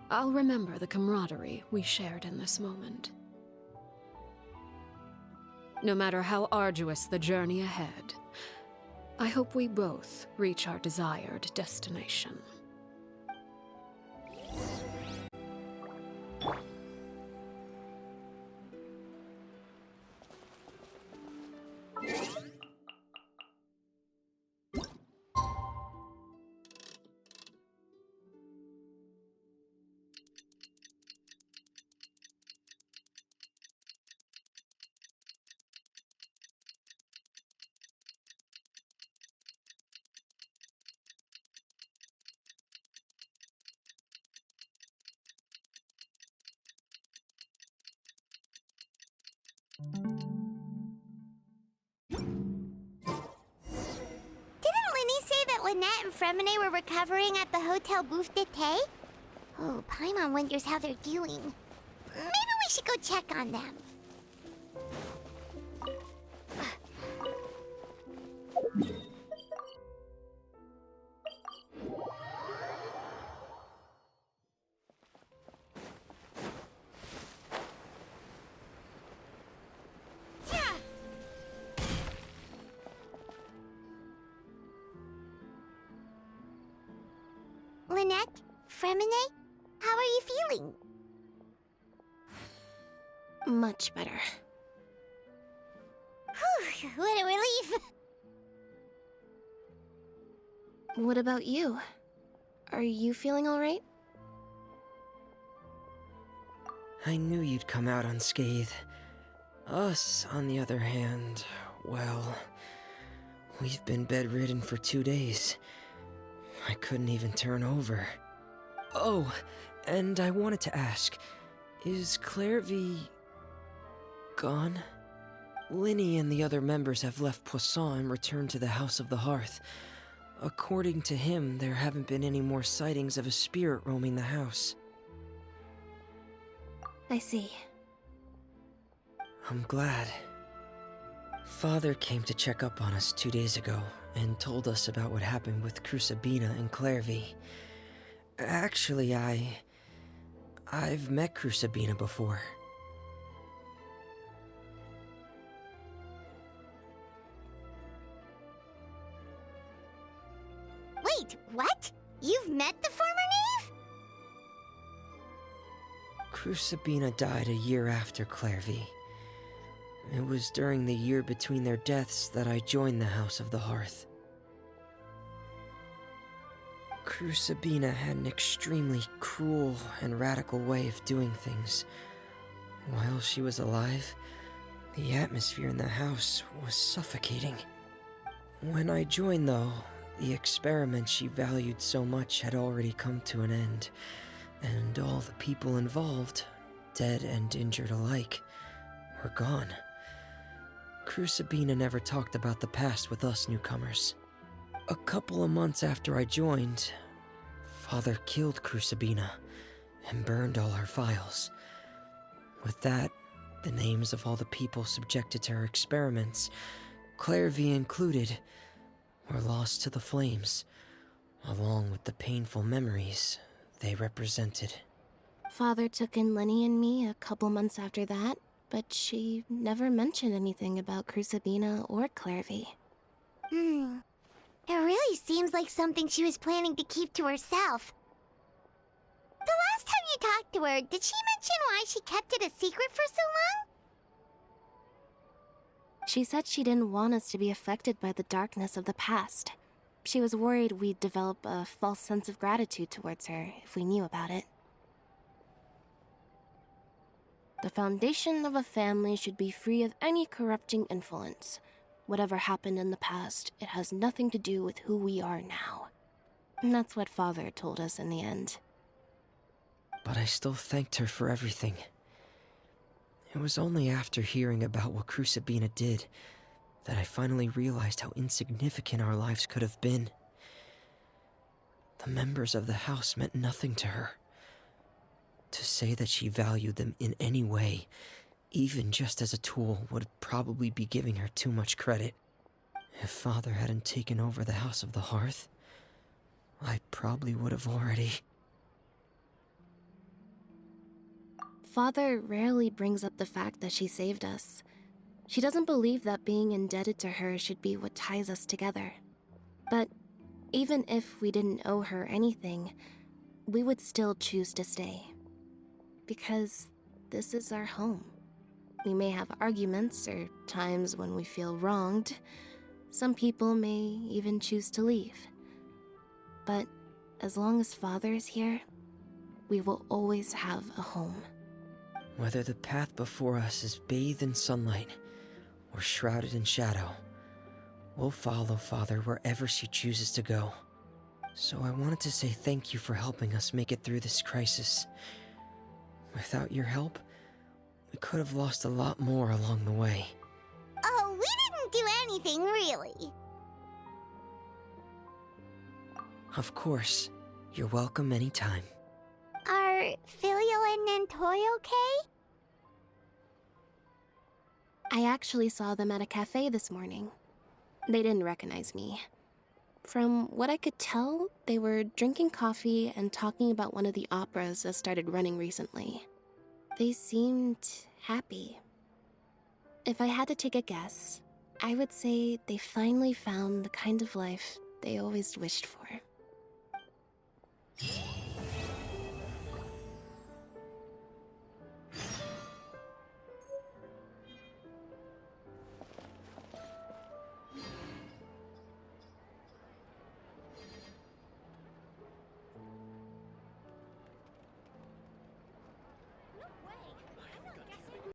I'll remember the camaraderie we shared in this moment. No matter how arduous the journey ahead, I hope we both reach our desired destination. Didn't Linny say that Lynette and Fremine were recovering at the Hotel Bouffe d'été? Oh, Paimon wonders how they're doing. Maybe we should go check on them. Lynette? Fremine? How are you feeling? Much better. Whew, what a relief! What about you? Are you feeling all right? I knew you'd come out unscathed. Us, on the other hand, well, we've been bedridden for 2 days. I couldn't even turn over. Oh, and I wanted to ask, is Clairvy gone? Linny and the other members have left Poisson and returned to the House of the Hearth. According to him, there haven't been any more sightings of a spirit roaming the house. I see. I'm glad. Father came to check up on us 2 days ago and told us about what happened with Crusabina and Clairvy. Actually, I've met Crusabina before. Wait, what? You've met the former knave? Crusabina died a year after Clairvy. It was during the year between their deaths that I joined the House of the Hearth. Crusabina had an extremely cruel and radical way of doing things. While she was alive, the atmosphere in the house was suffocating. When I joined, though, the experiment she valued so much had already come to an end, and all the people involved, dead and injured alike, were gone. Crucibina never talked about the past with us newcomers. A couple of months after I joined, Father killed Crucibina and burned all her files. With that, the names of all the people subjected to her experiments, Clairvy included, were lost to the flames, along with the painful memories they represented. Father took in Lenny and me a couple months after that, but she never mentioned anything about Crucibina or Clairvy. It really seems like something she was planning to keep to herself. The last time you talked to her, did she mention why she kept it a secret for so long? She said she didn't want us to be affected by the darkness of the past. She was worried we'd develop a false sense of gratitude towards her if we knew about it. The foundation of a family should be free of any corrupting influence. Whatever happened in the past, it has nothing to do with who we are now. And that's what Father told us in the end. But I still thanked her for everything. It was only after hearing about what Crucibina did that I finally realized how insignificant our lives could have been. The members of the house meant nothing to her. To say that she valued them in any way, even just as a tool, would probably be giving her too much credit. If Father hadn't taken over the House of the Hearth, I probably would have already... Father rarely brings up the fact that she saved us. She doesn't believe that being indebted to her should be what ties us together. But even if we didn't owe her anything, we would still choose to stay. Because this is our home. We may have arguments or times when we feel wronged. Some people may even choose to leave. But as long as Father is here, we will always have a home. Whether the path before us is bathed in sunlight or shrouded in shadow, we'll follow Father wherever she chooses to go. So I wanted to say thank you for helping us make it through this crisis. Without your help, we could have lost a lot more along the way. Oh, we didn't do anything, really. Of course. You're welcome anytime. Are Filial and Nantoy okay? I actually saw them at a cafe this morning. They didn't recognize me. From what I could tell, they were drinking coffee and talking about one of the operas that started running recently. They seemed happy. If I had to take a guess, I would say they finally found the kind of life they always wished for.